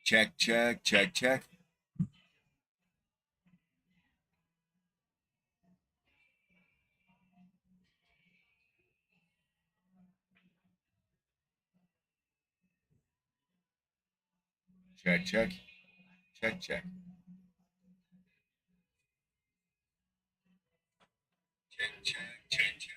Check, check, check, check. Check, check. Check, check. Check, check, check, check.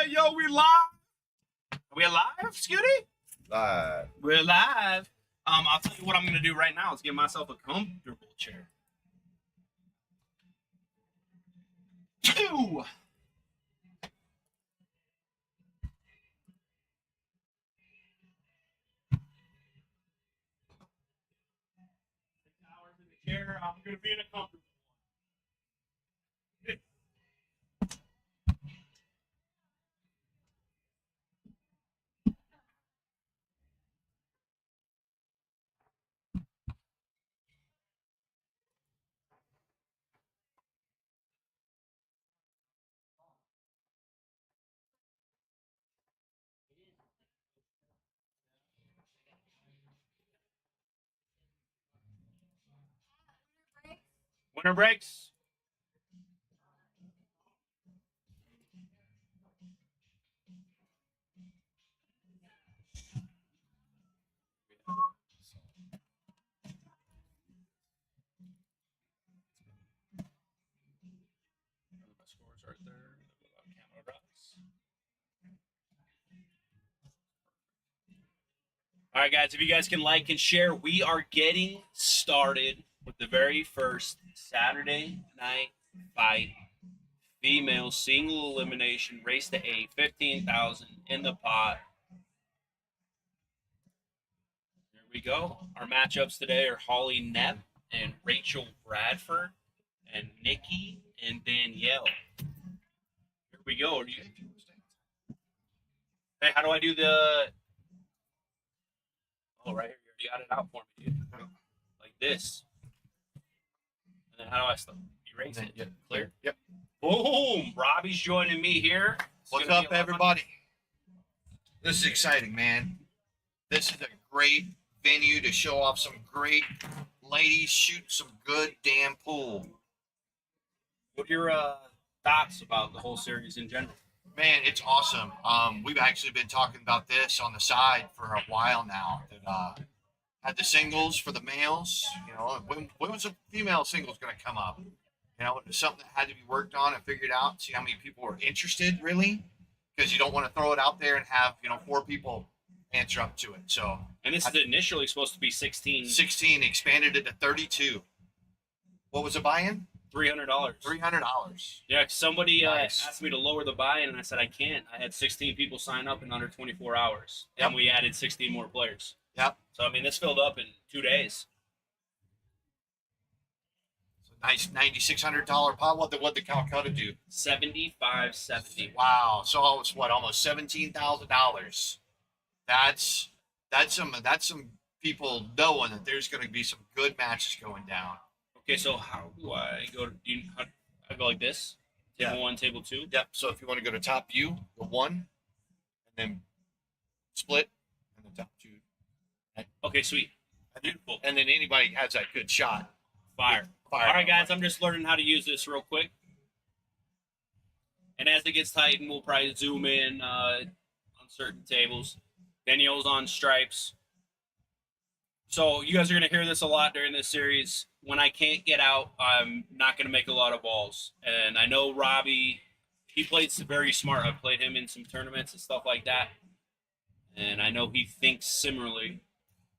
Yo, we live. Are we alive, Scooty? Live. We're live. I'll tell you what I'm going to do right now is get myself a comfortable chair. 2. Hours in the chair. I'm going to be in a comfortable one. Winter breaks. Scores right there. All right, guys, if you guys can like and share, we are getting started with the very first Saturday night fight. Female single elimination, race to 8, 15,000 in the pot. Here we go. Our matchups today are Holly Knepp and Rachel Bradford and Nikki and Danielle. Here we go. Hey, how do I do the... Oh, right here. You already got it out for me, dude. Like this. And then how do I stop? Erase it. Yep. Clear? Yep. Boom! Robbie's joining me here. What's up, everybody? This is exciting, man. This is a great venue to show off some great ladies shooting some good damn pool. What are your thoughts about the whole series in general? Man, it's awesome. We've actually been talking about this on the side for a while now. That had the singles for the males. You know, when was the female singles going to come up? You know, it was something that had to be worked on and figured out. See how many people were interested, really, because you don't want to throw it out there and have 4 people answer up to it. So, And this is initially supposed to be 16. 16 expanded it to 32. What was the buy-in? $300. $300. Yeah, somebody Nice. asked me to lower the buy-in, and I said I can't. I had 16 people sign up in under 24 hours, Yep. and we added 16 more players. Yep. So, I mean, this filled up in 2 days. Nice $9,600 pot. What the Calcutta do? 75.70. Wow. So it was what, almost $17,000. That's some people knowing that there's going to be some good matches going down. Okay, so how do I go? I go like this? Table 1, table 2. Yep. So if you want to go to top view, the 1, and then split, and then top 2. Okay, sweet. Beautiful. And then anybody has that good shot. Fire. Fire. All right, guys, I'm just learning how to use this real quick. And as it gets tightened, we'll probably zoom in on certain tables. Danielle's on stripes. So you guys are going to hear this a lot during this series. When I can't get out, I'm not going to make a lot of balls. And I know Robbie, he played very smart. I've played him in some tournaments and stuff like that. And I know he thinks similarly.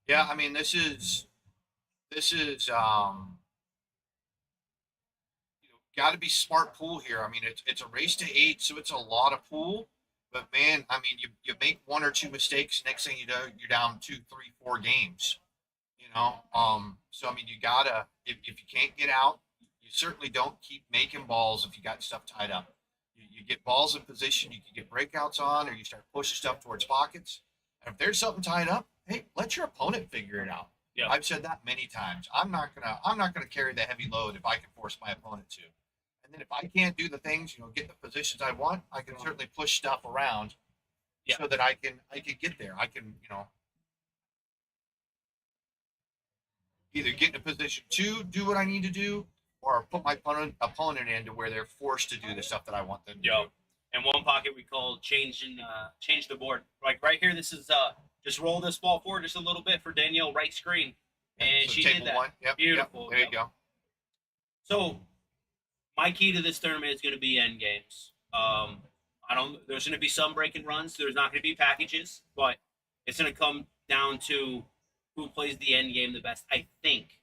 Yeah, I mean, this is got to be smart pool here. I mean, it's a race to 8, so it's a lot of pool. But man, I mean, you make 1 or 2 mistakes, next thing you know, you're down 2, 3, 4 games. So I mean, you gotta if you can't get out, you certainly don't keep making balls if you got stuff tied up. You get balls in position, you can get breakouts on, or you start pushing stuff towards pockets. And if there's something tied up, hey, let your opponent figure it out. Yeah. I've said that many times. I'm not gonna carry the heavy load if I can force my opponent to. And then if I can't do the things, get the positions I want, I can certainly push stuff around so that I can get there. I can, either get in a position to do what I need to do, or put my opponent in to where they're forced to do the stuff that I want them to do. And one pocket we call change the board. Like right here, this is just roll this ball forward just a little bit for Danielle, right screen. And So she table did that. 1. Yep, Beautiful. Yep, there you go. So my key to this tournament is going to be end games. There's going to be some break and runs. There's not going to be packages, but it's going to come down to who plays the end game the best, I think.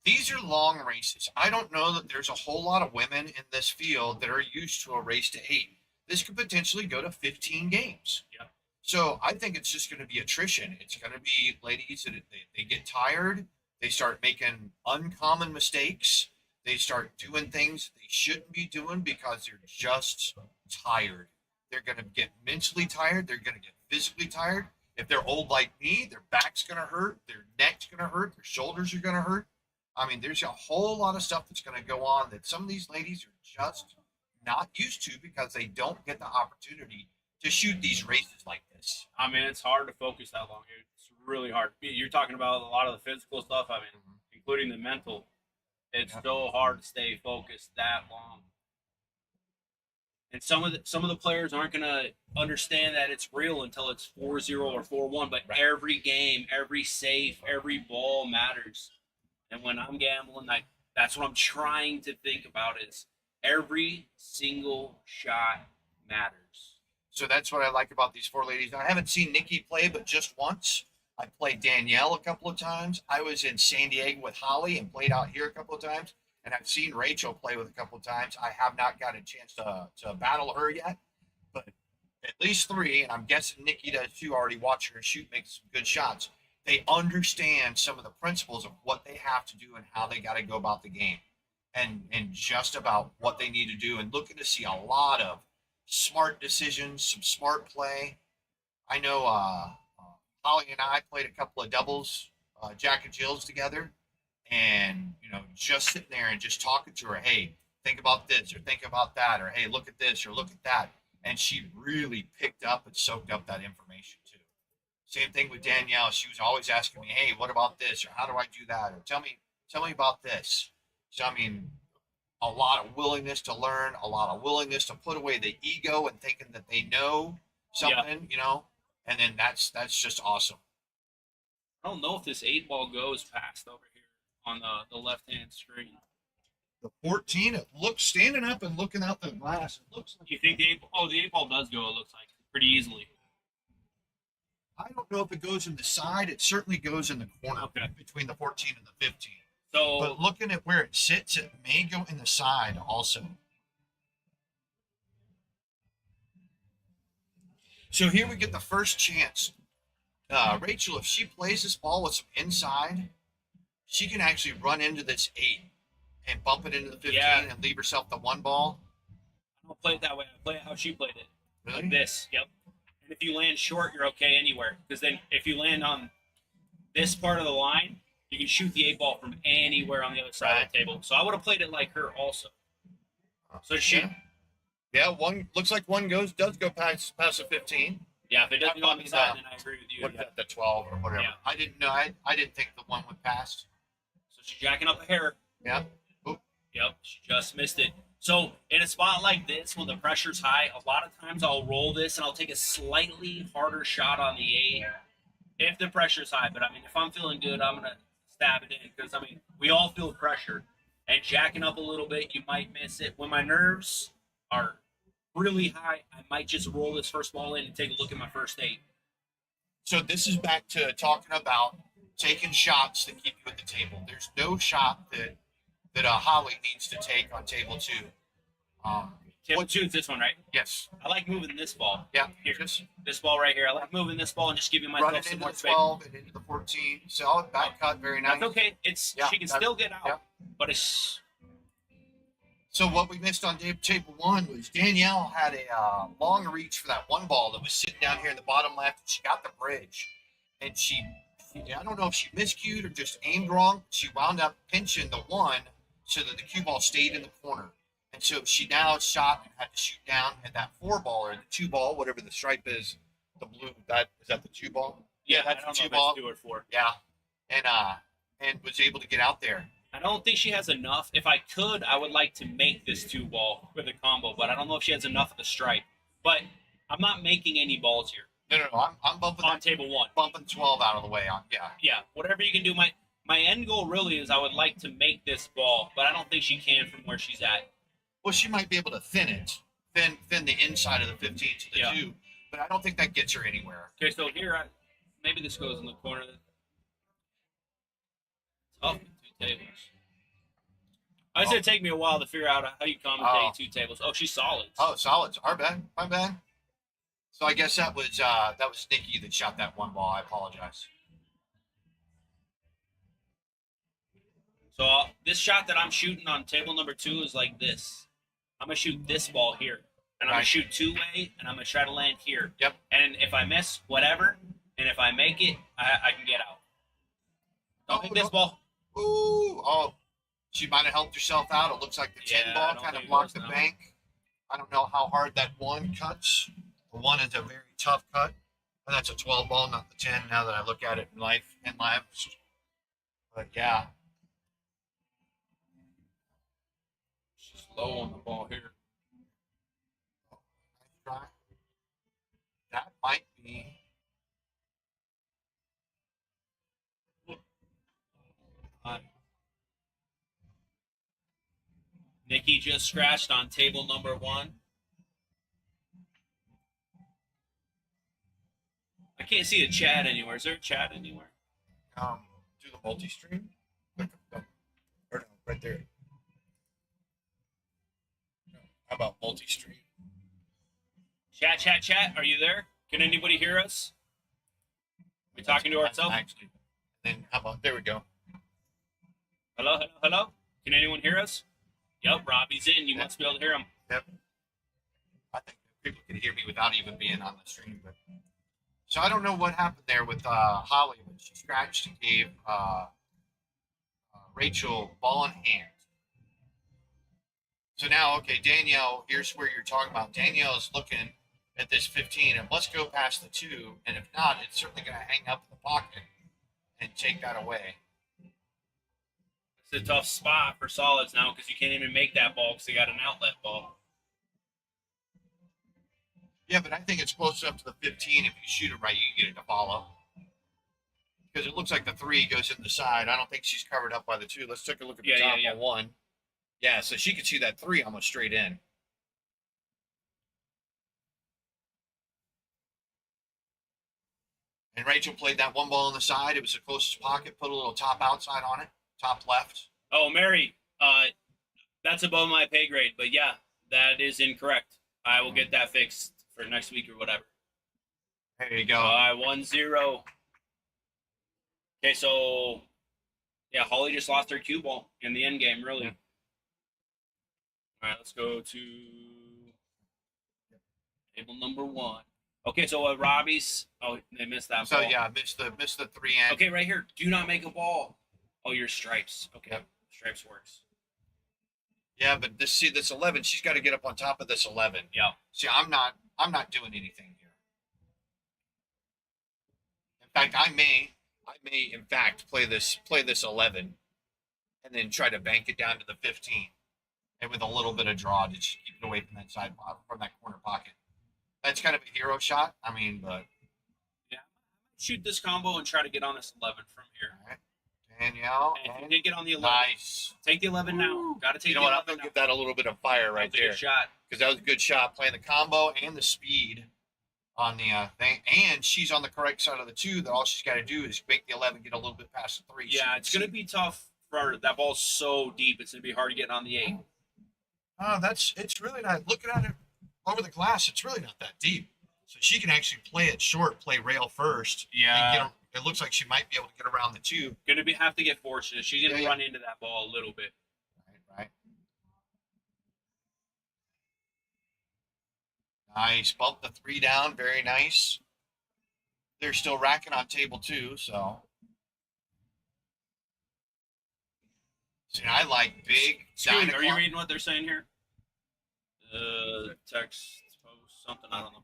These are long races. I don't know that there's a whole lot of women in this field that are used to a race to 8. This could potentially go to 15 games. Yeah. So I think it's just going to be attrition. It's going to be ladies that they get tired. They start making uncommon mistakes. They start doing things they shouldn't be doing because they're just tired. They're going to get mentally tired. They're going to get physically tired. If they're old like me, their back's going to hurt. Their neck's going to hurt. Their shoulders are going to hurt. I mean, there's a whole lot of stuff that's going to go on that some of these ladies are just not used to because they don't get the opportunity to shoot these races like this. I mean, it's hard to focus that long. It's really hard. You're talking about a lot of the physical stuff. I mean, including the mental. It's so hard to stay focused that long. And some of the players aren't going to understand that it's real until it's 4-0 or 4-1. But every game, every safe, every ball matters. And when I'm gambling, that's what I'm trying to think about is every single shot matters. So that's what I like about these 4 ladies. I haven't seen Nikki play but just once. I played Danielle a couple of times. I was in San Diego with Holly and played out here a couple of times. And I've seen Rachel play with a couple of times. I have not got a chance to battle her yet. But at least 3, and I'm guessing Nikki does too, already watch her shoot, make some good shots. They understand some of the principles of what they have to do and how they got to go about the game and just about what they need to do, and looking to see a lot of smart decisions, some smart play. I know Holly and I played a couple of doubles, Jack and Jill's together, and just sitting there and just talking to her, hey, think about this or think about that, or hey, look at this or look at that. And she really picked up and soaked up that information too. Same thing with Danielle. She was always asking me, "Hey, what about this? Or how do I do that? Or tell me about this." So I mean, a lot of willingness to learn, a lot of willingness to put away the ego and thinking that they know something, and then that's just awesome. I don't know if this 8 ball goes past over here on the left hand screen. The 14, it looks standing up and looking out the glass. It looks like You think the 8 ball? Oh, the 8 ball does go. It looks like pretty easily. I don't know if it goes in the side. It certainly goes in the corner between the 14 and the 15. So, but looking at where it sits, it may go in the side also. So here we get the first chance. Rachel, if she plays this ball with some inside, she can actually run into this 8 and bump it into the 15 and leave herself the 1 ball. I don't play it that way. I play it how she played it. Really? Like this. Yep. And if you land short, you're okay anywhere. Because then if you land on this part of the line, you can shoot the 8 ball from anywhere on the other side of the table. So I would have played it like her also. So she. Yeah, one looks like one does go past the 15. Yeah, if it doesn't go on the side, then I agree with you. What about the 12 or whatever? Yeah. I didn't know. I didn't think the one went past. So she's jacking up a hair. Yeah. Ooh. Yep, she just missed it. So in a spot like this, when the pressure's high, a lot of times I'll roll this and I'll take a slightly harder shot on the 8 if the pressure's high. But I mean, if I'm feeling good, I'm gonna stab it in because I mean we all feel pressure. And jacking up a little bit, you might miss it. When my nerves are really high, I might just roll this first ball in and take a look at my first 8. So this is back to talking about taking shots that keep you at the table. There's no shot that Holly needs to take on table 2. Table 2 is this one, right? Yes. I like moving this ball. Yeah. Here, this ball right here. I like moving this ball and just giving myself Running some into more the space. 12 and into the 14. Solid back cut, very nice. That's okay. She can still get out, but it's. So what we missed on table 1 was Danielle had a long reach for that 1 ball that was sitting down here in the bottom left, and she got the bridge, and I don't know if she miscued or just aimed wrong. She wound up pinching the 1 so that the cue ball stayed in the corner. And so she now shot and had to shoot down at that 4 ball or the 2 ball, whatever the stripe is, the blue. Is that the 2 ball? Yeah, that's the 2 ball. 2 or 4. Yeah, and was able to get out there. I don't think she has enough. If I could, I would like to make this 2 ball with a combo, but I don't know if she has enough of the stripe. But I'm not making any balls here. No. I'm bumping on table 1. Bumping 12 out of the way. Yeah. Whatever you can do. My end goal really is I would like to make this ball, but I don't think she can from where she's at. Well, she might be able to thin the inside of the 15 to the 2, but I don't think that gets her anywhere. Okay, so here, maybe this goes in the corner. Oh, 2 tables. I said it'd take me a while to figure out how you commentate 2 tables. Oh, she's solids. Oh, solids. Our bad. My bad. So I guess that was Nikki that shot that 1 ball. I apologize. So this shot that I'm shooting on table number 2 is like this. I'm going to shoot this ball here. And I'm going to shoot 2-way, and I'm going to try to land here. Yep. And if I miss, whatever. And if I make it, I can get out. Don't hit this ball. Ooh. Oh, she might have helped herself out. It looks like the 10 ball kind of blocked the bank. I don't know how hard that 1 cuts. The 1 is a very tough cut. And that's a 12 ball, not the 10, now that I look at it in live. But, yeah. She's low on the ball here. That might be. Nikki just scratched on table number 1. I can't see a chat anywhere. Is there a chat anywhere? Do the multi-stream. Or no, right there. No, how about multi-stream? Chat. Are you there? Can anybody hear us? Are we talking to ourselves? Actually. Then how about, there we go. Hello? Can anyone hear us? Yep, Robbie's in. You must be able to hear him. Yep. I think people can hear me without even being on the stream. But so I don't know what happened there with Holly, but she scratched and gave Rachel ball in hand. So now, okay, Danielle, here's where you're talking about. Danielle is looking at this 15. It must go past the 2, and if not, it's certainly going to hang up in the pocket and take that away. It's a tough spot for solids now because you can't even make that ball because they got an outlet ball. Yeah, but I think it's close enough to the 15. If you shoot it right, you can get it to follow. Because it looks like the 3 goes in the side. I don't think she's covered up by the 2. Let's take a look at the top on 1. Yeah, so she could see that 3 almost straight in. And Rachel played that 1 ball on the side. It was the closest pocket. Put a little top outside on it. Top left. Oh, Mary, that's above my pay grade. But yeah, that is incorrect. I will get that fixed for next week or whatever. There you go. 1-0. Okay, so yeah, Holly just lost her cue ball in the end game, really. Yeah. All right, let's go to table number 1. Okay, so Robbie's. Oh, they missed that So ball. yeah, missed the 3 end. Okay, right here. Do not make a ball. Oh, your stripes. Okay, Yep. Stripes works. Yeah, but this 11, she's got to get up on top of this 11. Yeah. See, I'm not doing anything here. In fact, I may in fact play this 11 and then try to bank it down to the 15. And with a little bit of draw to just keep it away from that side from that corner pocket. That's kind of a hero shot. I mean, but Yeah. Shoot this combo and try to get on this 11 from here. all right. Danielle. And if you did get on the 11, Nice. take the 11 now. Got to take You know the what? I'm 11 going now. to give that a little bit of fire right That was a there. good shot. Because that was a good shot, playing the combo and the speed on the thing. And she's on the correct side of the 2. That all she's got to do is make the 11 get a little bit past the 3. Yeah, it's going to be tough for that ball's so deep. It's going to be hard to get on the 8. Oh, it's really not. Looking at it over the glass, it's really not that deep. So she can actually play it short, play rail first. Yeah. And it looks like she might be able to get around the 2. Going to have to get fortunate. She's going to Yeah. run into that ball a little bit. Right. Nice. Bump the 3 down. Very nice. They're still racking on table 2, so. See, I like big. Scoot, 9 are you o'clock. reading what they're saying here? Text, post, something, I don't know.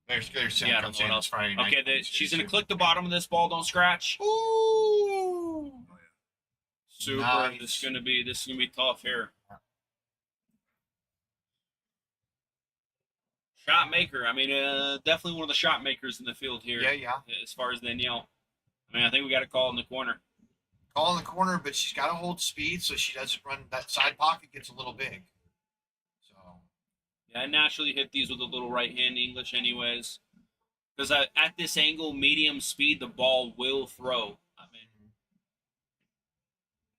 There's Yeah, I don't know what else. Friday night. Okay, she's going to click the bottom of this ball. Don't scratch. Ooh. Super. Nice. This is gonna be tough here. Shot maker. I mean, definitely one of the shot makers in the field here. Yeah. As far as Danielle, I mean, I think we got a call in the corner. Call in the corner, but she's got to hold speed so she doesn't run. That side pocket gets a little big. So. Yeah, I naturally hit these with a little right hand English, anyways, because at this angle, medium speed, the ball will throw. I mean,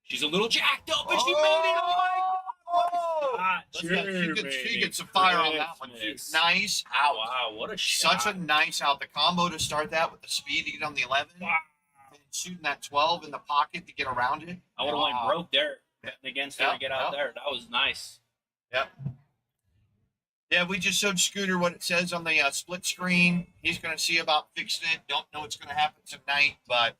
she's a little jacked up, but she made it. Oh my God! She gets a fire on that one too. Nice out. Wow, what a shot! Such a nice out. The combo to start that with the speed to get on the 11. Wow. And shooting that 12 in the pocket to get around it. I would have went broke there against her Yep, to get out yep. there. That was nice. Yep. Yeah, we just showed Scooter what it says on the split screen. He's going to see about fixing it. Don't know what's going to happen tonight, but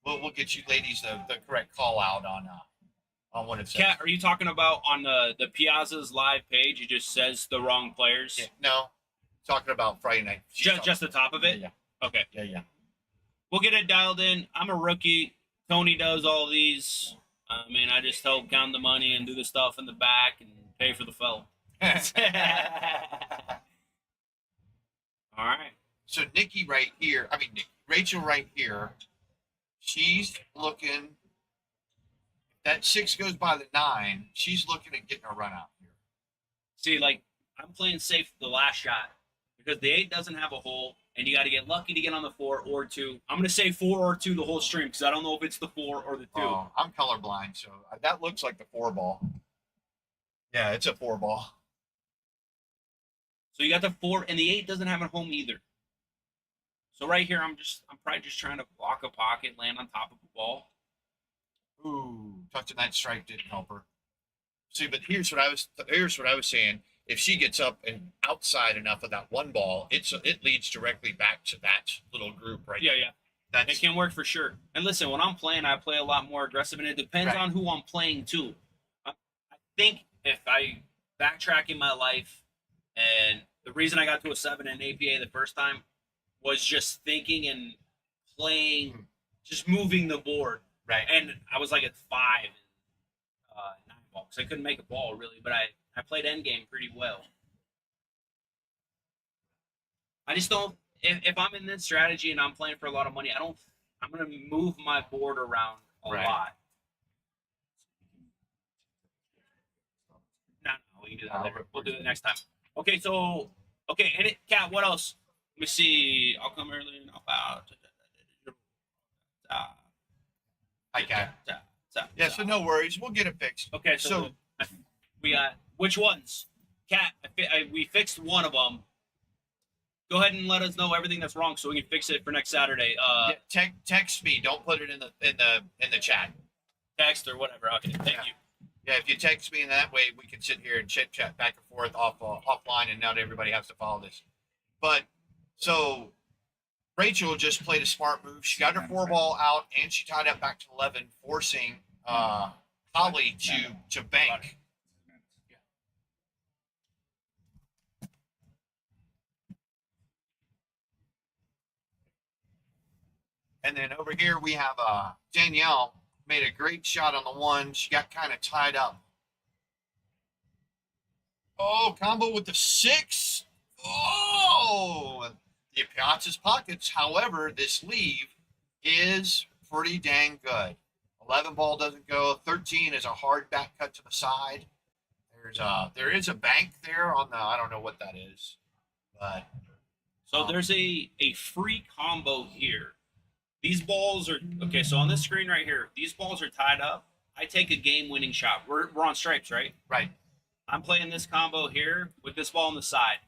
we'll get you ladies the correct call out on what it says. Kat, are you talking about on the Piazza's live page? It just says the wrong players. Yeah, no, talking about Friday night. Just the top of it. Yeah. Okay. Yeah. We'll get it dialed in. I'm a rookie. Tony does all these. I mean, I just help count the money and do the stuff in the back and pay for the fellow. All right. So Nikki right here, Rachel right here, she's looking, if that 6 goes by the 9, she's looking at getting a run out here. See, like, I'm playing safe the last shot because the 8 doesn't have a hole, and you got to get lucky to get on the 4 or 2. I'm going to say 4 or 2 the whole stream because I don't know if it's the 4 or the 2. Oh, I'm colorblind, so that looks like the 4 ball. Yeah, it's a 4 ball. So you got the 4, and the 8 doesn't have a home either. So right here, I'm probably just trying to block a pocket, land on top of the ball. Ooh, touching that strike didn't help her. See, but here's what I was saying. If she gets up and outside enough of that 1 ball, it leads directly back to that little group right there. Yeah. It can work for sure. And listen, when I'm playing, I play a lot more aggressive, and it depends on who I'm playing too. I think if I backtrack in my life, And the reason I got to a 7 in APA the first time was just thinking and playing, just moving the board. Right. And I was like at 5 and 9 ball because I couldn't make a ball really, but I played endgame pretty well. I just don't. If I'm in this strategy and I'm playing for a lot of money, I'm gonna move my board around a lot. No, we can do that later. We'll do it next time. Okay, so and Cat, what else? Let me see. I'll come early and I'll out. Hi, Cat. Yeah, so no worries. We'll get it fixed. Okay, so we got which ones? Cat, we fixed one of them. Go ahead and let us know everything that's wrong so we can fix it for next Saturday. Text me. Don't put it in the chat. Text or whatever. Okay, thank you. Yeah, if you text me in that way, we can sit here and chit chat back and forth offline, and not everybody has to follow this. But so Rachel just played a smart move. She got her 4-ball out, and she tied up back to 11, forcing Holly to bank. And then over here we have Danielle made a great shot on the 1. She got kind of tied up. Oh, combo with the 6. Oh, the Piazza's pockets. However, this leave is pretty dang good. 11 ball doesn't go. 13 is a hard back cut to the side. There is a bank there on the, I don't know what that is, but so there's a free combo here. These balls are okay. So on this screen right here, these balls are tied up. I take a game-winning shot. We're on stripes, right? Right. I'm playing this combo here with this ball on the side,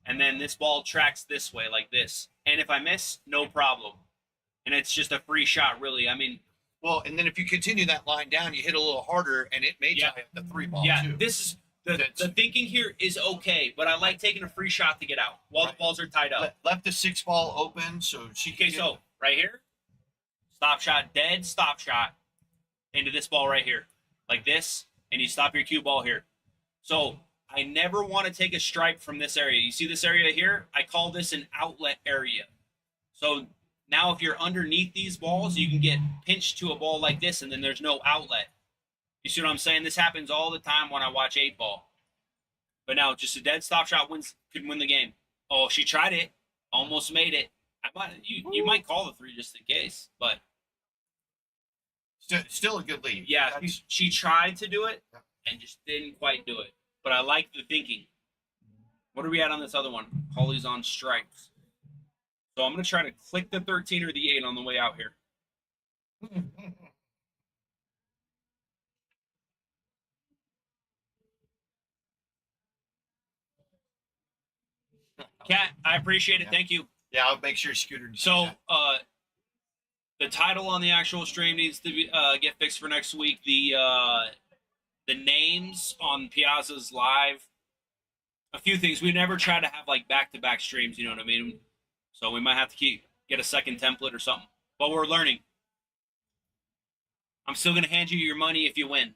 and then this ball tracks this way like this. And if I miss, no problem. And it's just a free shot, really. I mean, well, and then if you continue that line down, you hit a little harder, and it may tie up the 3 ball too. Yeah, this is the thinking here is okay, but I like taking a free shot to get out while the balls are tied up. Left the 6 ball open, so she can. Okay, so right here. Stop shot, dead stop shot into this ball right here. Like this, and you stop your cue ball here. So I never want to take a stripe from this area. You see this area here? I call this an outlet area. So now if you're underneath these balls, you can get pinched to a ball like this, and then there's no outlet. You see what I'm saying? This happens all the time when I watch 8-ball. But now just a dead stop shot could win the game. Oh, she tried it. Almost made it. You might call the 3 just in case, but still a good lead. Yeah, she tried to do it and just didn't quite do it. But I like the thinking. What are we at on this other one? Holly's on stripes. So I'm going to try to click the 13 or the 8 on the way out here. Kat, I appreciate it. Thank you. Yeah, I'll make sure Scooter. So, the title on the actual stream needs to be, get fixed for next week. The names on Piazza's live, a few things. We never try to have like back-to-back streams. You know what I mean? So we might have to get a second template or something. But we're learning. I'm still gonna hand you your money if you win.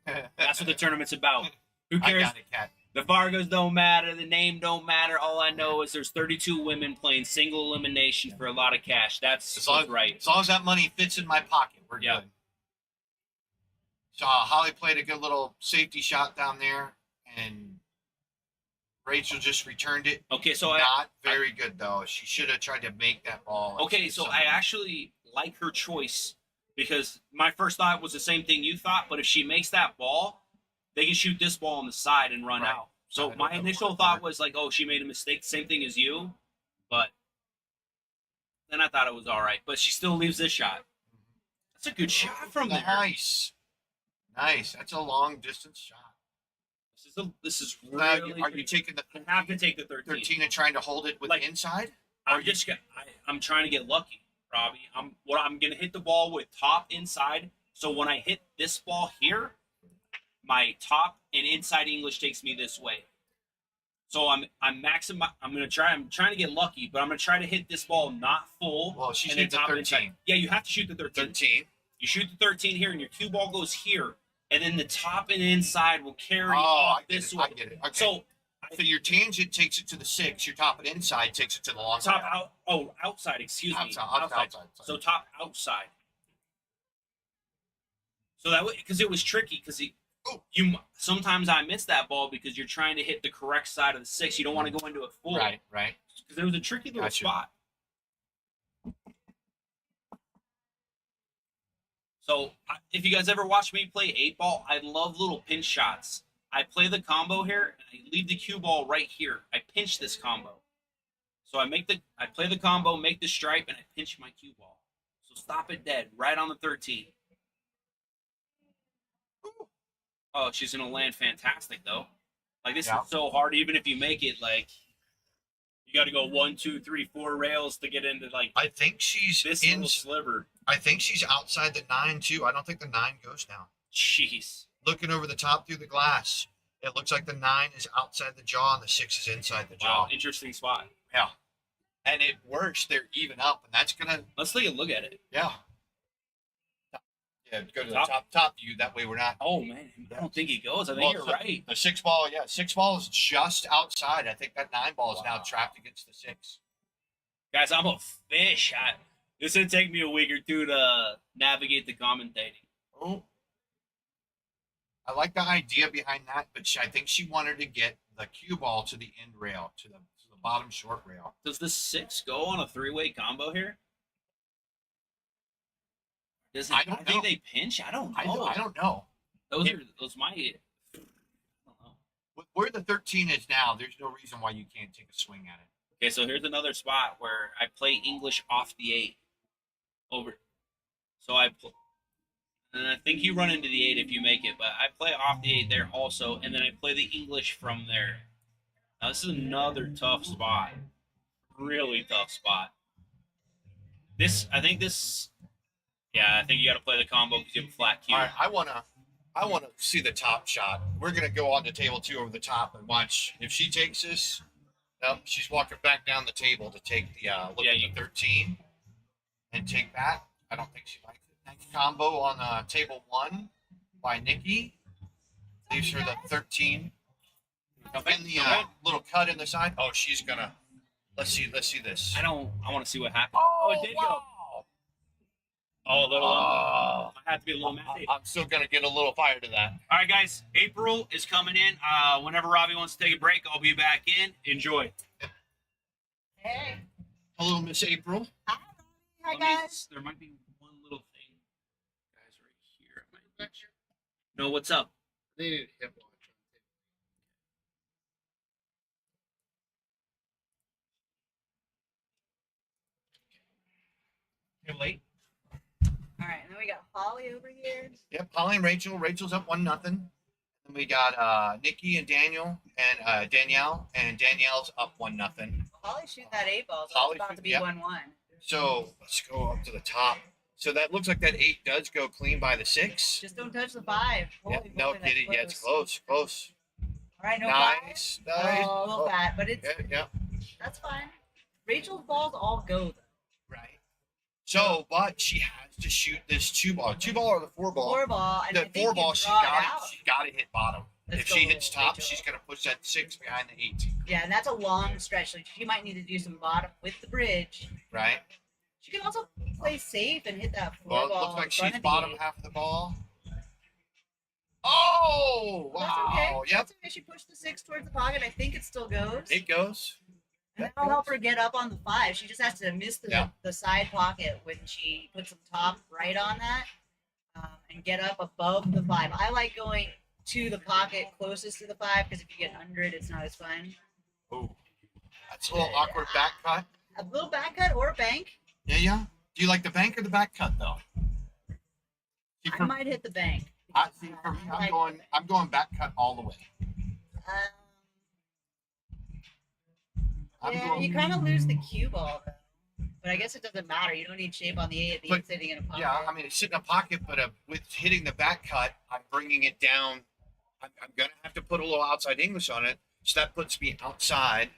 That's what the tournament's about. Who cares? I got it, Kat. The Fargos don't matter. The name don't matter. All I know is there's 32 women playing single elimination for a lot of cash. That's right. As long as that money fits in my pocket, we're good. So Holly played a good little safety shot down there, and Rachel just returned it. Okay, so not very good though. She should have tried to make that ball. Okay, so I actually like her choice because my first thought was the same thing you thought. But if she makes that ball, they can shoot this ball on the side and run out. So my initial thought was like, oh, she made a mistake. Same thing as you. But then I thought it was all right. But she still leaves this shot. That's a good shot from there. Nice. That's a long distance shot. This is really. Are you taking the? I have to take the 13. 13 and trying to hold it with the inside. I'm trying to get lucky, Robbie. I'm gonna hit the ball with top inside. So when I hit this ball here, my top and inside English takes me this way. So I'm trying to get lucky, but I'm gonna try to hit this ball not full. Well, she's hitting the 13. Yeah, you have to shoot the 13. 13. You shoot the 13 here, and your cue ball goes here, and then the top and inside will carry off this way. I get it. Okay. So So your tangent takes it to the 6. Your top and inside takes it to the long Top rail. out. Oh, outside. Excuse me. Outside. So top outside. So that way, because it was tricky, because you sometimes I miss that ball because you're trying to hit the correct side of the 6. You don't want to go into it full. Right. Because there was a tricky little Gotcha. spot. So if you guys ever watch me play 8-ball, I love little pinch shots. I play the combo here, and I leave the cue ball right here. I pinch this combo. So I play the combo, make the stripe, and I pinch my cue ball. So stop it dead, right on the 13. Oh, she's gonna land fantastic though. Like this is so hard. Even if you make it, like you got to go 1, 2, 3, 4 rails to get into like. I think she's this little sliver. I think she's outside the 9 too. I don't think the 9 goes now. Jeez. Looking over the top through the glass, it looks like the 9 is outside the jaw and the 6 is inside the jaw. Wow, interesting spot. Yeah. And it works. They're even up, and that's gonna. Let's take a look at it. Yeah. Yeah, go to the top view. That way we're not. Oh man, I don't think he goes. I think you're right. The 6 ball, 6 ball is just outside. I think that 9 ball is now trapped against the 6. Guys, I'm a fish. This would take me a week or two to navigate the commentating. Oh. I like the idea behind that, but I think she wanted to get the cue ball to the end rail, to the bottom short rail. Does the 6 go on a 3-way combo here? Does it? I think they pinch. I don't know. I don't know. Those my. I don't know. Where the 13 is now, there's no reason why you can't take a swing at it. Okay, so here's another spot where I play English off the 8. Over. So and I think you run into the 8 if you make it, but I play off the 8 there also, and then I play the English from there. Now this is another tough spot. Really tough spot. I think you got to play the combo because you have a flat cue. All right, I wanna see the top shot. We're gonna go on to table 2 over the top and watch if she takes this. Nope, she's walking back down the table to take the look at the 13 and take that. I don't think she likes it. Nice combo on table 1 by Nikki. Leaves her the 13. And the little cut in the side. Oh, she's gonna. Let's see this. I want to see what happens. Oh, it did go. Oh, a little. I have to be a little messy. I'm still gonna get a little fire to that. All right, guys. April is coming in. Whenever Robbie wants to take a break, I'll be back in. Enjoy. Hey. Hello, Miss April. Hi, guys. There might be one little thing, guys, right here. No, what's up? They need a hip watch. You're late. All right, and then we got Holly over here. Yep, Holly and Rachel. Rachel's up 1-0. And we got Nikki and Daniel and Danielle, and Danielle's up 1-0. Holly's shooting that 8-ball, so Holly it's about to be yep. 1-1. So let's go up to the top. So that looks like that 8 does go clean by the 6. Just don't touch the 5. Yeah, no kidding. Yeah, it's close. All right, no Nice. Oh, a little bad, but it's Yeah. that's fine. Rachel's balls all go though. Right. So, but she has to shoot this 2-ball. 2-ball or the 4-ball? 4-ball, and The I think 4-ball, you she draw it got out. it. She got to hit bottom. Let's If she go, hits top, Rachel. she's gonna push that 6 behind the 8. Yeah, and that's a long stretch. So she might need to do some bottom with the bridge. Right. She can also play safe and hit that 4-ball. Well, it looks like in front she's of bottom the 8. half of the ball. Oh, That's wow. okay. Yep. That's okay. She pushed the 6 towards the pocket. I think it still goes. It goes. And that'll help her get up on the 5. She just has to miss the side pocket when she puts some top right on that and get up above the 5. I like going to the pocket closest to the 5 because if you get under it, it's not as fun. Oh, that's a little awkward back cut. A little back cut or a bank. Yeah. Do you like the bank or the back cut though? See, I might hit the bank. for me, I'm going back cut all the way. You kind of lose the cue ball, though. But I guess it doesn't matter. You don't need shape on the 8 being sitting in a pocket. Yeah, I mean, it's sitting in a pocket, but with hitting the back cut, I'm bringing it down. I'm going to have to put a little outside English on it. So that puts me outside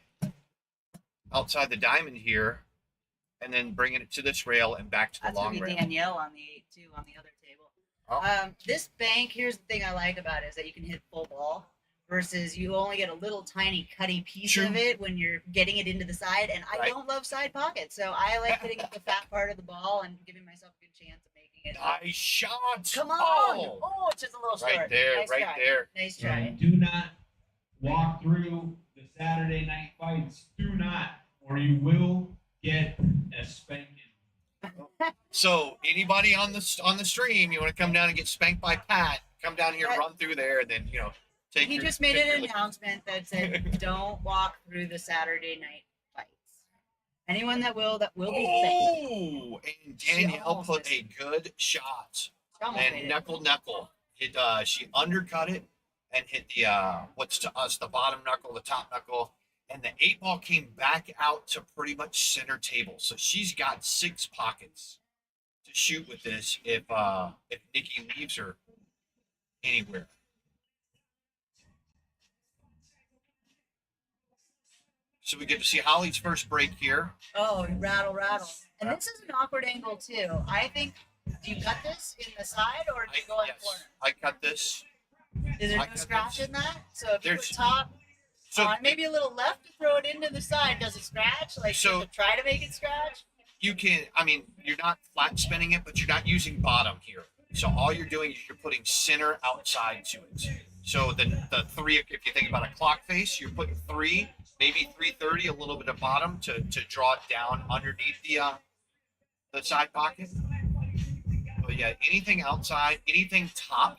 the diamond here, and then bringing it to this rail and back to the long That's rail. going to be Danielle on the 8, too, on the other table. Oh. This bank, here's the thing I like about it, is that you can hit full ball. versus you only get a little tiny cutty piece True. of it when you're getting it into the side. And I Right. don't love side pockets, so I like hitting the fat part of the ball and giving myself a good chance of making it. Nice shot. Come on! Oh, Oh, it's just a little short. right there, Nice right try. there. Nice try. And do not walk through the Saturday night fights. Do not, or you will get a spanking. So anybody on the stream, you want to come down and get spanked by Pat? Come down here, run through there, and then take. He just made an announcement that said, "Don't walk through the Saturday night fights. Anyone that will be spanked." Oh, and She Danielle almost put missed a good shot She almost made and it. knuckle. It she undercut it and hit the what's to us the bottom knuckle, the top knuckle, and the 8-ball came back out to pretty much center table. So she's got 6 pockets to shoot with this if Nikki leaves her anywhere. So we get to see Holly's first break here. Oh, rattle. And this is an awkward angle too. I think. Do you cut this in the side or do you go in the corner? I cut this. Is there I no cut scratch this. in that? So if you There's- put top So on, maybe a little left to throw it into the side, does it scratch? Like So- to try to make it scratch? you can, you're not flat spinning it, but you're not using bottom here. So all you're doing is you're putting center outside to it. So the 3, if you think about a clock face, you're putting 3, maybe 330, a little bit of bottom to draw it down underneath the side pocket. But yeah, anything outside, anything top,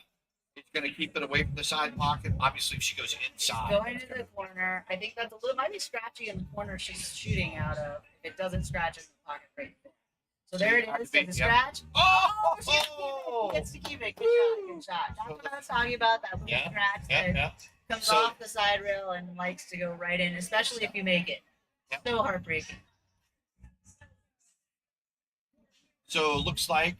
it's going to keep it away from the side pocket. Obviously, if she goes inside. Going to the corner. I think that's a little might be scratchy in the corner she's shooting out of. If it doesn't scratch in the pocket right there. So there it is. There's a scratch. Oh! He gets to keep it. Good shot. That's what I was talking about. That little Yeah, scratch Yeah, that yeah. comes So- off the side rail and likes to go right in, especially if you make it. Yeah. So heartbreaking. So it looks like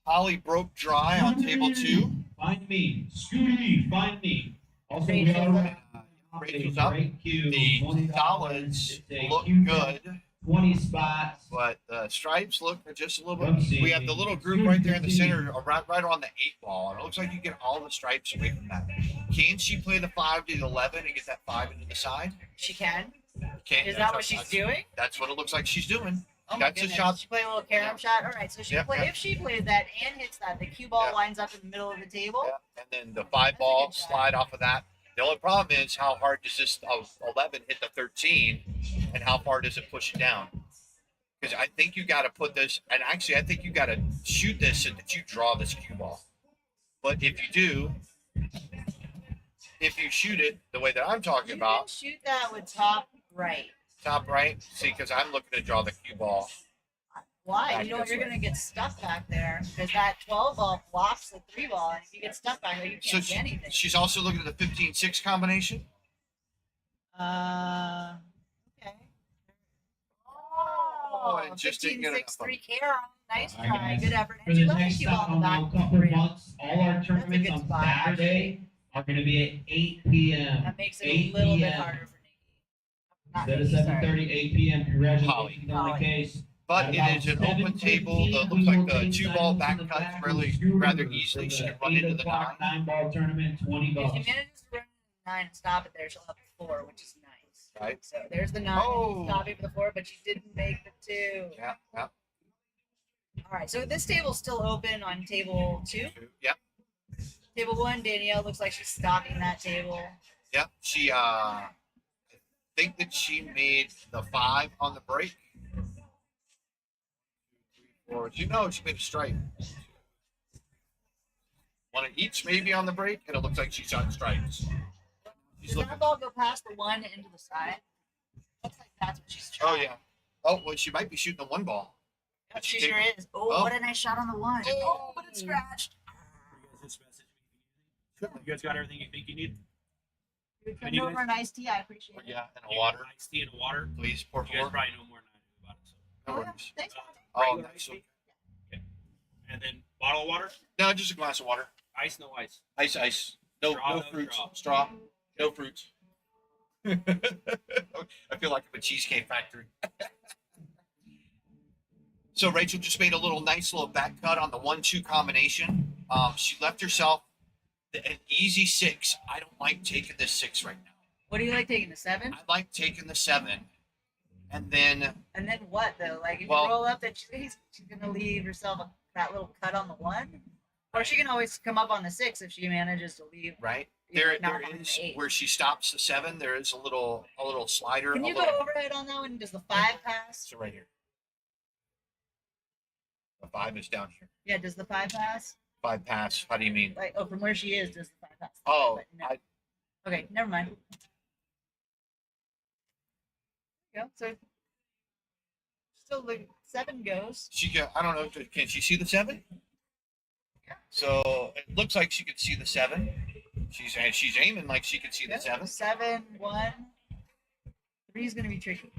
Holly broke dry on table 2. Find me. Scooty, find me. Also, we Rachel's are Rachel's up. The solids look good, 20 spots. but the stripes look just a little bit. Let's see. We have the little group right there in the center, right on the 8-ball, and it looks like you get all the stripes away from that. Can she play the 5 to the 11 and get that 5 into the side? She can. Can, Is that what she's doing? That's what it looks like she's doing. Oh my That's a goodness. shot. She played a little carom shot. All right, so if she plays that and hits that, the cue ball Yeah. winds up in the middle of the table. Yeah, and then the 5-ball That's a good shot. slide off of that. The only problem is how hard does this 11 hit the 13, and how far does it push it down? Because I think you got to put this, and actually I think you got to shoot this so that you draw this cue ball. But if you do, if you shoot it the way that I'm talking You can about, shoot that with top right. top right, see, because I'm looking to draw the cue ball. Why? Back You know this you're way. going to get stuck back there because that 12 ball blocks the 3 ball, and if you get stuck back there, you So can't do anything. she's also looking at the 15-6 combination. Okay. Oh, and just didn't get 15-6, enough. 3 carom. Nice All right, try. guys. Good effort. For And the she left next the cue ball stop in the on back. a couple for you. months, all our tournaments good on spot, Saturday are going to be at 8 p.m. That makes it 8 a little bit p.m. harder for Nikki. Not Instead of Nikki, sorry. 7:30, 8 p.m. Congratulations Holly. on the Holly. case. But At it about is an open 7:15, table. That we looks like will the take 2-ball signs in back the cuts back really of the rather scooter easily. for She the can run 8 into the o'clock 9. 9-ball tournament, 20 If bucks. she manages to run 9 and stop it there, she'll have 4, which is nice. Right. So there's the 9. Oh. Stopping for the 4, but she didn't make the 2. Yeah, yeah. All right, so this table's still open on table 2. Yep, Table 1, Danielle looks like she's stalking that table. yep. She, I think that she made the 5 on the break. 4, she made a stripe. One of each maybe on the break, and it looks like she shot stripes. She's Does looking. that ball go past the 1 into the side? Looks like that's what she's Oh trying. yeah. Oh well, she might be shooting the 1 ball. Yep, Did she she take sure it? is. Oh, Oh. what a nice shot on the 1. Oh, but it's scratched. You guys got everything you think you need? You Can you over an iced tea. I appreciate it. Yeah, and a water, Iced tea and water. please. Pour You guys for. probably know more than I do about it. So. No Oh, yeah. worries. Thanks, man. Oh, Regular that's iced so. tea? And then bottle of water. No, just a glass of water. Ice, no ice. Ice, ice. No, Straw, no no fruits. straw. Straw. No fruits. I feel like I'm a cheesecake factory. So Rachel just made a nice little back cut on the 1-2 combination. She left herself An easy 6. I don't like taking this 6 right now. What do you like taking, the 7? I like taking the 7, and then And then what though? Like if Well- you roll up that she's gonna leave herself that little cut on the 1, or she can always come up on the 6 if she manages to leave. right you know, there, not there on the is 8. where she stops the 7. There is a little slider. Can a you little, go overhead on that one? Does the 5 pass? So right here, the 5 is down here. Yeah, does the 5 pass? 5 pass. How do you mean? Like, oh, from where she is, does the 5 pass? Oh, But no. Okay, never mind. Go. So still the 7 goes. I don't know. Can she see the 7? So it looks like she could see the 7. She's aiming like she could see the 7. 7, 1. 3 is gonna be tricky.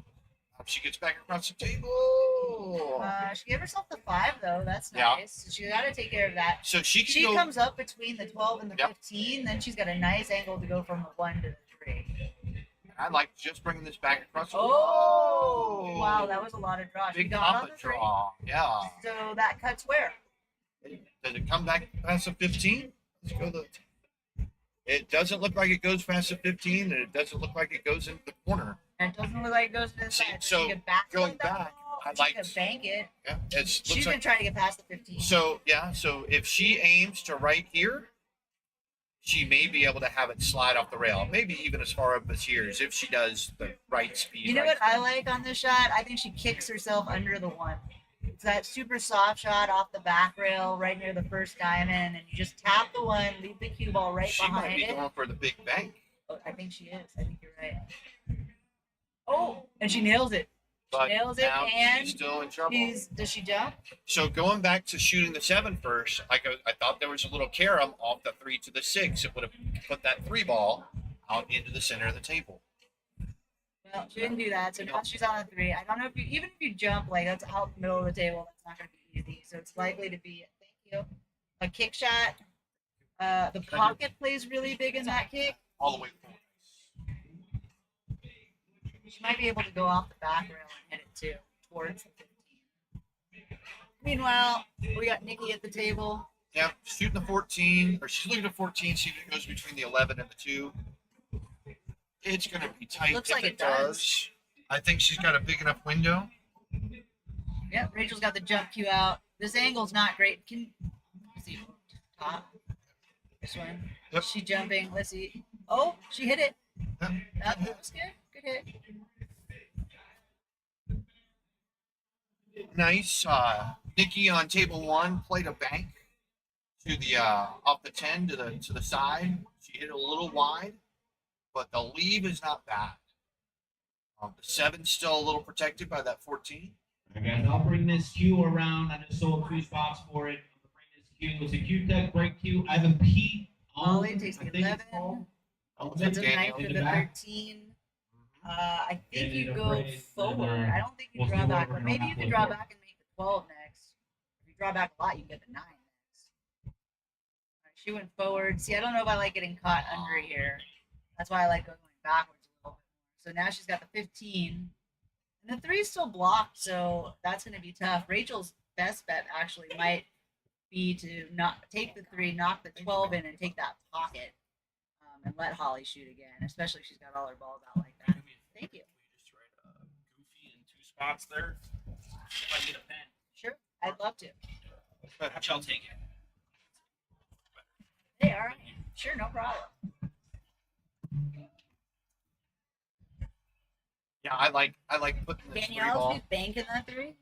She gets back across the table. She gave herself the 5 though. That's Yeah. nice. So she got to take care of that. So she can She go. comes up between the 12 and the Yep. 15. Then she's got a nice angle to go from the 1 to the 3. I like just bringing this back across. Oh, wow, that was a lot of draw. She Big got on papa the 3. draw. Yeah. So that cuts where? Does it come back past the 15? Let's go the. It doesn't look like it goes past the 15, and it doesn't look like it goes into the corner. And it doesn't look like it goes to the See, side. so she could back going that back, ball, I she like- could bank it. Yeah, She's looks been like. trying to get past the 15. So yeah, so if she aims to right here, she may be able to have it slide off the rail, maybe even as far up as here, as if she does the right speed. You know right what I like on this shot? I think she kicks herself under the 1. It's that super soft shot off the back rail right near the first diamond, and you just tap the 1, leave the cue ball right She might behind be it. going for the big bank, Oh, I think she is. I think you're right. Oh, and she nails it. but nails it, now and she's still in trouble. Does she jump? So going back to shooting the 7 first, I thought there was a little carom off the 3 to the 6. It would have put that 3 ball out into the center of the table. Well, she didn't do that, so now she's on a 3. I don't know if you, even if you jump, like that's out the middle of the table, that's not going to be easy. So it's likely to be, thank you, a kick shot. The pocket plays really big in that kick. All the way forward. She might be able to go off the back rail and hit it too, towards the 15. Meanwhile, we got Nikki at the table. Yeah, shooting the 14, or she's looking at 14, see if it goes between the 11 and the 2. It's going to be tight. Looks if like it does. I think she's got a big enough window. Yep, Rachel's got the jump cue out. This angle's not great. Let's see, top. This one. Yep. She jumping. Let's see. Oh, she hit it. Yep. That was good. Good hit. Nice. Nikki on table 1 played a bank to the off the 10 to the side. She hit it a little wide, but the leave is not bad. The 7's still a little protected by that 14. All right, guys, I'll bring this cue around. I just sold 2 spots for it. I'll bring this cue. It's a cue tech break cue. I have a P. Ollie takes the I think it's 11. called. That's a Daniel. 9 for in the the back. 13. I think And you in a go brace, forward. and, I don't think you we'll draw see back, where but we're maybe going you can halfway draw forward. back and make the 12 next. If you draw back a lot, you can get the 9 next. Alright, she went forward. See, I don't know if I like getting caught under here. That's why I like going backwards a little bit more. So now she's got the 15. And the 3 is still blocked, so that's going to be tough. Rachel's best bet actually might be to not take the 3, knock the 12 in, and take that pocket, and let Holly shoot again, especially if she's got all her balls out like that. Thank you. We just write goofy in 2 spots there. If I get a pen, Sure, I'd love to. I'll take it. Hey, all right. Sure, no problem. Yeah, I like putting this 3 Danielle, ball. she's banking that 3.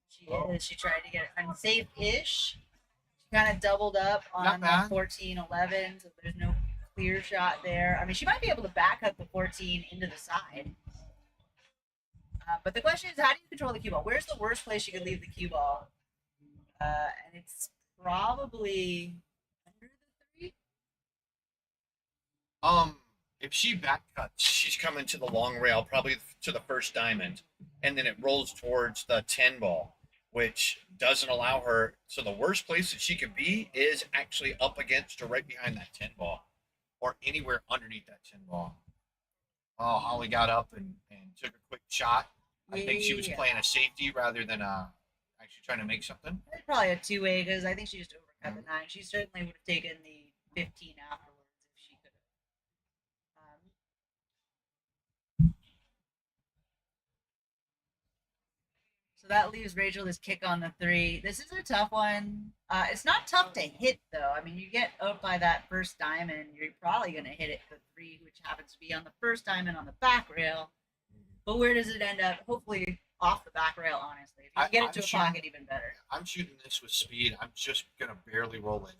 She is. She tried to get it unsafe-ish. She kind of doubled up Not on the bad. 14-11, so there's no clear shot there. I mean, she might be able to back up the 14 into the side. But the question is, how do you control the cue ball? Where's the worst place you could leave the cue ball? And it's probably under the 3. If she back cuts, she's coming to the long rail, probably to the first diamond, and then it rolls towards the 10 ball, which doesn't allow her. So the worst place that she could be is actually up against or right behind that 10 ball, or anywhere underneath that 10 ball. Oh, Holly got up and took a quick shot. I think she was Yeah. playing a safety rather than actually trying to make something. Probably a 2-way because I think she just overcut the 9. She certainly would have taken the 15 afterwards if she could have. So that leaves Rachel this kick on the 3. This is a tough one. It's not tough to hit though. I mean, you get up by that first diamond, you're probably gonna hit it the 3, which happens to be on the first diamond on the back rail. But where does it end up? Hopefully off the back rail, honestly. If you can get it to a pocket, even better. I'm shooting this with speed. I'm just gonna barely roll it.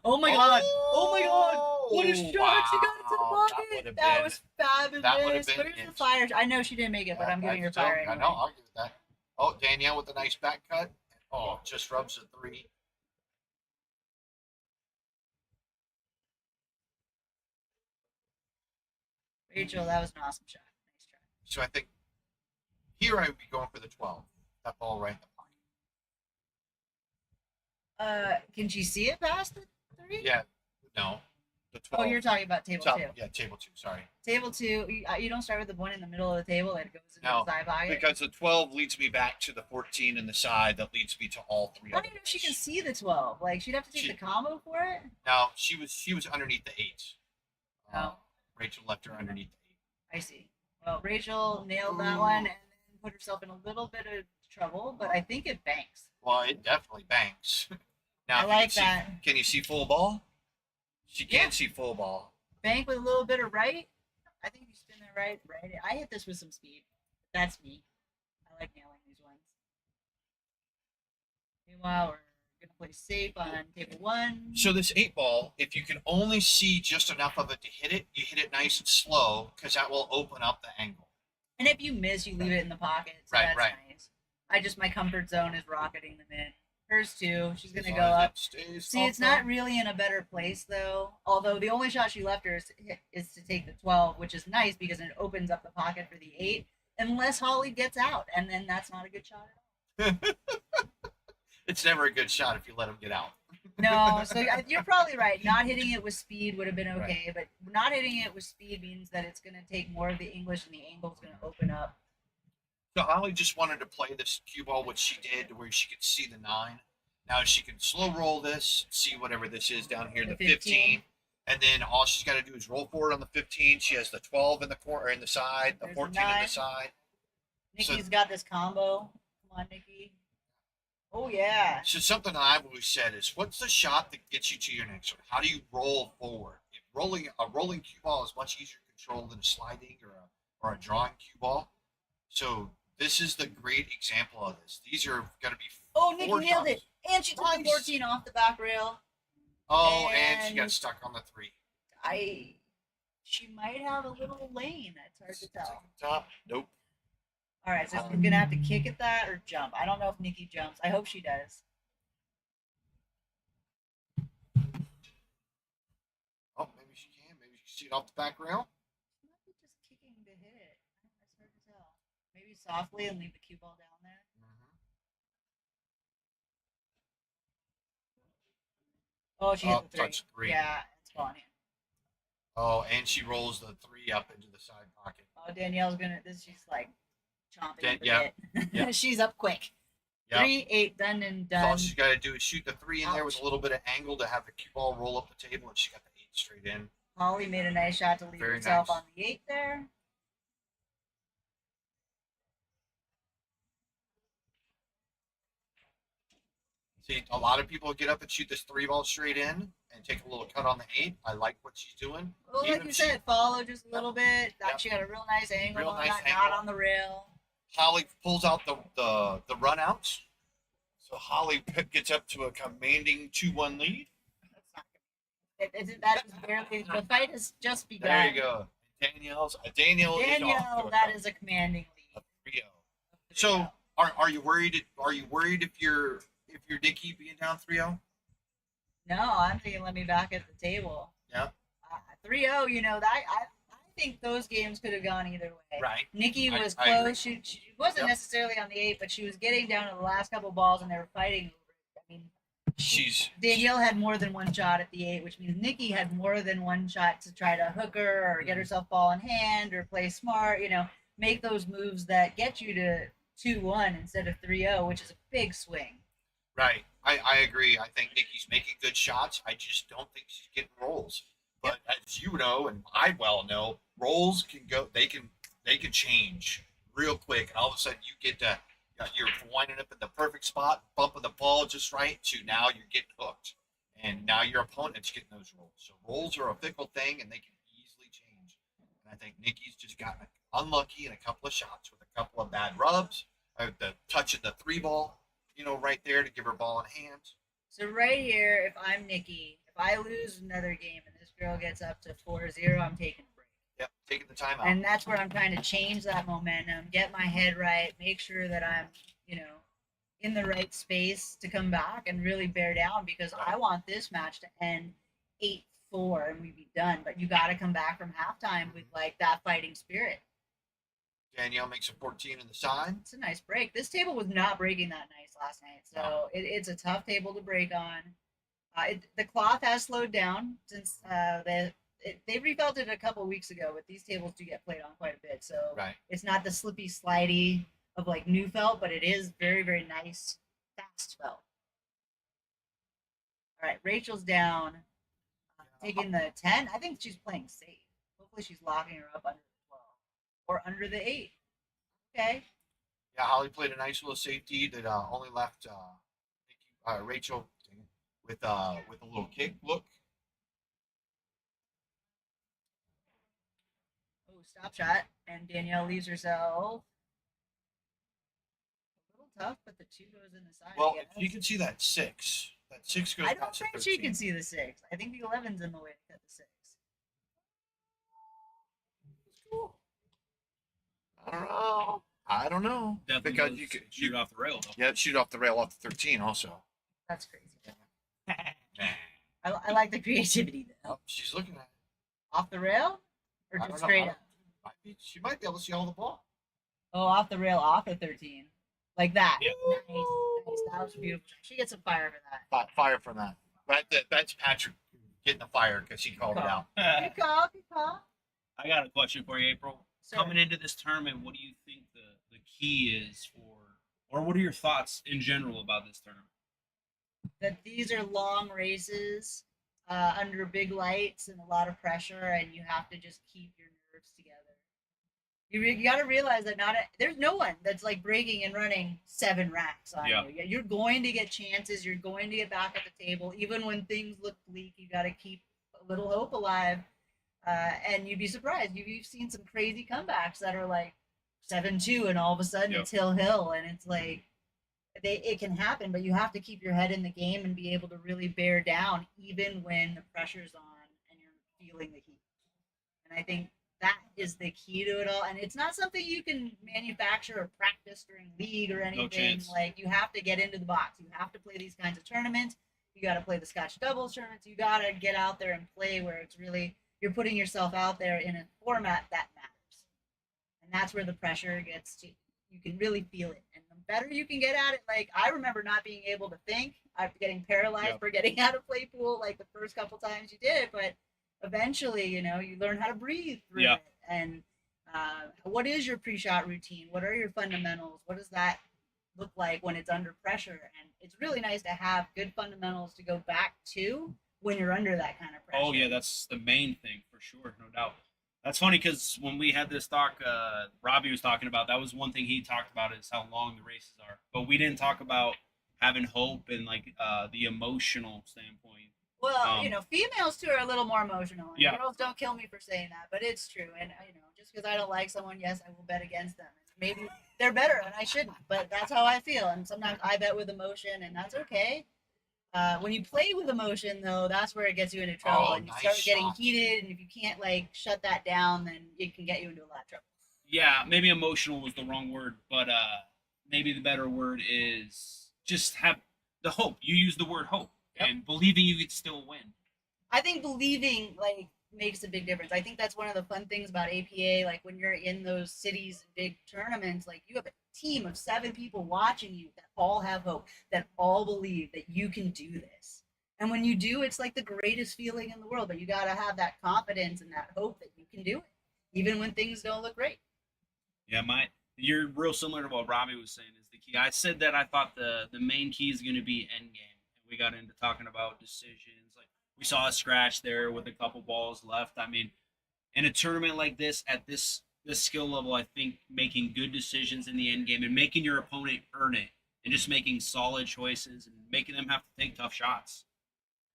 Oh my god! Oh my god! What a shot! She got it to the pocket. That was fabulous. That would have been Where's the fire? I know she didn't make it, but I'm giving her fire I anyway. know. I'll give it that. Oh, Danielle with a nice back cut. Oh, just rubs the 3. Rachel, that was an awesome shot. Nice try. So I think here I would be going for the 12. That ball right in the pocket. Can she see it past the 3? Yeah. No. The 12. Oh, you're talking about table Top, 2. Yeah, table 2. Sorry. Table 2, you don't start with the one in the middle of the table that goes into No, the side pocket. because the 12 leads me back to the 14 in the side. That leads me to all 3. I don't even know if she can see the 12. Like, she'd have to take the combo for it. No, she was underneath the 8. Oh. Rachel left her underneath the 8. I see. Well, Rachel nailed that one and then put herself in a little bit of trouble, but I think it banks. Well, it definitely banks. Now, I like that. Can you see full ball? She can see full ball. Bank with a little bit of right. I think you spin that right. I hit this with some speed. That's me. I like nailing these ones. Meanwhile, we're gonna play safe on table 1. So this 8 ball, if you can only see just enough of it to hit it, you hit it nice and slow because that will open up the angle. And if you miss, you leave it in the pocket. So Right, that's right. nice. My comfort zone is rocketing them in. Hers too. She's As gonna long go as up. it stays See, it's off not really in a better place though. Although the only shot she left her is to take the 12, which is nice because it opens up the pocket for the 8. Unless Holly gets out, and then that's not a good shot at all. It's never a good shot if you let them get out. No, so you're probably right. Not hitting it with speed would have been okay, but not hitting it with speed means that it's gonna take more of the English, and the angle's gonna open up. So Holly just wanted to play this cue ball, which she did, to where she could see the 9. Now she can slow roll this, see whatever this is down here, the 15. And then all she's got to do is roll forward on the 15. She has the 12 in the corner, in the side, the There's 14 the in 9. the side. Nikki's got this combo. Come on, Nikki. Oh yeah. So something that I've always said is, what's the shot that gets you to your next one? How do you roll forward? If a rolling cue ball is much easier to control than a sliding or a drawing cue ball. So this is the great example of this. These are going to be Oh, Nikki 4 nailed shots. it. And she took the 14 off the back rail. Oh, and she got And- stuck on the 3. She might have a little lane. It's hard to tell. Top. Nope. All right, so we're gonna have to kick at that or jump. I don't know if Nikki jumps. I hope she does. Oh, maybe she can. Maybe she can see it off the back rail. She might be just kicking to hit it. It's hard to tell. Maybe softly and leave the cue ball down there. Oh, she hit the 3. Touch 3. Yeah, it's gone in. Oh, and she rolls the 3 up into the side pocket. Oh, Danielle's gonna. She's like chomping at the yeah, bit. yeah. She's up quick. Yep. 3, 8, done and So all done. she's got to do is shoot the 3 in there with Ouch. a little bit of angle to have the cue ball roll up the table, and she got the 8 straight in. Holly made a nice shot to leave Very herself nice. on the 8 there. See, a lot of people get up and shoot this 3 ball straight in and take a little cut on the 8. I like what she's doing. Well, Even like you if she- said, follow just a little bit. Yep. She got a real nice angle Real on nice that, angle. not on the rail. Holly pulls out the run outs. So Holly gets up to a commanding 2-1 lead. That's not good. That is barely. The fight has just begun. There you go. Danielle is off to Danielle, a that is a commanding a lead. 3-0. So are you worried? Are you worried if you're Nikki being down 3-0? No, I'm thinking let me back at the table. Yeah. 3-0, I think those games could have gone either way. Right. Nikki I was agree. close. She wasn't Yep. necessarily on the 8, but she was getting down to the last couple balls and they were fighting over it. I mean, Danielle had more than one shot at the 8, which means Nikki had more than one shot to try to hook her or get herself ball in hand or play smart, make those moves that get you to 2-1 instead of 3-0, which is a big swing. Right. I agree. I think Nikki's making good shots. I just don't think she's getting rolls. But as you know, and I well know, rolls can go. They can change real quick, and all of a sudden you get to you're winding up in the perfect spot, bumping the ball just right. To now you're getting hooked, and now your opponent's getting those rolls. So rolls are a fickle thing, and they can easily change. And I think Nikki's just gotten unlucky in a couple of shots with a couple of bad rubs, the touching the three ball, right there to give her ball in hand. So right here, if I'm Nikki, if I lose another game and this girl gets up to 4-0, I'm taking a break. Yep, taking the time out. And that's where I'm trying to change that momentum, get my head right, make sure that I'm, in the right space to come back and really bear down, because I want this match to end 8-4 and we'd be done. But you got to come back from halftime with like that fighting spirit. Danielle makes a 14 in the side. It's a nice break. This table was not breaking that nice last night, so it's a tough table to break on. The cloth has slowed down since they rebuilt it a couple weeks ago, but these tables do get played on quite a bit, so it's not the slippy, slidey of like new felt, but it is very, very nice, fast felt. All right, Rachel's down, taking the 10. I think she's playing safe. Hopefully she's locking her up under the 12 or under the 8. Okay. Yeah, Holly played a nice little safety that only left Rachel with a little kick look. Oh, stop shot, and Danielle leaves herself. A little tough, but the 2 goes in the side. Well, if you can see that 6. That 6 goes I don't past think the she 13. can see the 6. I think the 11's in the way to cut the 6. Cool. I don't know. Definitely Because goes you could shoot off the rail, though. Yeah, shoot off the rail off the 13 also. That's crazy. I like the creativity though. Oh, she's looking at it. Off the rail or I just don't know. straight up? She might be able to see all the ball. Oh, off the rail, off the 13, like that. Yeah. Nice. That was beautiful. She gets some fire for that. Fire from that. That's Patrick getting the fire because he called it out. Good call. Good call. I got a question for you, April. Sir. Coming into this tournament, what do you think the key is or what are your thoughts in general about this tournament? That these are long races under big lights and a lot of pressure, and you have to just keep your nerves together. You got to realize that there's no one that's like breaking and running 7 racks on you. You're going to get chances. You're going to get back at the table, even when things look bleak. You got to keep a little hope alive, and you'd be surprised. You've seen some crazy comebacks that are like 7-2, and all of a sudden it's hill, and it's like it can happen. But you have to keep your head in the game and be able to really bear down, even when the pressure's on and you're feeling the heat. And I think that is the key to it all, and it's not something you can manufacture or practice during league or anything. No chance. Like, you have to get into the box. You have to play these kinds of tournaments. You got to play the Scotch doubles tournaments. You got to get out there and play where it's really, you're putting yourself out there in a format that matters, and that's where the pressure gets to. You can really feel it, and the better you can get at it. Like, I remember not being able to think. I'm getting paralyzed for getting out of play pool like the first couple times you did it, but eventually, you learn how to breathe through it. And what is your pre-shot routine? What are your fundamentals? What does that look like when it's under pressure? And it's really nice to have good fundamentals to go back to when you're under that kind of pressure. Oh, yeah, that's the main thing for sure, no doubt. That's funny because when we had this talk, Robbie was talking about, that was one thing he talked about is how long the races are. But we didn't talk about having hope and like the emotional standpoint. Well, females too are a little more emotional. And Yeah. girls, don't kill me for saying that, but it's true. And just because I don't like someone, yes, I will bet against them. Maybe they're better and I shouldn't, but that's how I feel. And sometimes I bet with emotion, and that's okay. When you play with emotion, though, that's where it gets you into trouble, and you start getting heated. And if you can't like shut that down, then it can get you into a lot of trouble. Yeah, maybe emotional was the wrong word, but maybe the better word is just have the hope. You use the word hope. And believing you could still win. I think believing makes a big difference. I think that's one of the fun things about APA. Like, when you're in those cities and big tournaments, like, you have a team of 7 people watching you that all have hope, that all believe that you can do this. And when you do, it's like the greatest feeling in the world. But you got to have that confidence and that hope that you can do it, even when things don't look great. Yeah, You're real similar to what Robbie was saying is the key. I said that I thought the main key is going to be end game. And we got into talking about decisions. Like we saw a scratch there with a couple balls left. I mean, in a tournament like this, at this skill level, I think making good decisions in the end game and making your opponent earn it and just making solid choices and making them have to take tough shots.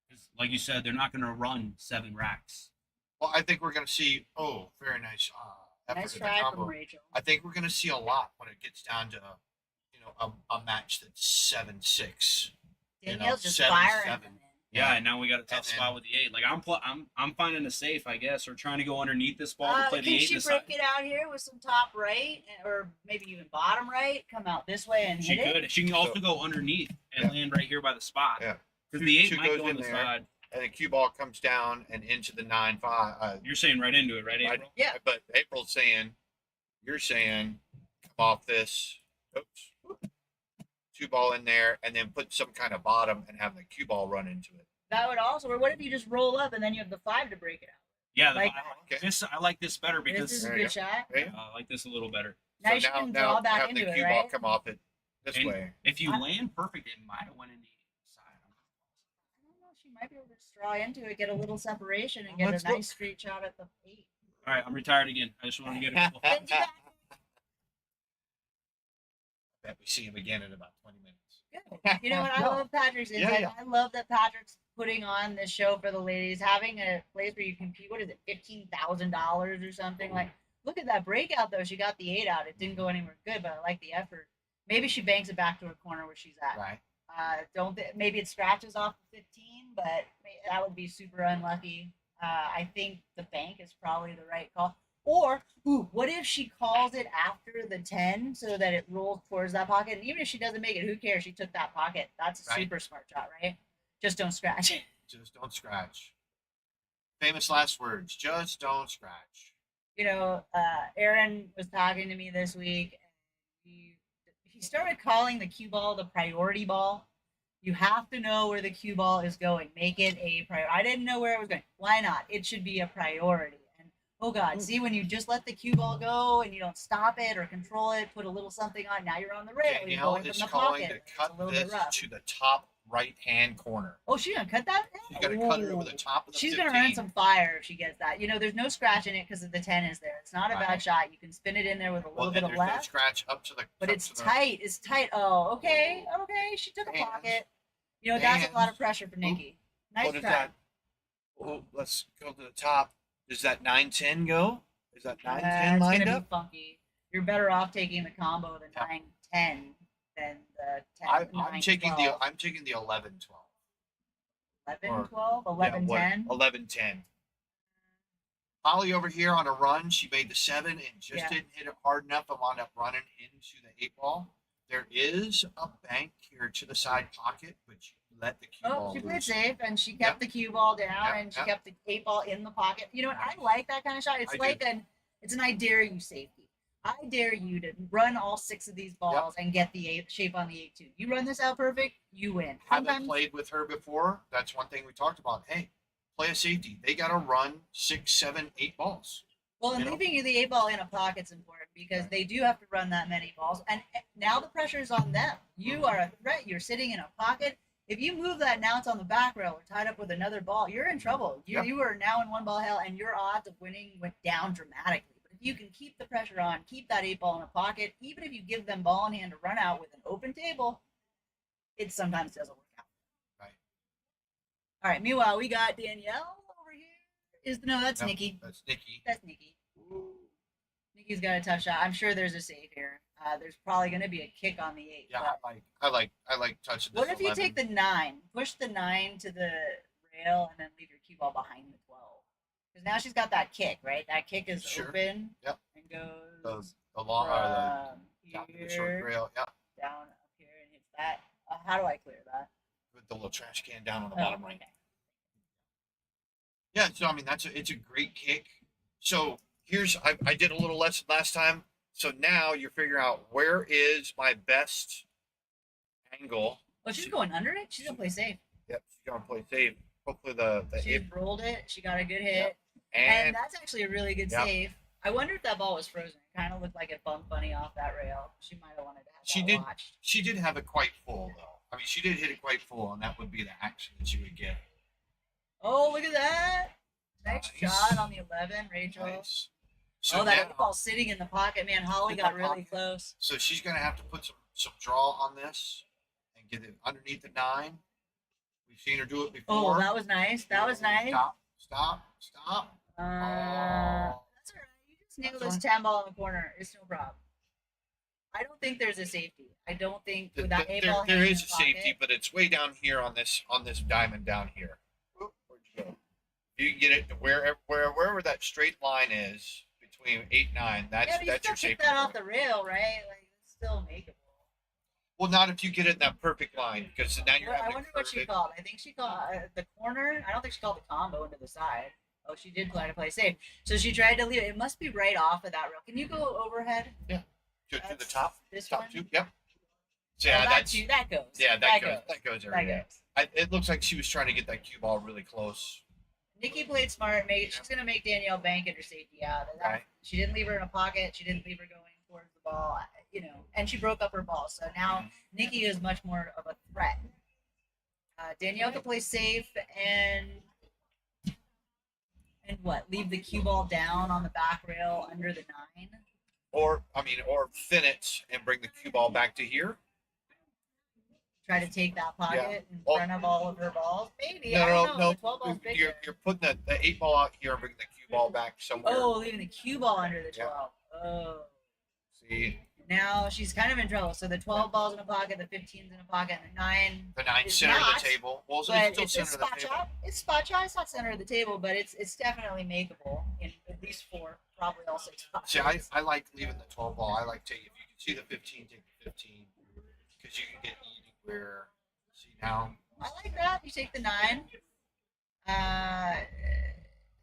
Because, like you said, they're not going to run 7 racks. Well, I think we're going to see. Oh, very nice. Effort Nice in the try combo. from Rachel. I think we're going to see a lot when it gets down to, a match that's 7-6. Danielle's just 7-7. firing them in. Yeah, and now we got a tough And spot with the 8. Like I'm finding a safe, I guess, or trying to go underneath this ball to play the Can 8 she this break side. it out here with some top right, or maybe even bottom right? Come out this way and She hit could. it. She can also go underneath and land right here by the spot. Yeah. Because the 8 Two might goes go on in the there. side. And the cue ball comes down and into the 9-5. You're saying right into it, right, Right. April? Yeah. But April's saying, you're saying, come off this. Oops. 2 ball in there, and then put some kind of bottom and have the cue ball run into it. That would also. Or what if you just roll up and then you have the 5 to break it out? Yeah, Like- I like this better This because is a There you good shot. Right? I like this a little better. Now you can draw back have into the it, cue ball right? come off it this And way. if you I- land perfect, it might have went in the side. I don't know. She might be able to just draw into it, get a little separation, and Well, get let's a nice look. straight shot at the 8. All right, I'm retired again. I just want to get it. Then you got- Bet we see him again in about 20 minutes. You know what? I No. love Patrick's Yeah, insight. yeah. I love that Patrick's putting on this show for the ladies, having a place where you compete. What is it, $15,000 or something? Like, look at that breakout though. She got the 8 out. It didn't go anywhere good, but I like the effort. Maybe she banks it back to her corner where she's at. Right. Maybe it scratches off the 15, but that would be super unlucky. I think the bank is probably the right call. Or, what if she calls it after the 10 so that it rolls towards that pocket? And even if she doesn't make it, who cares? She took that pocket. That's a Right. super smart shot, right? Just don't scratch. Just don't scratch. Famous last words. Just don't scratch. You know, Aaron was talking to me this week. And he started calling the cue ball the priority ball. You have to know where the cue ball is going. Make it a priority. I didn't know where it was going. Why not? It should be a priority. And oh God, see, when you just let the cue ball go and you don't stop it or control it, put a little something on, now you're on the rail. You're Danielle going is from the calling pocket. to It's cut a little bit this rough. to the top right-hand corner. Oh, she's gonna cut that? She's going to cut it over the Ooh. top of the She's 15. gonna earn some fire if she gets that. You know, there's no scratch in it because the 10 is there. It's not a bad Right. shot. You can spin it in there with a little Well, bit and of there's no left. scratch up to the. But up it's to the- tight. It's tight. Oh, okay. Okay. She took a And- pocket. You know, that's a lot of and- pressure for Nikki. Nice What is try. that? Oh, let's go to the top. Does that 9-10 go? Is that 9-10 It's lined gonna up? be funky. You're better off taking the combo, the Yeah. 9-10, than the 10. I'm 9, taking 12. the 11-12. 11, 12, 11, 10. 11-10. Holly over here on a run, she made the 7 and just Yeah. didn't hit it hard enough and wound up running into the 8 ball. There is a bank here to the side pocket, but you let the cue Oh, ball she played loose. safe, and she kept the cue ball down, Yep, and she yep. kept the 8 ball in the pocket. You know what? I like that kind of shot. It's I like it's an I dare you safety. I dare you to run all 6 of these balls and get the 8 shape on the 8 too. You run this out perfect, you win. Haven't Sometimes played with her before. That's one thing we talked about. Hey, play a safety. They got to run 6, 7, 8 balls. Well, and You know? leaving the 8 ball in a pocket's important because Right. they do have to run that many balls. And now the pressure is on them. You are a threat. You're sitting in a pocket. If you move that, now it's on the back rail or tied up with another ball, you're in trouble. Yep. You are now in 1 ball hell, and your odds of winning went down dramatically. But if you can keep the pressure on, keep that 8 ball in a pocket, even if you give them ball in hand to run out with an open table, it sometimes doesn't work out. Right. All right. Meanwhile, we got Danielle over here. No, that's No, Nikki. That's Nikki. That's Nikki. Nikki's got a tough shot. I'm sure there's a save here. There's probably going to be a kick on the 8. Yeah, but I like touching this. what if you 11. take the 9, push the 9 to the rail, and then leave your cue ball behind the 12? Because now she's got that kick, right? That kick is Sure. open. Yep. And goes the long from down to the short here rail? Yeah, down up here and hits that. How do I clear that? with the little trash can down on the Oh, bottom right. okay. Yeah, so I mean it's a great kick. So here's I did a little lesson last time. So now you're figuring out where is my best angle. Oh, she's going under it? She's going to play safe. Yep, she's gonna play safe. Hopefully the She hip rolled it. She got a good hit. and And that's actually a really good Yep. save. I wonder if that ball was frozen. It kind of looked like it bumped funny off that rail. She might have wanted to have She that did. watched. She did have it quite full though. I mean, she did hit it quite full, and that would be the action that she would get. Oh, look at that! Nice Nice. shot on the 11, Rachel. Nice. So Oh, that now, eight ball sitting in the pocket, man. Holly In the got really pocket. close. so she's gonna have to put some draw on this and get it underneath the 9. We've seen her do it before. Oh, that was nice. That was nice. Stop. That's all right. You just nail That's this 10 ball in the corner. It's no problem. I don't think there's a safety. I don't think with that eight ball. There hanging is in a the pocket- safety, but it's way down here on this diamond down here. Where'd you go? You can get it to wherever that straight line is between 8 and 9. Yeah, That's but you your still safety. kick that off point. the rail, right? Like it's still makeable. Well, not if you get it in that perfect line, because now you're Well, having I wonder to what curve she it. called. I think she called the corner. I don't think she called the combo into the side. Oh, she did try to play safe. So she tried to leave it. It must be right off of that rail. Can you go overhead? To the That's top. This Top one. 2. Yep. So, Oh, yeah, that goes. yeah, that goes That everywhere. goes. It looks like she was trying to get that cue ball really close. Nikki played smart. She's gonna make Danielle bank and her safety out. Right. She didn't leave her in a pocket. She didn't leave her going towards the ball. And she broke up her ball. So now Nikki is much more of a threat. Danielle can play safe and what? Leave the cue ball down on the back rail under the 9. Or thin it and bring the cue ball back to here. Try to take that pocket in Well- front of all of her balls. Maybe. I don't know. No. The 12 ball's bigger. You're putting the 8 ball out here and bringing the cue ball back somewhere. Oh, leaving the cue ball under the Yeah. 12. Oh. See, Now she's kind of in trouble. So the 12 ball's in a pocket, the 15's in a pocket, and the 9. the 9 It's center of not, the table. Well, so But it's still it's center of spot the table. shot. It's spot shot. It's not center of the table, but it's definitely makeable in at least 4, probably all 6 spots. See, I like leaving the 12 ball. I like taking, if you can see the 15, take the 15. Because you can get anywhere. See now? I like that. You take the 9. Yeah,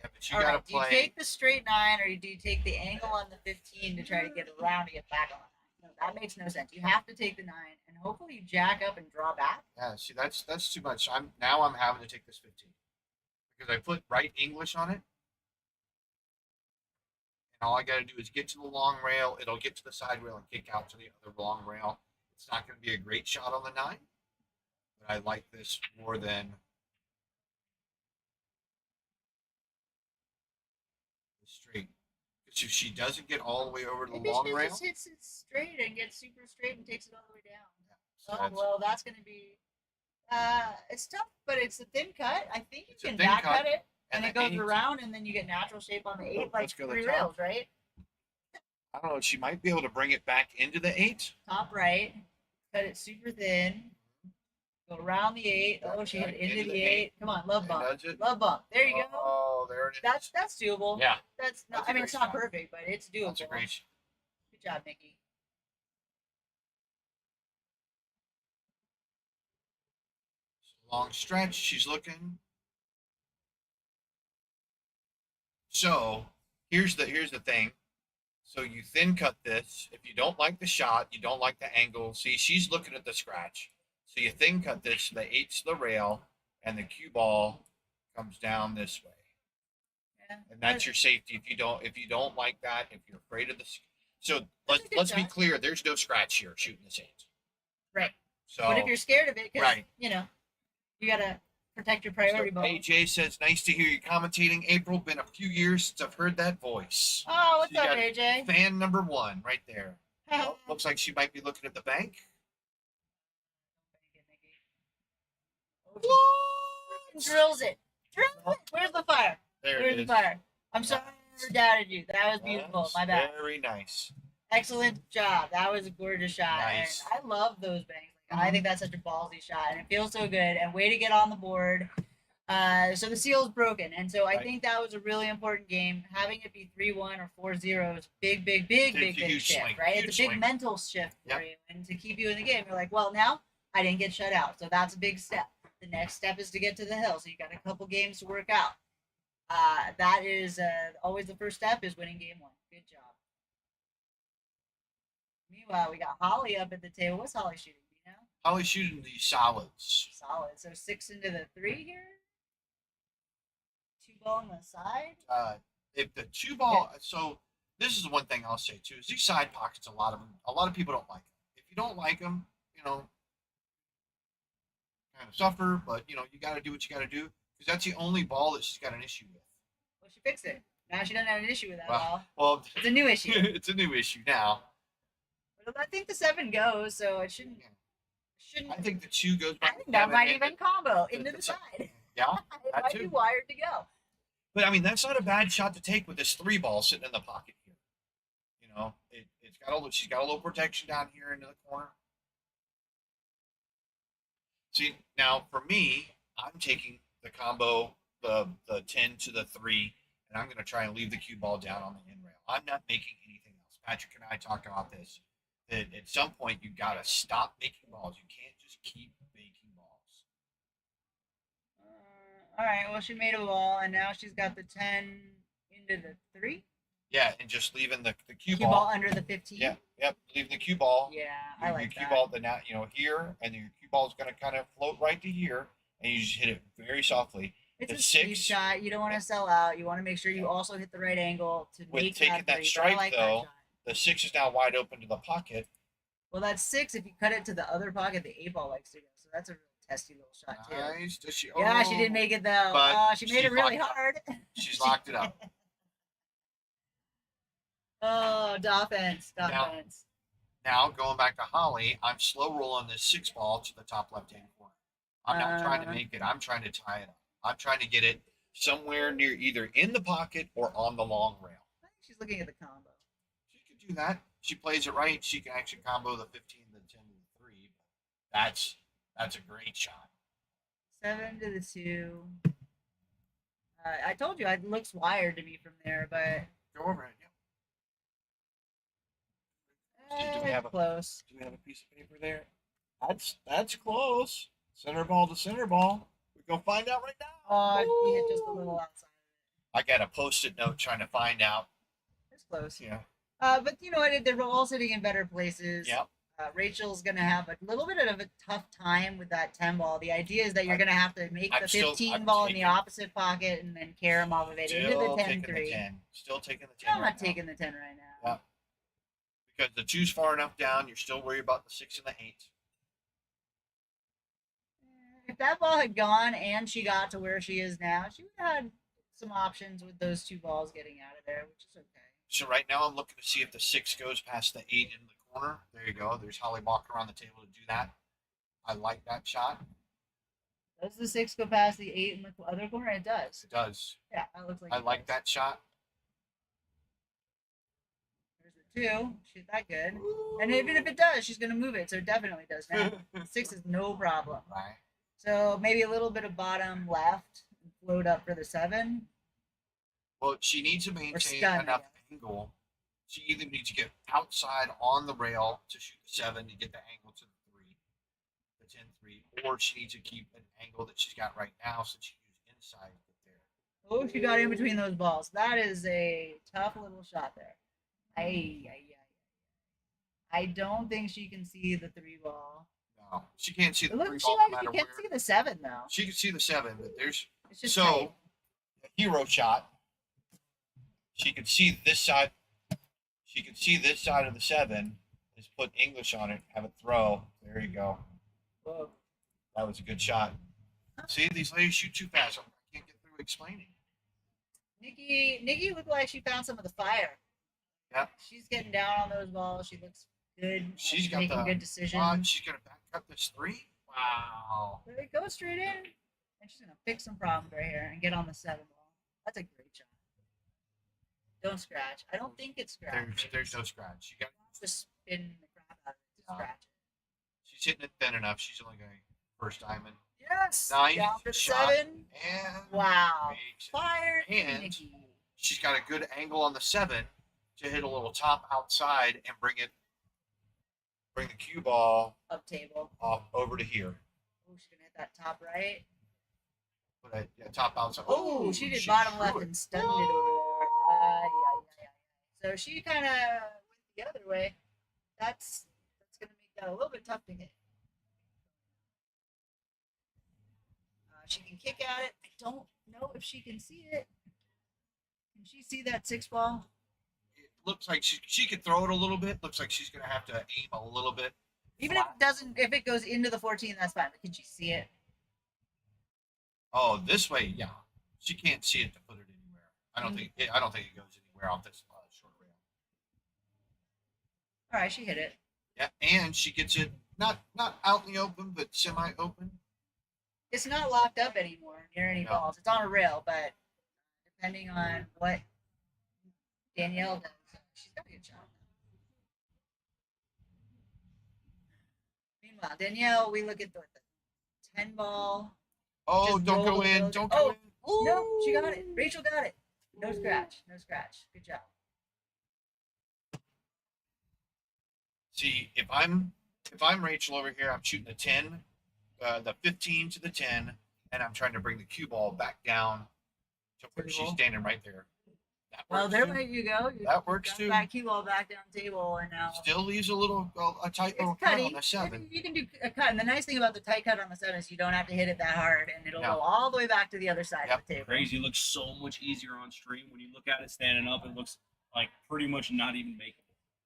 but you All got to right. Do you play. take the straight 9, or do you take the angle on the 15 to try to get around to get back on the 9? No, that makes no sense. You have to take the 9, and hopefully you jack up and draw back. Yeah, see, that's too much. I'm having to take this 15. Because I put right English on it. And all I got to do is get to the long rail. It'll get to the side rail and kick out to the other long rail. It's not going to be a great shot on the 9. But I like this more than the straight. Because if she doesn't get all the way over to the Maybe long she rail, just hits it straight and gets super straight and takes it all the way down. so Oh, that's- well, that's going to be. It's tough, but it's a thin cut. I think you It's a can thin back cut, cut it, and the it goes 8, around, and then you get natural shape on the 8, like let's go to the 3 top. rails, right? I don't know. She might be able to bring it back into the 8. Top right, cut it super thin, go around the 8. Oh, she hit into the 8. Come on, love And bump, does it? love bump. There you go. Oh, there it is. That's doable. Yeah, That's not. That's I a mean, great it's not shot. perfect, but it's doable. that's a great shot. Good job, Nikki. Long stretch. She's looking. So here's the thing. So you thin cut this. If you don't like the shot, you don't like the angle. See, she's looking at the scratch. So you thin cut this. The 8's the rail, and the cue ball comes down this way. Yeah. And that's your safety. If you don't like that, if you're afraid of this, so That's a good let's be shot. clear. There's no scratch here shooting this 8. Right. So But if you're scared of it, because Right. You gotta protect your priority ball. AJ says, "Nice to hear you commentating, April. Been a few years since I've heard that voice." Oh, what's You up, got AJ? Fan number 1 right there. Oh, looks like she might be looking at the bank. Drills it. Where's the fire? There Where's it the is. fire? I'm sorry I ever doubted you. That was beautiful. That's My bad. Very nice. Excellent job. That was a gorgeous shot. Nice. And I love those bangs. I think that's such a ballsy shot, and it feels so good. And way to get on the board. So the seal's broken, and so I Right. think that was a really important game. Having it be 3-1 or 4-0 is big It's a huge shift, swing. right? Huge It's a big swing. mental shift for Yep. you, and to keep you in the game, you're like, well, now I didn't get shut out, so that's a big step. The next step is to get to the hill, so you got a couple games to work out. That is always the first step is winning game 1. Good job. Meanwhile, we got Holly up at the table. What's Holly shooting? Do you know? Holly's shooting these solids. Solid. So 6 into the 3 here. 2 ball on the side. If the 2 ball, so this is the one thing I'll say too, is these side pockets, a lot of people don't like them. If you don't like them, kind of suffer, but you got to do what you got to do because that's the only ball that she's got an issue with. Well, she fixed it. Now she doesn't have an issue with that ball. Well, It's a new issue. it's a new issue now. But I think the 7 goes, so it shouldn't. I think the 2 goes I back. think that might and even combo into the side. Yeah, It that might be too. wired to go. But I mean, that's not a bad shot to take with this 3 ball sitting in the pocket here. It's got she's got a little protection down here into the corner. See, now for me, I'm taking the combo, the 10 to the 3, and I'm going to try and leave the cue ball down on the in rail. I'm not making anything else. Patrick and I talked about this. That at some point you got to stop making balls. You can't just keep making balls. All right. Well, she made a ball, and now she's got the 10 into the 3. Yeah, and just leaving the cue Cue ball. ball under the 15. Yeah, yep. Leaving the cue ball. Yeah, I like your cue that. ball now, here, and your cue ball is going to kind of float right to here, and you just hit it very softly. It's the a speed 6 shot. You don't want to sell out. You want to make sure you also hit the right angle to With make taking that 3, strike, I like though, that shot. the 6 is now wide open to the pocket. Well, that's 6. If you cut it to the other pocket, the 8 ball likes to go. So that's a real testy little shot too. Nice. Does she? Yeah, she didn't make it though. But She made it really hard. She's locked it up. Oh, offense. Now going back to Holly, I'm slow rolling this 6 ball to the top left hand corner. I'm not trying to make it. I'm trying to tie it up. I'm trying to get it somewhere near either in the pocket or on the long rail. I think she's looking at the combo. She can do that. She plays it right. She can actually combo the 15, the 10, and the 3. That's a great shot. 7 to the 2. I told you it looks wired to me from there, but Go over it. Yep. Do we have close. Do we have a piece of paper there? That's close. Center ball to center ball. We're gonna find out right now. Oh, he hit just a little outside. I got a post-it note trying to find out. It's close. Yeah. But you know what? They're all sitting in better places. Yep. Rachel's gonna have a little bit of a tough time with that 10 ball. The idea is that you're gonna have to make the 15 ball in the opposite pocket and then carry them off of it into the 10 3. Still taking the 10. I'm not taking the 10 right now. Yeah. Because the 2's far enough down, you're still worried about the 6 and the 8. If that ball had gone and she got to where she is now, she would have had some options with those 2 balls getting out of there, which is okay. So right now I'm looking to see if the 6 goes past the 8 in the corner. There you go. There's Holly walking around the table to do that. I like that shot. Does the 6 go past the 8 in the other corner? It does. It does. Yeah, that looks like I it like does. that shot. There's the 2. She's that good. And even if it does, she's going to move it. So it definitely does now. 6 is no problem. Right. So maybe a little bit of bottom left, float up for the 7. Well, she needs to maintain stunned, enough angle. She either needs to get outside on the rail to shoot the 7 to get the angle to the 3, the 10 3, or she needs to keep an angle that she's got right now so she can use inside to get there. Oh, she got in between those balls. That is a tough little shot there. I don't think she can see the 3 ball. No, she can't see the It 3 looks ball no like matter she can't where. see the 7 though. She can see the 7, but there's It's just so tight. a hero shot. She can see this side. She can see this side of the 7. Just put English on it. Have it throw. There you go. Whoa. That was a good shot. See, these ladies shoot too fast. I can't get through explaining. Nikki looked like she found some of the fire. Yeah. She's getting down on those balls. She looks good. She's got making the good decisions. She's gonna back up this 3. Wow. There it goes straight in. And she's gonna fix some problems right here and get on the 7 ball. That's a great shot. Don't scratch. I don't think it's scratch. There's no scratch. She got. Just spin the crap out of it to scratch it. She's hitting it thin enough. She's only going first diamond. Yes. Nice Down for shot. 7. And Wow. makes it. Fire And Nikki. she's got a good angle on the 7 to hit a little top outside and bring the cue ball Up table. off over to here. Oh, she's gonna hit that top right. Put a top outside. Oh, she did bottom threw left it. and stunned it over there. So she kind of went the other way. That's gonna make that a little bit tough to hit. She can kick at it. I don't know if she can see it. Can she see that 6 ball? looks like she could throw it a little bit. Looks like she's gonna have to aim a little bit. Even if it doesn't, if it goes into the 14, that's fine. But can she see it? Oh, this way, yeah. She can't see it to put it anywhere. I don't think it goes anywhere off this short rail. All right, she hit it. Yeah, and she gets it not out in the open, but semi-open. It's not locked up anymore near any No. balls. It's on a rail, but depending on what Danielle does, she's got a good shot. Meanwhile, Danielle, we look at the 10 ball. Oh, Just don't roll go the in! builder. Don't go in! Oh, no, she got it. Rachel got it. No scratch. No scratch. Good job. See, if I'm Rachel over here, I'm shooting the 10, the 15 to the 10, and I'm trying to bring the cue ball back down to where she's standing right there. That Well, works there too. you go. You That works got too. that cue ball back down table, and now Still leaves a tight little it's cut cutting. on the 7. You can do a cut, and the nice thing about the tight cut on the 7 is you don't have to hit it that hard, and it'll No. go all the way back to the other side Yep. of the table. Crazy. It looks so much easier on stream. When you look at it standing up, it looks like pretty much not even makeable.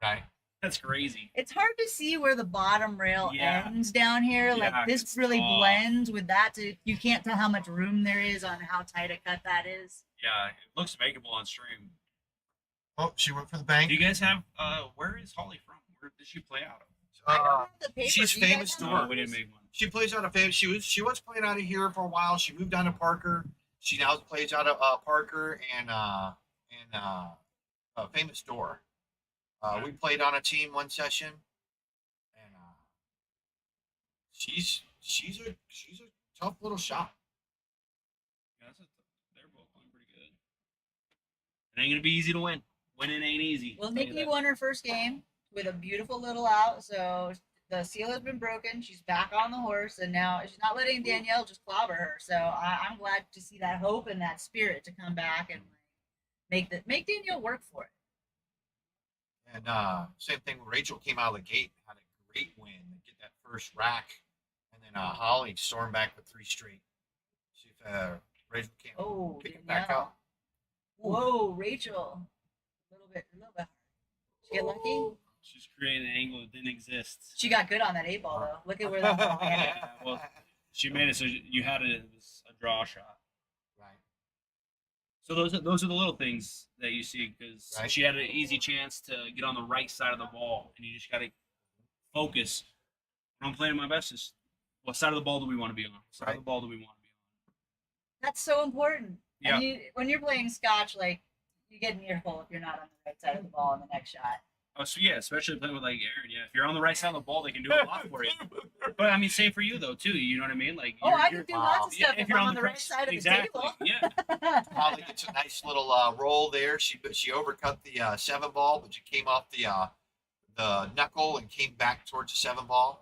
Right. That's crazy. It's hard to see where the bottom rail Yeah. ends down here. Yeah, Like this it's really tough. blends with that. You can't tell how much room there is on how tight a cut that is. Yeah, it looks makeable on stream. Oh, she went for the Do bank. you guys have where is Holly from? Where did she play out of? I don't have the paper. she's Do you guys famous have to No, work. we didn't make one. She plays out of famous. She was playing out of here for a while. She moved down to Parker. She now plays out of Parker and Famous Door. We played on a team one session, and she's a tough little shot. Yeah, they're both playing pretty good. It ain't gonna be easy to win. Winning ain't easy. Well, I'll tell you Nikki that. won her first game with a beautiful little out. So the seal has been broken. She's back on the horse, and now she's not letting Danielle just clobber her. So I'm glad to see that hope and that spirit to come back and make Danielle work for it. And same thing. Rachel came out of the gate, had a great win, get that first rack, and then Holly stormed back with 3 straight. See if Rachel can Oh, kick it back Danielle. up. Whoa, Rachel. A little bit hard. She get lucky? She's creating an angle that didn't exist. She got good on that 8 ball though. Look at where that ball landed. Yeah, well, she made it so you had it. It was a draw shot. Right. So those are the little things that you see because Right. she had an easy chance to get on the right side of the ball, and you just got to focus. When I'm playing my best, is what side of the ball do we want to be on? What side of the ball do we want to be on? That's so important. Yeah. And when you're playing scotch, like you get an earful if you're not on the right side of the ball in the next shot. Oh, so yeah, especially playing with like Aaron. Yeah, if you're on the right side of the ball, they can do a lot for you. But I mean, same for you though too. You know what I mean? Like, I you're, can do lots of yeah, stuff if I'm on the right correct- side of the exactly. table. Yeah. Holly gets a nice little roll there. She overcut the 7 ball, but she came off the knuckle and came back towards the 7 ball,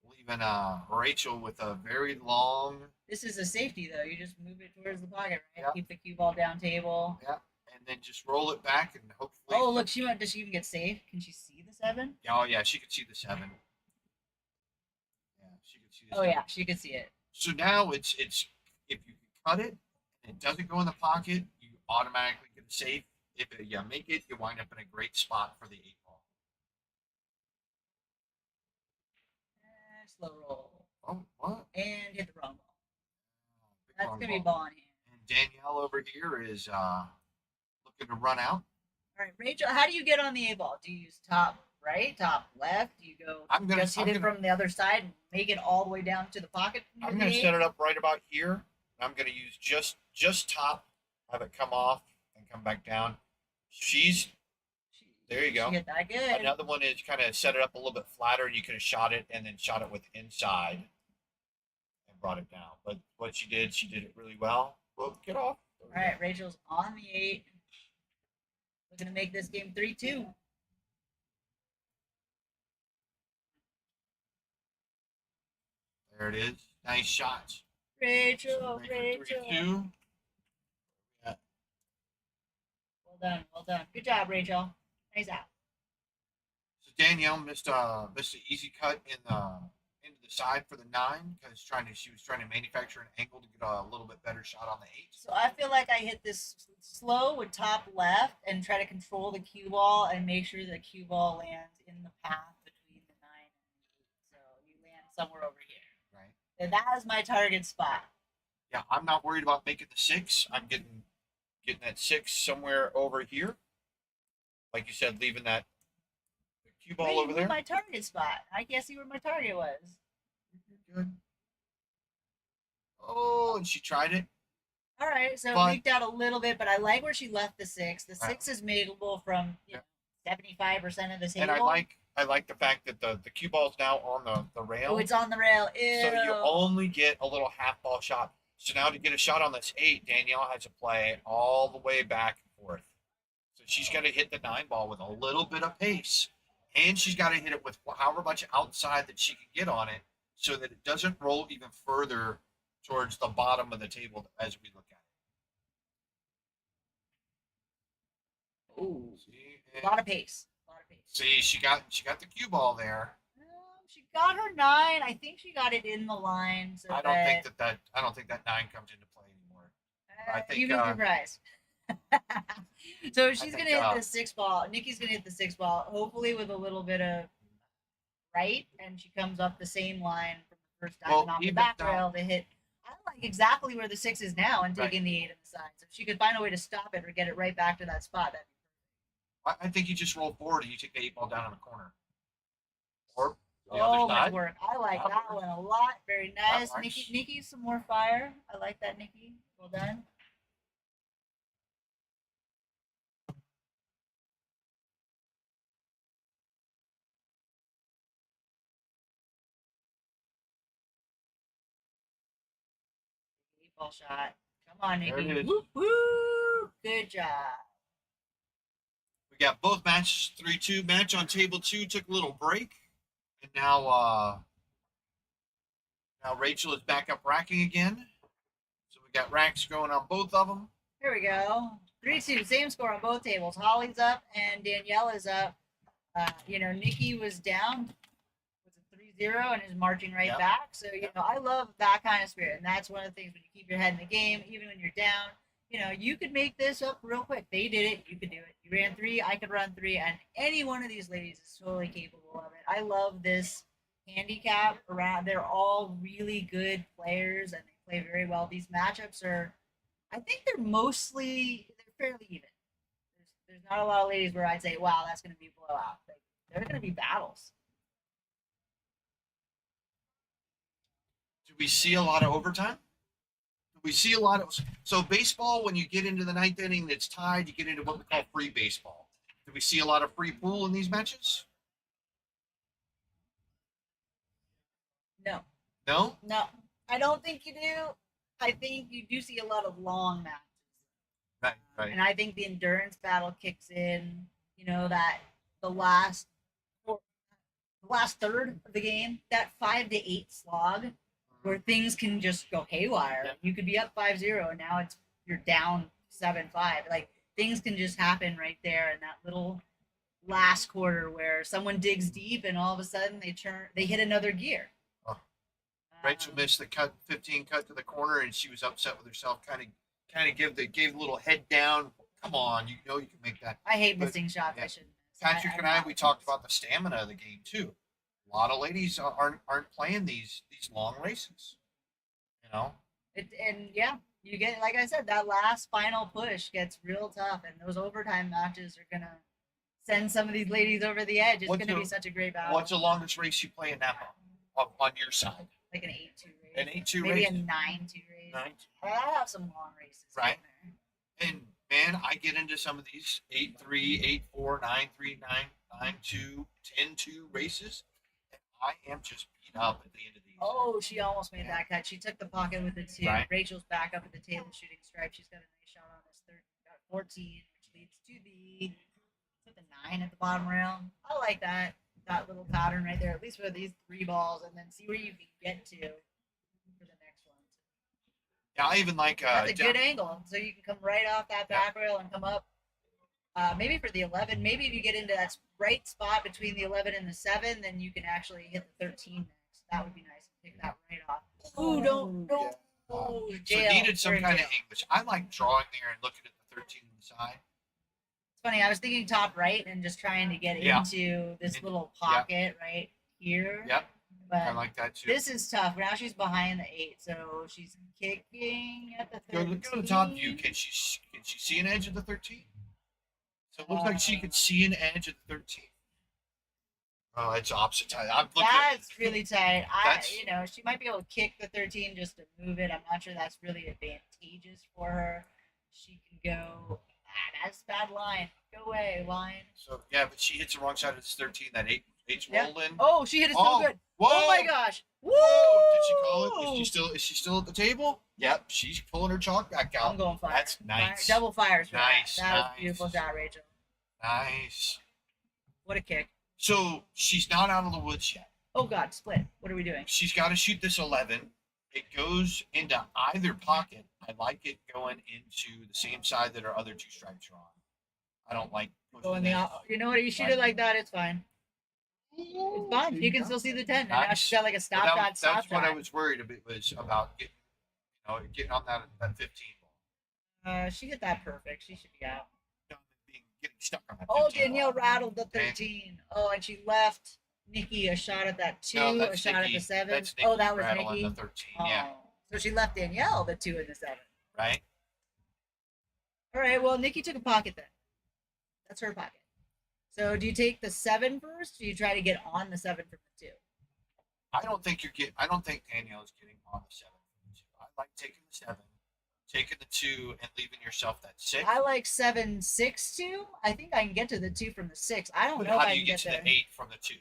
leaving Rachel with a very long. This is a safety though. You just move it towards the pocket, right? Yeah. Keep the cue ball down table. Yeah, and then just roll it back and hopefully. Oh, look, does she even get safe? Can she see the 7? Oh yeah, she could see the 7. Yeah, she could see the Oh 7. yeah, she could see it. So now it's if you can cut it and it doesn't go in the pocket, you automatically get a safe. If you make it, you wind up in a great spot for the 8 ball. Slow roll. Oh, what? And hit the wrong ball. Big That's long gonna be ball. ball in hand. And Danielle over here is looking to run out. All right, Rachel, how do you get on the 8 ball? Do you use top right, top left? Do you go I'm gonna- just hit I'm it gonna- from the other side and make it all the way down to the pocket? near I'm the going to 8? set it up right about here. I'm going to use just top, have it come off and come back down. There you go. She hit that good. Another one is kind of set it up a little bit flatter, and you could have shot it and then shot it with inside and brought it down. But what she did it really well. Well, get off. All right, Rachel's on the 8. Looking to make this game 3-2. There it is. Nice shots. Rachel, Make it Rachel. 3-2. Well done, well done. Good job, Rachel. Nice out. So Danielle missed an easy cut into the side for the 9 because she was trying to manufacture an angle to get a little bit better shot on the 8. So I feel like I hit this slow with top left and try to control the cue ball and make sure the cue ball lands in the path between the 9 and the 8. So you land somewhere over here. Right. And that is my target spot. Yeah, I'm not worried about making the 6. I'm getting that 6 somewhere over here. Like you said, leaving that cue ball over there. My target spot. I can't see where my target was. Good. Oh, and she tried it. All right, so But- it leaked out a little bit, but I like where she left the 6. The Right. 6 is makeable from 75% of the table. And I like the fact that the cue ball's now on the rail. Oh, it's on the rail. Ew. So you only get a little half ball shot. So now to get a shot on this 8, Danielle has to play all the way back and forth. So she's got to hit the 9 ball with a little bit of pace. And she's got to hit it with however much outside that she can get on it so that it doesn't roll even further towards the bottom of the table as we look at it. Ooh. See, A lot of pace. see, she got the cue ball there. She got her 9. I think she got it in the line. So I don't think that 9 comes into play anymore. I think, you moved your prize. So she's think, gonna hit the 6 ball. Nikki's gonna hit the 6 ball, hopefully with a little bit of right, and she comes up the same line from the first time Well, and off the even back though- rail to hit. I like exactly where the 6 is now and Right. taking the 8 on the side. So if she could find a way to stop it or get it right back to that spot, that'd be I think you just roll forward and you take the 8 ball down in the corner. Or the oh, other much side. work. I like That that works. one a lot. Very nice. works. Nikki, some more fire. I like that, Nikki. Well done. Eight ball shot. Come on, There Nikki. it is. Woo, woo. Good job. We got both matches 3-2. Match on table 2 took a little break. And now Rachel is back up racking again. So we got racks going on both of them. Here we go. 3-2. Same score on both tables. Holly's up and Danielle is up. Nikki was down. Was it 3-0 and is marching right Yep. back. So, I love that kind of spirit. And that's one of the things when you keep your head in the game, even when you're down, you could make this up real quick. They did it. You could do it. You ran 3. I could run 3. And any one of these ladies is totally capable of it. I love this handicap around. They're all really good players and they play very well. These matchups I think they're fairly even. There's not a lot of ladies where I'd say, wow, that's going to be a blowout. They're going to be battles. Do we see a lot of overtime? Do we see a lot of so baseball when you get into the 9th inning and it's tied, you get into what we call free baseball. Do we see a lot of free pool in these matches? No, No? I don't think you do. I think you do see a lot of long matches. Right. And I think the endurance battle kicks in, that the last third of the game, that 5 to 8 slog where things can just go haywire. Yeah. You could be up 5-0 and now you're down 7-5. Like things can just happen right there in that little last quarter where someone digs deep and all of a sudden they hit another gear. Oh. Rachel missed the 15 cut to the corner and she was upset with herself, kind of gave a little head down. Come on, you can make that. I hate But, missing shots. yeah. I shouldn't miss. Patrick and I, we talked about the stamina of the game too. A lot of ladies aren't playing these long races. You get, like I said, that last final push gets real tough, and those overtime matches are gonna send some of these ladies over the edge. It's What's gonna be the- such a great battle. What's the longest race you play in Napa on your side? Like an 8-2 race. An 8-2 Maybe race? a 9-2 race. 9. I have some long races. Right. in there. And man, I get into some of these 8-3, 8-4, 9-3, 9-2, 10-2 races, and I am just beat up at the end of these. Oh, she almost made that cut. She took the pocket with the 2. Right. Rachel's back up at the table shooting stripe. She's got a nice shot on this third. Got 14, which leads to the 9 at the bottom rail. I like that little pattern right there, at least for these 3 balls, and then see where you can get to for the next one. Yeah, I even like That's a good angle. So you can come right off that back rail and come up. Maybe for the 11. Maybe if you get into that right spot between the 11 and the 7, then you can actually hit the 13 next. That would be nice. Take that right off. Ooh, don't. Yeah. Ooh, So jail. needed some We're in kind jail. of English. I like drawing there and looking at the 13 on the side. It's funny. I was thinking top right and just trying to get Yeah. into this In- little yeah. pocket right here. Yep, But I like that too. this is tough. Now she's behind the 8, so she's kicking at the 13. Go to the top view. Can she see an edge of the 13? So it looks like she could see an edge of the 13. Oh, it's opposite side. I'm looking at That's really tight. That's- She might be able to kick the 13 just to move it. I'm not sure that's really advantageous for her. She can go. That's bad line. Go away, line. So yeah, but she hits the wrong side of this 13. That eight's Yeah. rolling. Oh, she hit it so Oh, good. Whoa! Oh my gosh. Woo! Whoa! Did she call it? Is she still at the table? Yep, she's pulling her chalk back out. I'm going fire. That's nice. Fire. Double fires for Nice, that. That was nice. a beautiful shot, Rachel. Nice. What a kick. So she's not out of the woods yet. Oh God, split. What are we doing? She's got to shoot this 11. It goes into either pocket. I like it going into the same side that our other 2 stripes are on. I don't like. Going you know what? You shoot it like that, it's fine. It's fine. You can still see the 10. And now Nice. she's got like a stop shot, That's stop what I shot. was worried about. Was about getting on that 15 ball. She hit that perfect. She should be out. Getting stuck on that. Oh, 15 Danielle ball. rattled the 13. Oh, and she left Nikki a shot at that 2, No, a that's shot Nikki. at the 7. That's Oh, Nikki that was rattling Nikki. the 13. Yeah, Oh. So she left Danielle the 2 and the 7. right. All right, well, Nikki took a pocket then. That's her pocket. So do you take the 7 first, or do you try to get on the 7 from the 2? I don't think Danielle's getting on the 7. I like taking the 7, taking the 2, and leaving yourself that 6. I like 7, 6, 2. I think I can get to the 2 from the 6. I don't But know if how I do you can get get to there. the 8 from the 2?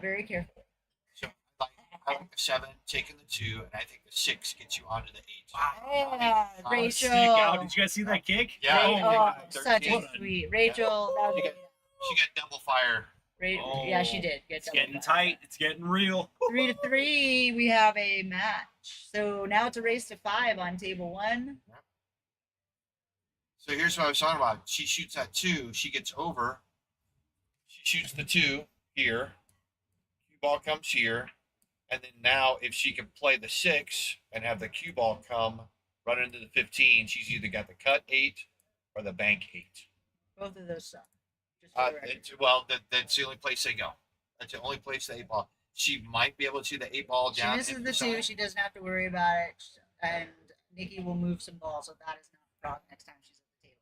Very carefully. So I like the 7, taking the 2, and I think the 6 gets you onto the 8. Yeah, Wow. Rachel. Sneak out. Did you guys see that kick? Yeah. Ra- Oh, I oh, think such 13. a sweet Rachel. That was She got- She got double fire. yeah, she did. Get It's double getting back. tight. It's getting real. 3-3. We have a match. So now it's a race to 5 on table 1. So here's what I was talking about. She shoots that 2. She gets over. She shoots the 2 here. Cue ball comes here. And then now if she can play the 6 and have the cue ball come run into the 15, she's either got the cut 8 or the bank 8. Both of those suck. Just for the record. That's the only place they go. That's the only place the 8 ball. She might be able to see the 8 ball She down. misses into the 2. side. She doesn't have to worry about it. And Nikki will move some balls, so that is not a problem next time she's at the table.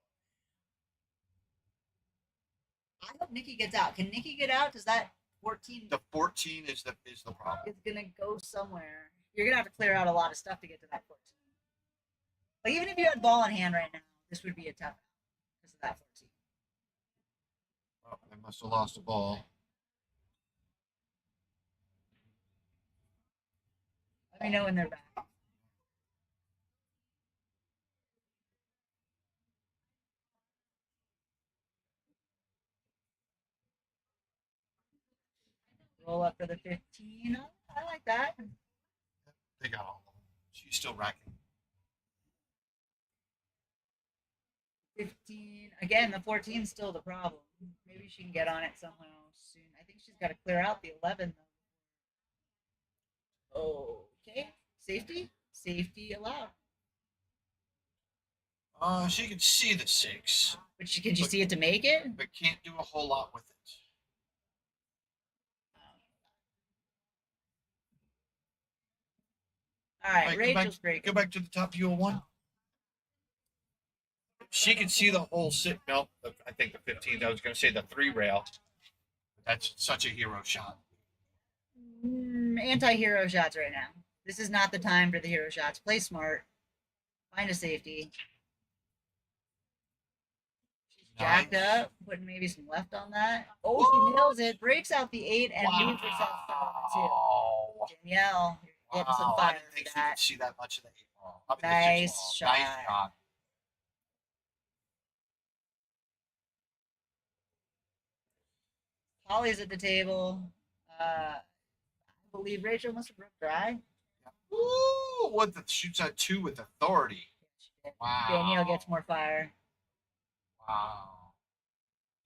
I hope Nikki gets out. Can Nikki get out? Does that 14 The 14 is the problem. is gonna go somewhere? You're gonna have to clear out a lot of stuff to get to that 14. Like even if you had ball in hand right now, this would be a tough out because of that 14. Oh, they must have lost the ball. Let me know when they're back. Roll up for the 15. I like that. They got all of them. She's still racking. 15. Again, the 14 is still the problem. Maybe she can get on it somehow soon. I think she's got to clear out the 11 though. Okay. Safety? Safety allowed. She can see the 6, But can you see it to make it? but can't do a whole lot with it. All right, Right, Rachel's Go breaking. back to the top view of 1. She can see the whole 6. No, I think the 15th. I was going to say the 3 rail. That's such a hero shot. Anti-hero shots right now. This is not the time for the hero shots. Play smart. Find a safety. She's jacked Nice. up. Putting maybe some left on that. Oh, she nails it. Breaks out the 8 and moves herself down the 2. Wow. Danielle, you're getting some Wow, I fire didn't think for she could that. see that much of the 8 ball. I mean, the 6 Nice ball. shot. Nice shot. Holly's at the table. I believe Rachel must have broke dry. Ooh, what the shoots at 2 with authority. Wow. Danielle gets more fire. Wow.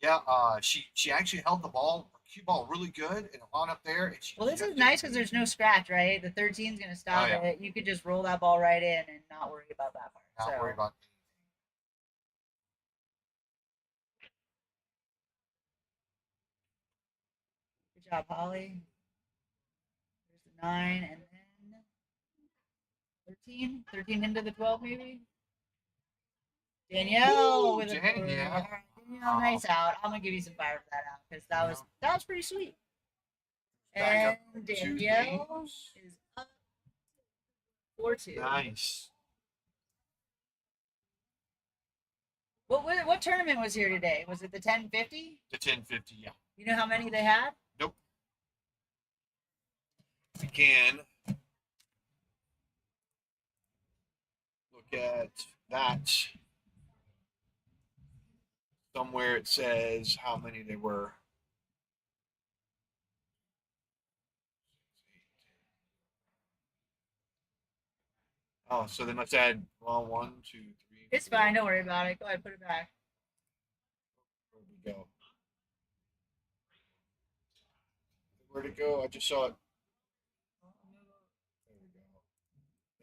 Yeah, she actually held the ball cue ball really good, and it wound up there. And she Well, this is just nice because there's no scratch, right? The 13's gonna stop yeah. it. You could just roll that ball right in and not worry about that part. not So worried about good job, Holly. There's the 9 and then 13. 13 into the 12, maybe. Danielle Ooh, with a Danielle. All right, Danielle, nice out. I'm gonna give you some fire for that out because that was pretty sweet. Back And up 2 Danielle games. is up 4-2. Nice. What tournament was here today? Was it the 1050? The 1050, yeah. You know how many they had? Nope. Again, look at that. Somewhere it says how many there were. Oh, so they must add, well, 1, 2, 3. It's fine. Don't worry about it. Go ahead, put it back. Where'd we go? Where'd it go? I just saw it.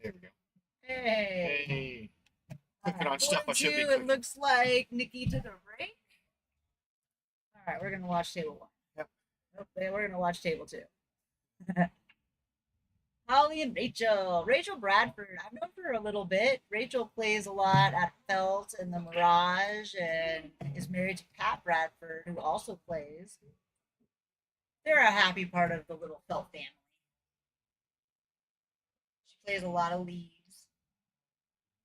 There we go. Hey. Hey. Clicking on stuff I should be 4-2, clicking. it looks like Nikki took a break. All right, we're gonna watch table 1. Yep. Okay, we're gonna watch table 2. Holly and Rachel. Rachel Bradford. I've known her a little bit. Rachel plays a lot at Felt and the Mirage and is married to Pat Bradford, who also plays. They're a happy part of the little Felt family. She plays a lot of leaves.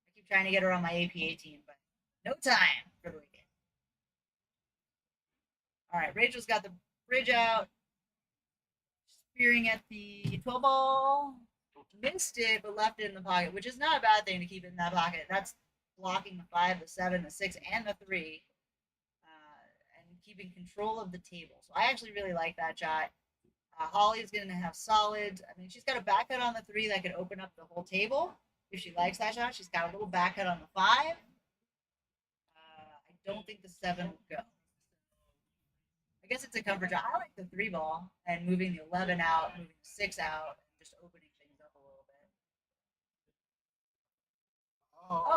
I keep trying to get her on my APA team, but no time for the weekend. All right, Rachel's got the bridge out. Spearing at the 12 ball. Missed it, but left it in the pocket, which is not a bad thing to keep it in that pocket. That's blocking the 5, the 7, the 6, and the 3, and keeping control of the table. So I actually really like that shot. Holly's going to have solid. I mean, she's got a back cut on the 3 that could open up the whole table if she likes that shot. She's got a little back cut on the 5. I don't think the 7 will go. I guess it's a comfort shot. I like the 3 ball and moving the 11 out, moving the 6 out, and just opening things up a little bit.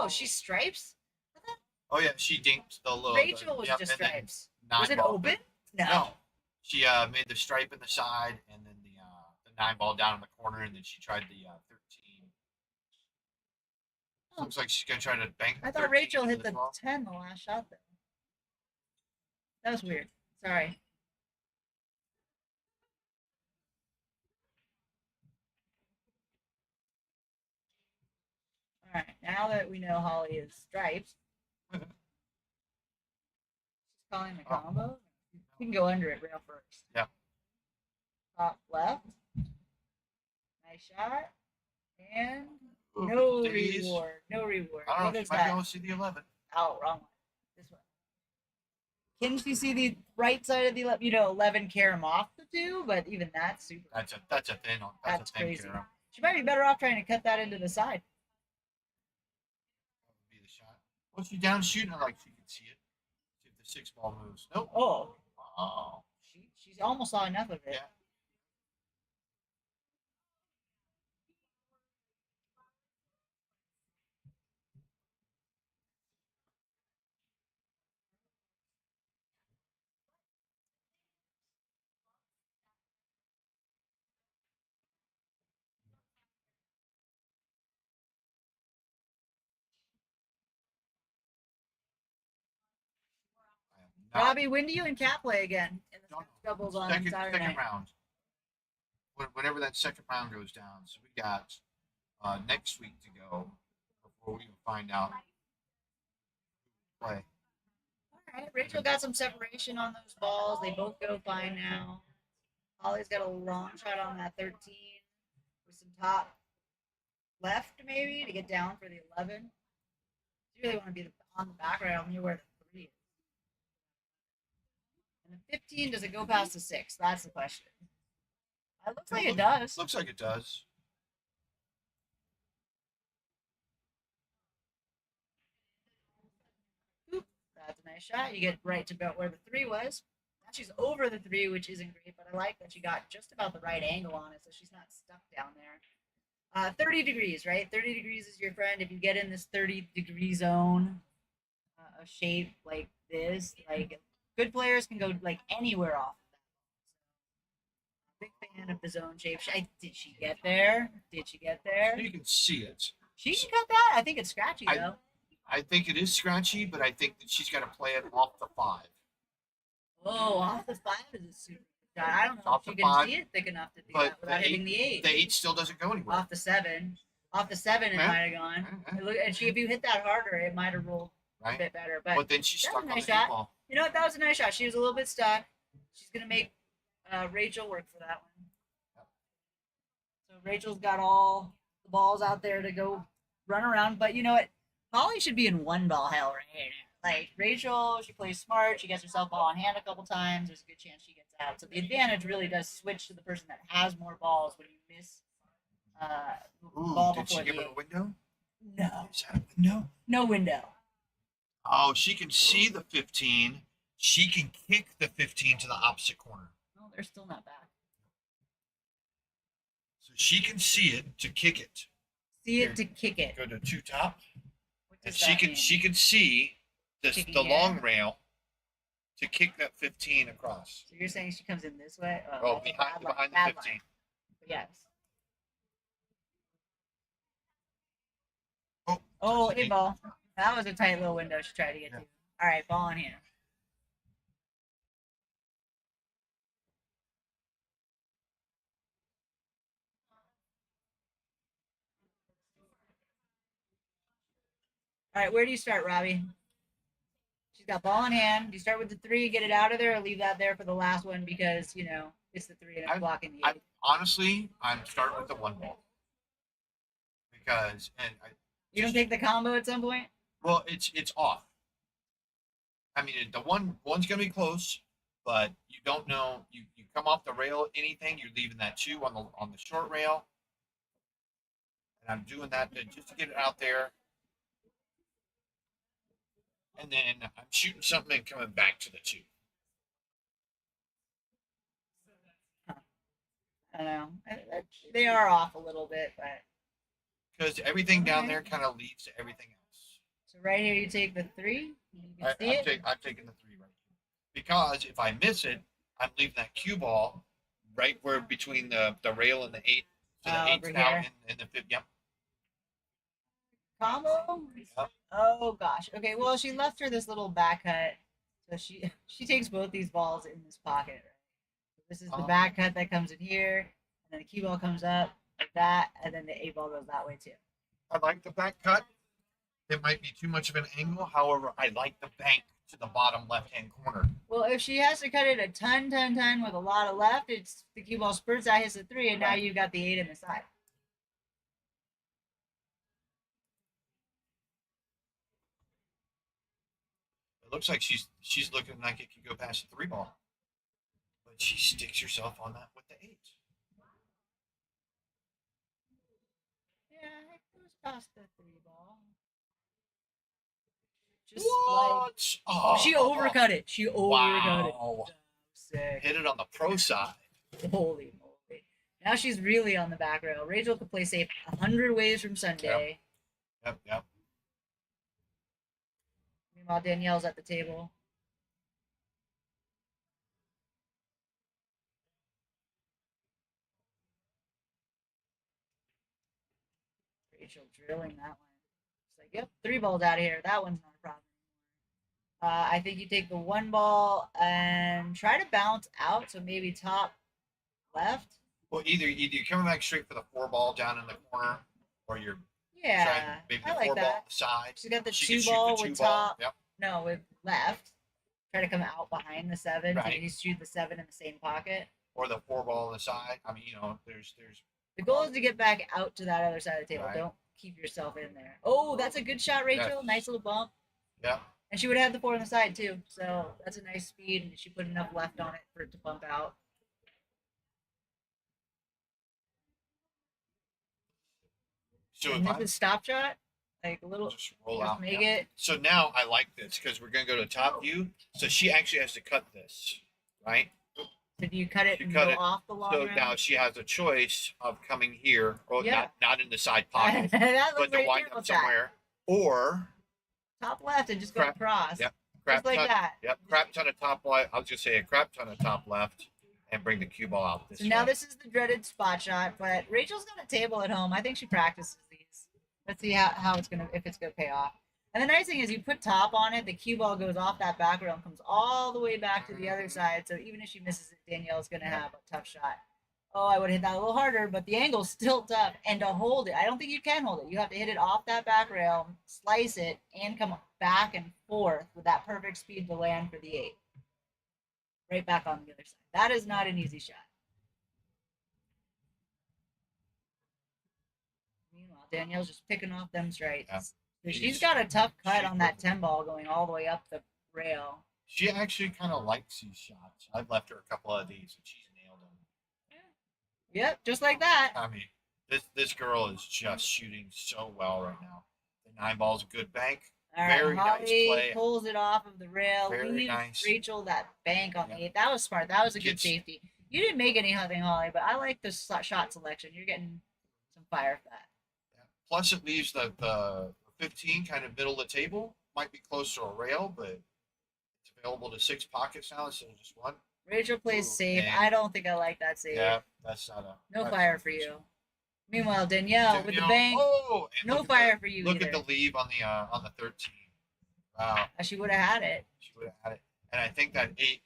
Oh, she stripes? Oh yeah, she dinked the little. Rachel was yep, just and then stripes. 9 Was it ball. open? No. No. She made the stripe in the side, and then the 9 ball down in the corner, and then she tried the 13. Oh. Looks like she's gonna try to bank. I thought 13 Rachel into hit the 12. 10 the last shot, though. That was weird. Sorry. All right, now that we know Holly is stripes, she's calling the combo. You can go under it rail first. Yeah. Top left. Nice shot. And Ooh, no days. reward. No reward. I don't What know. is She might be that? able to see the 11. Oh, wrong one. This one. Can she see the right side of the 11? 11 carry him off the 2, but even that's super. That's a thin. That's a thin crazy. carry. She might be better off trying to cut that into the side. That would be the shot. Well, she's down shooting it like she can see it. See if the 6 ball moves. Nope. Oh, Oh. she almost saw enough of it. Yeah. I have not- Robbie, when do you and Cat play again in the Don't know. doubles on second Saturday night? round. Whenever that second round goes down, so we got next week to go before we can find out who play. All right, Rachel got some separation on those balls. They both go fine now. Holly's got a long shot on that 13 with some top left maybe to get down for the 11. You really want to be on the back rail near where the 3 is. And the 15, does it go past the 6? That's the question. It looks like it does. Looks like it does. Oop, that's a nice shot. You get right to about where the 3 was. She's over the 3, which isn't great, but I like that she got just about the right angle on it, so she's not stuck down there. 30 degrees, right? 30 degrees is your friend. If you get in this 30-degree zone of shape like this, like good players can go like anywhere off of that. Big fan of the zone shape. Did she get there? Did she get there? You can see it. She can cut that. I think it's scratchy though. I think it is scratchy, but I think that she's got to play it off the 5. Oh, off the 5 is a super shot. I don't know Off if the you can 5, see it thick enough to do but that without hitting the 8. The 8 still doesn't go anywhere. Off the 7. Off the 7, it Yeah. might have gone. Yeah. Look, and if you hit that harder, it might have rolled a Right? bit better. But But then she's that's stuck a on nice the shot. 8 ball. you know what? That was a nice shot. She was a little bit stuck. She's gonna make Rachel work for that one. So Rachel's got all the balls out there to go run around. But you know what? Holly should be in one ball hell right now. Like Rachel, she plays smart. She gets herself ball in hand a couple times. There's a good chance she gets out. So the advantage really does switch to the person that has more balls when you miss ball Did she before give the it a window? No, Is that a window? no window. Oh, she can see the 15. She can kick the 15 to the opposite corner. No, they're still not back. So she can see it to kick it. See it to kick it. Go to 2 top. What And does she that can mean? see Kicking the it? long rail to kick that 15 across. So you're saying she comes in this way? Oh, that's a behind bad line, the bad 15. line. But yes. Oh, touch the hey, ball. That was a tight little window she tried to get Yeah. to. All right, ball in hand. All right, where do you start, Robbie? She's got ball in hand. Do you start with the 3, get it out of there, or leave that there for the last one because, you know, it's the 3 and it's blocking the 8? Honestly, I'm starting with the 1 ball. Because, You don't take the combo at some point? well, it's off. I mean, the one's gonna be close, but you don't know. You come off the rail, anything, you're leaving that 2 on the short rail. And I'm doing that just to get it out there. And then I'm shooting something and coming back to the 2. I don't know. They are off a little bit, but Because everything down Okay. there kind of leads to everything else. so right here you take the 3. You can see it. I'm taking the 3 right here. Because if I miss it, I'm leaving that cue ball right where between the rail and the 8. So the Oh, 8's over out here. in the 5th. Yep. Combo? Yep. Oh gosh. Okay. Well, she left her this little back cut, so she takes both these balls in this pocket. Right? So this is the Oh. back cut that comes in here, and then the cue ball comes up like that, and then the 8 ball goes that way too. I like the back cut. It might be too much of an angle. However, I like the bank to the bottom left-hand corner. Well, if she has to cut it a ton with a lot of left, it's the cue ball spurts out, hits the 3, and now Right. you've got the 8 in the side. It looks like she's looking like it could go past the 3 ball. But she sticks herself on that with the 8. Yeah, it goes past the 3 ball. Just like Oh, she overcut it. She overcut it. Wow. So sick. Hit it on the pro side. Holy moly. Now she's really on the back rail. Rachel could play safe 100 ways from Sunday. Yep. Meanwhile, Danielle's at the table. Rachel drilling that one. It's like, yep, 3 balls out of here. That one's not a problem. I think you take the 1 ball and try to bounce out. So maybe top left. Well, either you're coming back straight for the 4 ball down in the corner, or you're Yeah, trying maybe the I 4 like ball on that. the side. She's got the She can 2 shoot ball the 2 with ball. top. Yep. No, with left. Try to come out behind the 7. So Right. you shoot the 7 in the same pocket. Or the 4 ball on the side. I mean, there's The goal is to get back out to that other side of the table. Right. Don't keep yourself in there. Oh, that's a good shot, Rachel. Yes. Nice little bump. yeah. And she would have had the 4 on the side too. So that's a nice speed, and she put enough left on it for it to bump out. So And if this I is stop shot, like a little. just roll Just out, make yeah. it. So now I like this because we're gonna go to top view. So she actually has to cut this. right? So do you cut it You and cut go it. off the long So round? now she has a choice of coming here, or Yeah. not in the side pocket, That but looks to right wind there up with that. somewhere, or Top left and just go Crap. across. Yep. Just like ton, that. Yep, crap ton of top left. I was just say a crap ton of top left, and bring the cue ball out this So now way. this is the dreaded spot shot, but Rachel's got a table at home. I think she practices these. Let's see how it's gonna if it's gonna pay off. And the nice thing is you put top on it, the cue ball goes off that back rail and comes all the way back to the other side. So even if she misses it, Danielle's gonna have a tough shot. Oh, I would have hit that a little harder, but the angle's still tough. And to hold it, I don't think you can hold it. You have to hit it off that back rail, slice it, and come back and forth with that perfect speed to land for the 8. Right back on the other side. That is not an easy shot. Meanwhile, Danielle's just picking off them straights. Yeah. So she's got a tough cut on that 10 ball going all the way up the rail. She actually kind of likes these shots. I've left her a couple of these, and she's nailed them. Yep, just like that. I mean, this girl is just shooting so well right now. The 9 ball's a good bank. All right, Very nice Holly play. pulls it off of the rail, Very leaves nice. Rachel that bank on the Yeah. 8. That was smart. That was a good Gets- safety. You didn't make anything, Holly, but I like the shot selection. You're getting some fire for that. Plus, it leaves the 15 kind of middle of the table. Might be close to a rail, but it's available to 6 pockets now instead of just 1. Rachel plays Ooh, safe. man. I don't think I like that save. Yeah, that's not a. No that's fire not for a- you. Meanwhile, Danielle with the Danielle- bank, Oh, and no look at fire the- for you Look either. at the leave on the 13. Wow, She would have had it. she would have had it. And I think that 8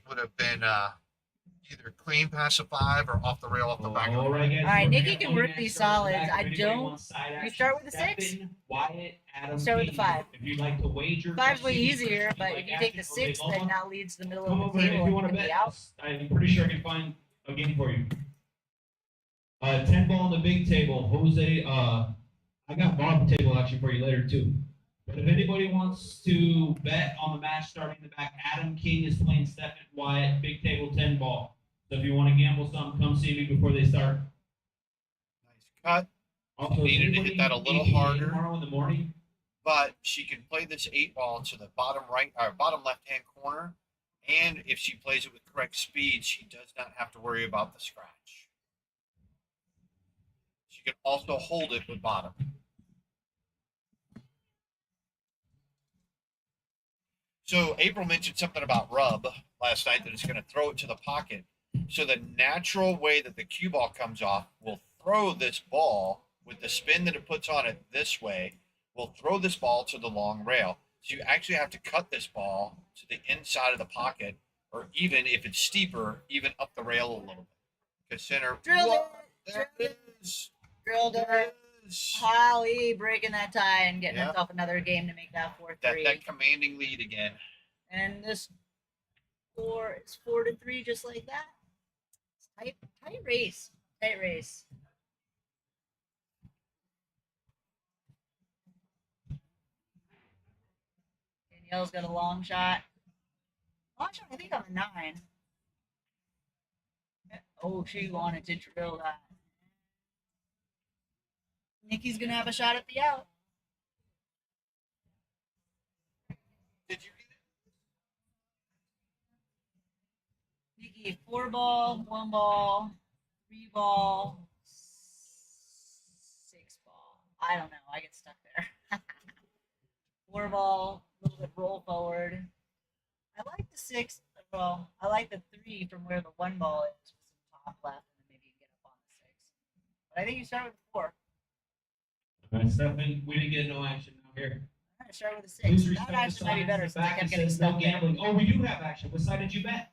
would have been either clean past the 5 or off the rail off the back of the All right, guys. All right, we're Nikki gonna can go work next, these start with the solids. back. I If anybody don't- wants side you action, start with the step 6? in, Wyatt, Adam, Start with the Keith. 5. If you'd like to wager, 5's way see if easier, you'd but like if you take the action, 6, okay, then Lola, that leads to the middle come of over the if table you want and to be bet. out. I'm pretty sure I can find a game for you. 10 ball on the big table. Jose, I got bottom table actually for you later too. But if anybody wants to bet on the match starting in the back, Adam King is playing Stephen Wyatt, big table 10 ball. So if you want to gamble something, come see me before they start. Nice cut. Also, if Needed to hit anybody that a little APA harder. tomorrow in the morning. But she can play this 8 ball to the bottom right or bottom left hand corner, and if she plays it with correct speed, she does not have to worry about the scratch. She can also hold it with bottom. So April mentioned something about rub last night, that it's going to throw it to the pocket. So the natural way that the cue ball comes off will throw this ball with the spin that it puts on it this way, will throw this ball to the long rail. So you actually have to cut this ball to the inside of the pocket, or even if it's steeper, even up the rail a little bit. Because center, Drilled whoa, it. there Drilled it is. Drilled There it. it is. Holly breaking that tie and getting Yeah. herself another game to make that 4-3. That commanding lead again. And this score is 4-3, just like that. It's tight race. Tight race. Danielle's got a long shot. Long shot, I think on a 9. Oh, she wanted to drill that. Nikki's gonna have a shot at the out. Did you get it? Nikki, 4 ball, 1 ball, 3 ball, 6 ball. I don't know. I get stuck there. 4 ball, a little bit roll forward. I like the 6. Well, I like the 3 from where the 1 ball is with some top left, and then maybe you can get up on the 6. But I think you start with the 4. All right, Stephen, we didn't get no action out here. All right, start with the 6. Please That respect the actually might be signs better in the since I back kept that getting says no stuck there. gambling. Oh, we do have action. What side did you bet?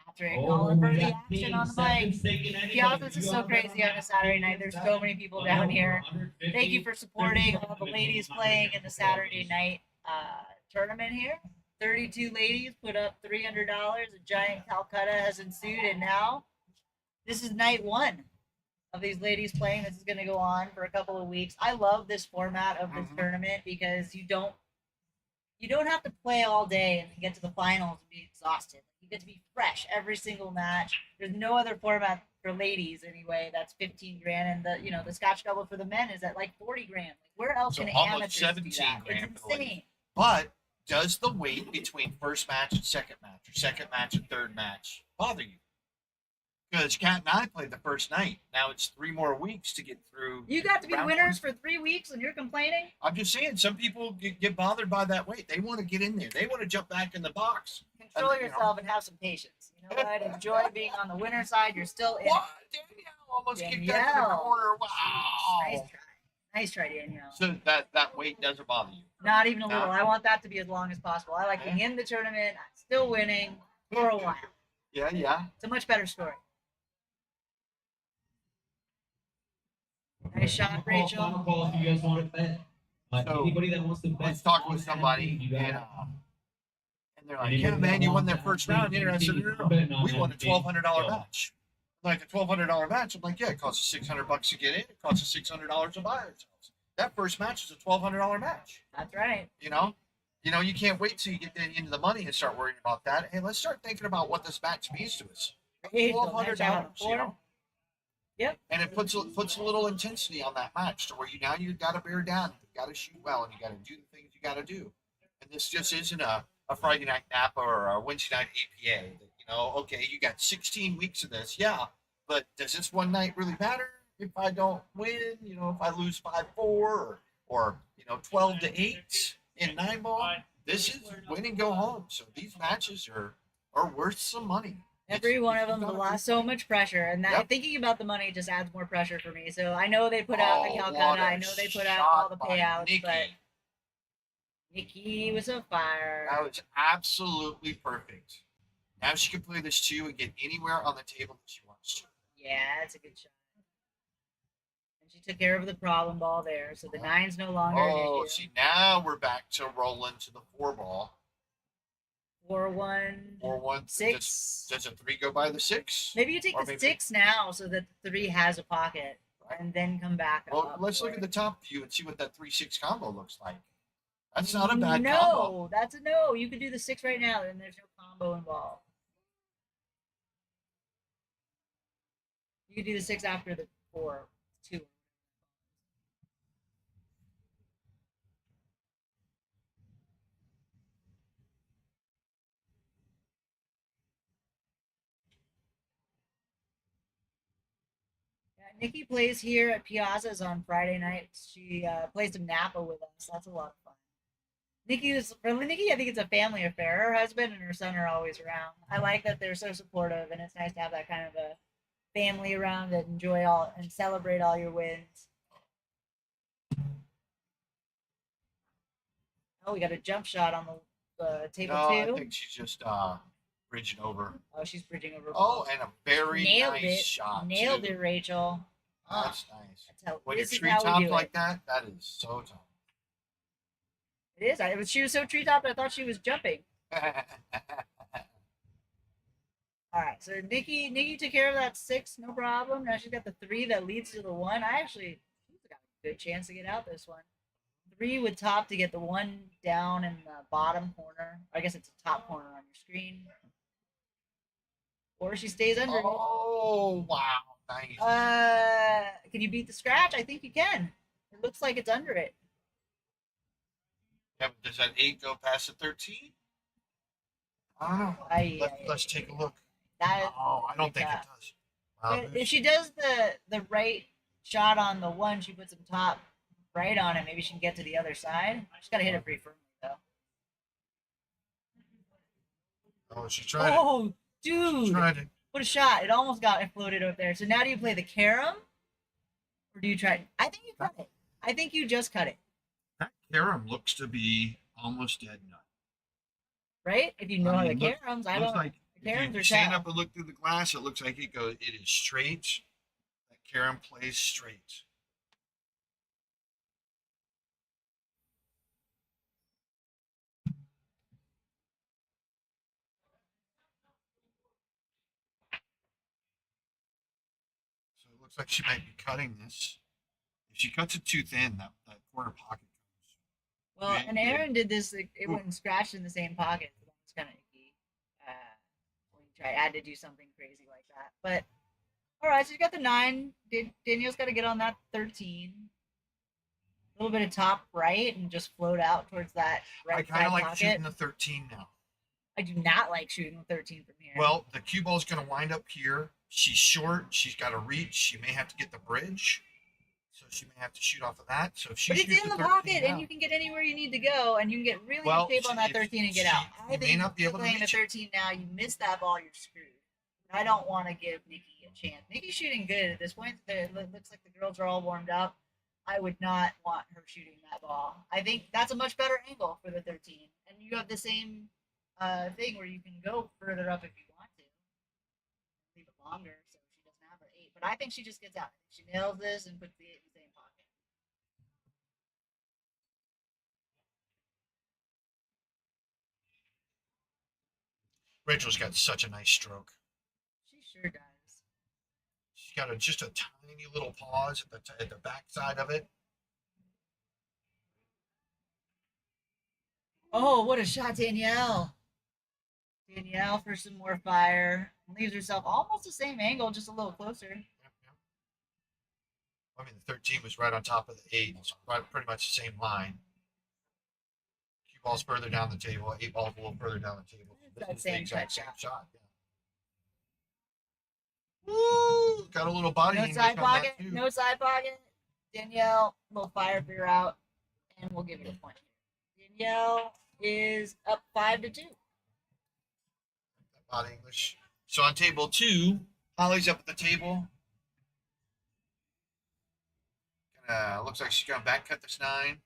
Patrick, Oh, calling for we the got action King. on the bike. Stephen's taking anything. Piazza If is you so wanna bet crazy on a that, Saturday night. There's so many people down here. Thank you for supporting all the ladies playing in the Saturday night tournament here. 32 ladies put up $300. A giant Calcutta has ensued, and now this is night 1 of these ladies playing. This is going to go on for a couple of weeks. I love this format of this tournament because you don't have to play all day and get to the finals and be exhausted. You get to be fresh every single match. There's no other format for ladies anyway. That's 15 grand, and the Scotch double for the men is at like 40 grand. Like, where else So can almost amateurs 17 do that? grand It's for the ladies. insane. But Does the wait between first match and second match, or second match and third match, bother you? Because Kat and I played the first night. Now it's 3 more weeks to get through. You got to be round winners one. for 3 weeks and you're complaining? I'm just saying, some people get bothered by that wait. They want to get in there. They want to jump back in the box. Control You know. yourself and have some patience. You know what? Enjoy being on the winner side. You're still in. What? Danielle almost kicked that to the Danielle. corner. Wow. Nice try. Nice try, Danielle. So that wait doesn't bother you. Not even a No. little. I want that to be as long as possible. I like being in the tournament, still winning for a while. Yeah. It's a much better story. Nice shot, Rachel. Final call if you guys want to bet. So, Anybody that wants to bet. I was talking with on somebody, anything, you and, got and they're like, Anybody "Yeah, that man, you won wants that to first bet round." And I said, anything, "No, betting no, on we won a anything, $1,200 so- match." Like a $1,200 match. I'm like, "Yeah, it costs us $600 to get in. It costs us $600 to buy ourselves." That first match is a $1,200 match. That's right. You know, you can't wait till you get into the money and start worrying about that. Hey, let's start thinking about what this match means to us. Rachel, $1,200, nice shot on the you floor. know. Yep. And it puts a little intensity on that match to where you got to bear down, you got to shoot well, and you got to do the things you got to do. And this just isn't a Friday night Napa or a Wednesday night APA. That, okay, you got 16 weeks of this, yeah, but does this one night really matter if I don't win? If I lose 5-4 or 12-8 in 9-ball, this is win and go home. So these matches are worth some money. Every one of them a lot, so much pressure, and that Yep. thinking about the money just adds more pressure for me. So I know they put out the Oh, Calcutta, what a I know they put out all the shot by payouts, Nikki. but Nikki was a fire. That was absolutely perfect. Now she can play this too and get anywhere on the table that she wants to. Yeah, that's a good shot. And she took care of the problem ball there, so the 9's no longer an Oh, issue. see, now we're back to Roland to the 4-ball. 4-1, 4-1. 6. Does a 3 go by the 6? Maybe you take Or the maybe- 6 now so that the 3 has a pocket, and then come back. Well, up let's for look at it. the top view and see what that 3-6 combo looks like. That's not a bad no, combo. that's a no. You could do the 6 right now, and there's no combo involved. You could do the 6 after the 4, 2. Yeah, Nikki plays here at Piazza's on Friday nights. She plays some Napa with us. That's a lot of fun. Nikki, I think it's a family affair. Her husband and her son are always around. I like that they're so supportive, and it's nice to have that kind of a family around that enjoy all and celebrate all your wins. Oh, we got a jump shot on the table No, I too. think she's just bridging over. Oh, she's bridging over. Oh, and a very Nailed nice it. shot. Nailed too. it, Rachel. That's nice. That's how, When you're this is tree how we topped do like it. that is so tough. It is. She was so tree topped, I thought she was jumping. All right, so Nikki took care of that 6, no problem. Now she's got the 3 that leads to the 1. She's got a good chance to get out this one. 3 with top to get the 1 down in the bottom corner. I guess it's the top corner on your screen. Or she stays under it. Oh, wow. Nice. Can you beat the scratch? I think you can. It looks like it's under it. Yeah, but does that 8 go past the 13? I don't know. Let's take a look. Oh, I don't think it does. Wow, But if she does the right shot on the 1, she puts some top right on it. Maybe she can get to the other side. She's got to hit it pretty firmly, though. oh, she tried Oh, it. dude. She tried it. What a shot. It almost got it floated up there. So now do you play the carom? Or do you try? I think you cut it. I think you just cut it. That carom looks to be almost dead nut. Right? If you know I how mean, the caroms, I looks don't. like the if caroms you are stand tough. up and look through the glass, it looks like it is straight. That carom plays straight. So it looks like she might be cutting this. If she cuts it too thin, that corner pocket comes. Well, Yeah, and yeah. Aaron did this. It went and scratched in the same pocket. So that's kind of icky. When you try, I had to do something crazy like that. But all right, so you got the 9. Danielle's got to get on that 13. A little bit of top right and just float out towards that I right kind side of like pocket. shooting the 13 now. I do not like shooting the 13 from here. Well, the cue ball's going to wind up here. She's short. She's got to reach. She may have to get the bridge. So she may have to shoot off of that. So if she but it's shoots in the 13 pocket, now, and you can get anywhere you need to go, and you can get really Well, in shape on that if 13 and get out. you I may think not be able to playing the reach it. 13 now, you miss that ball, you're screwed. I don't want to give Nikki a chance. Nikki's shooting good at this point. It looks like the girls are all warmed up. I would not want her shooting that ball. I think that's a much better angle for the 13, and you have the same thing where you can go further up if you want to, leave it longer so she doesn't have her 8. But I think she just gets out. She nails this and puts the 8 in the same pocket. Rachel's got such a nice stroke. She sure does. She's got just a tiny little pause at the back side of it. Oh, what a shot, Danielle. Danielle for some more fire. Leaves herself almost the same angle, just a little closer. Yep, yep. I mean, the 13 was right on top of the 8. It's pretty much the same line. Cue ball's further down the table. 8 ball's a little further down the table. It's that This is the same exact touch same shot. Yeah. Woo! Got a little body No English side on pocket. that, too. No side pocket. Danielle, little fire for your out, and we'll give it a point. Danielle is up 5-2. Body English. So on table 2, Holly's up at the table. Looks like she's gonna back cut this 9.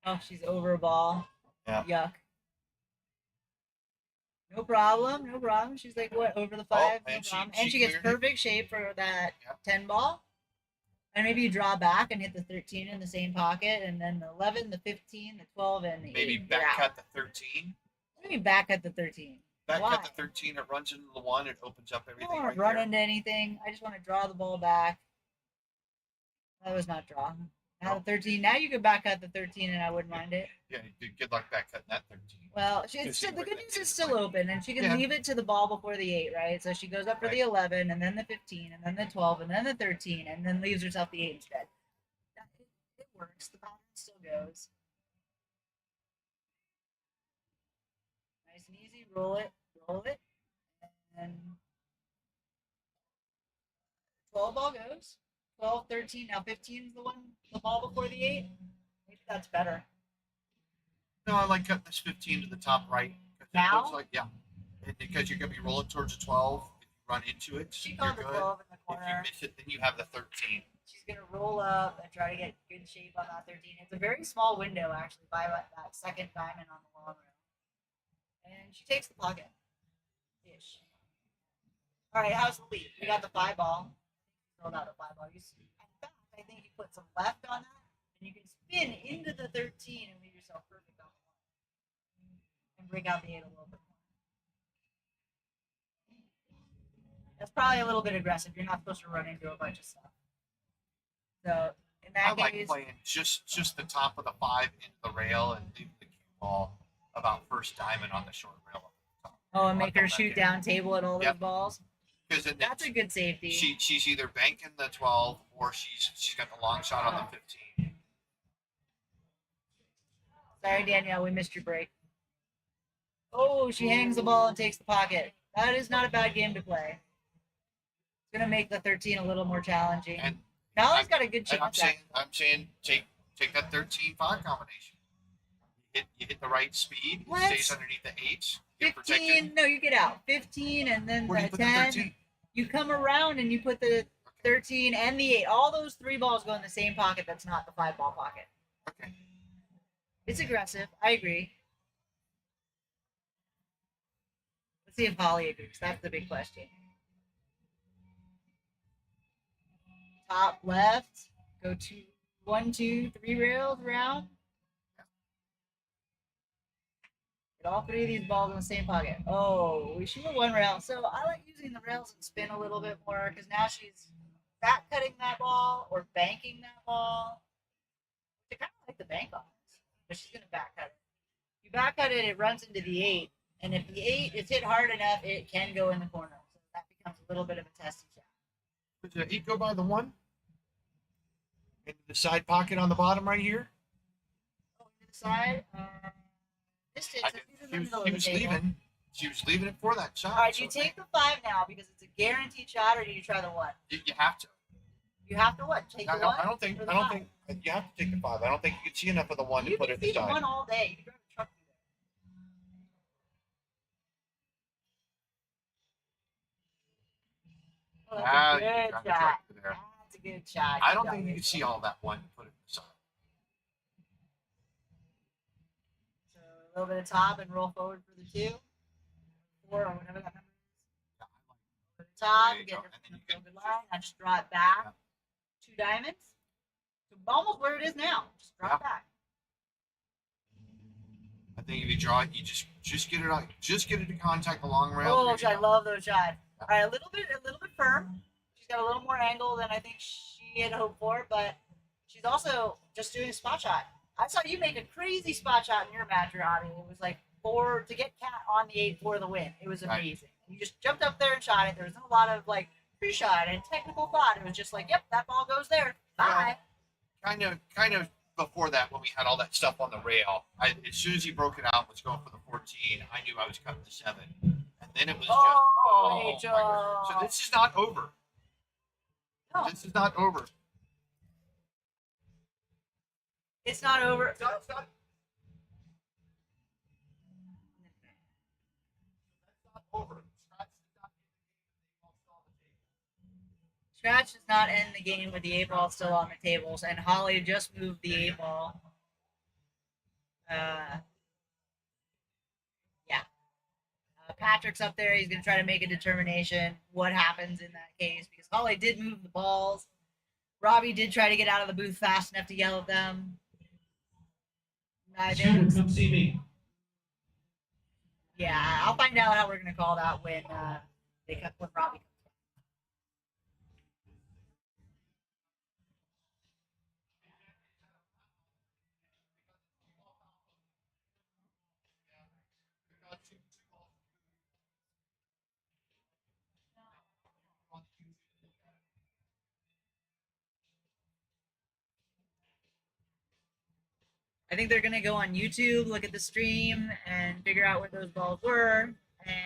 Oh, she's over a ball. Yeah. Yuck. No problem. No problem. She's like, what, over the 5? No and she- problem. she And she gets cleared it. perfect shape for that Yep. 10 ball. And maybe you draw back and hit the 13 in the same pocket, and then the 11, the 15, the 12, and the 8. Maybe you're back out. cut the 13. Maybe back at the 13. Back Why? cut the 13. It runs into the 1. It opens up I everything don't want right to run there. into anything. I just want to draw the ball back. That was not draw. Now the 13. Now you could back cut the 13, and I wouldn't mind it. Yeah, good luck back cutting that 13. Well, Good it's see still, the right good there. news is still open, and she can Yeah. leave it to the ball before the 8, right? So she goes up for the 11, and then the 15, and then the 12, and then the 13, and then leaves herself the 8 instead. It works. The pattern still goes. Nice and easy. Roll it. And 12 ball goes. 12, 13. Now 15 is the ball before the 8. Maybe that's better. No, I like cutting this 15 to the top right. 'Cause it Now? looks like, yeah. Because you're going to be rolling towards a 12. If you run into it, She you're called the good. 12 in the If you corner. miss it, then you have the 13. She's going to roll up and try to get good shape on that 13. It's a very small window, actually, by that second diamond on the long rail. And she takes the pocket. Ish. All right, how's the lead? We got the 5 ball. Rolled out a 5 ball. In fact, I think you put some left on that, and you can spin into the 13 and leave yourself perfect on the 1. And break out the 8 a little bit more. That's probably a little bit aggressive. You're not supposed to run into a bunch of stuff. So in I that like case, playing just the top of the 5 into the rail and leave the cue ball about first diamond on the short rail. and make her shoot down table at all those Yep. balls. Because That's a good safety. she's either banking the 12 or she's got the long shot on the 15. Sorry, Danielle, we missed your break. Oh, she hangs the ball and takes the pocket. That is not a bad game to play. It's gonna make the 13 a little more challenging. And Nolly's got a good And chance. I'm saying take that 13-5 combination. You hit the right speed. What? It stays underneath the 8. Get 15, protected. no, you get out. 15 and then Where do you the put 10. the 13? You come around and you put the 13 and the 8. All those 3 balls go in the same pocket that's not the 5 ball pocket. Okay. It's aggressive. I agree. Let's see if Holly agrees. That's the big question. Top left. Go 1, 2, 3 rails around. Get all 3 of these balls in the same pocket. Oh, we shoot 1 rail. So I like using the rails and spin a little bit more because now she's back cutting that ball or banking that ball. I kind of like the bank on this, but she's going to back cut it. You back cut it, it runs into the 8. And if the 8 is hit hard enough, it can go in the corner. So that becomes a little bit of a testy shot. Did the 8 go by the 1? into the side pocket on the bottom right here. Oh, to the side. Missed it. I So did- she's in She the was, middle she of the was table. leaving. She was leaving it for that shot. All right, do so you take the 5 now because it's a guaranteed shot, or do you try the 1? you have to. You have to what? Take the 1? I don't think. or the I don't 5? think you have to take the 5. I don't think you can see enough of the 1 to You put can it see the aside. 1 all day. You can drive a truck through there. Oh, that's Ah, a you can good drive the shot. truck through there. That's a good shot. I Good don't job, think you can Rachel. see all that 1 to put it aside. So a little bit of top and roll forward for the 2, 4, or whatever that number is. Yeah, Put it top, There you get go. it And then you from can- the line. Now just draw it back. Yeah. 2 diamonds. So almost where it is now. Just draw Yeah. it back. I think if you draw it, you just get it on, just get it to contact the long rail. Oh, There you I go. love those shots. All right, a little bit firm. She's got a little more angle than I think she had hoped for, but she's also just doing a spot shot. I saw you make a crazy spot shot in your match, Robbie. It was like 4 to get Cat on the 8 for the win. It was Right. amazing. You just jumped up there and shot it. There was no lot of like pre-shot and technical thought. It was just like, yep, that ball goes there. Bye. Kind of before that, when we had all that stuff on the rail, as soon as he broke it out, was going for the 14. I knew I was cutting the 7, and then it was just. Oh, my Rachel. goodness. So this is not over. No, This is not over. it's not over. It's not over. Scratch does not end the game with the 8 ball still on the tables, and Holly just moved the 8 ball. Yeah. Patrick's up there. He's going to try to make a determination what happens in that case because Holly did move the balls. Robbie did try to get out of the booth fast enough to yell at them. Shooter, come see me. Yeah, I'll find out how we're going to call that when when Robbie comes. I think they're gonna go on YouTube, look at the stream, and figure out where those balls were, and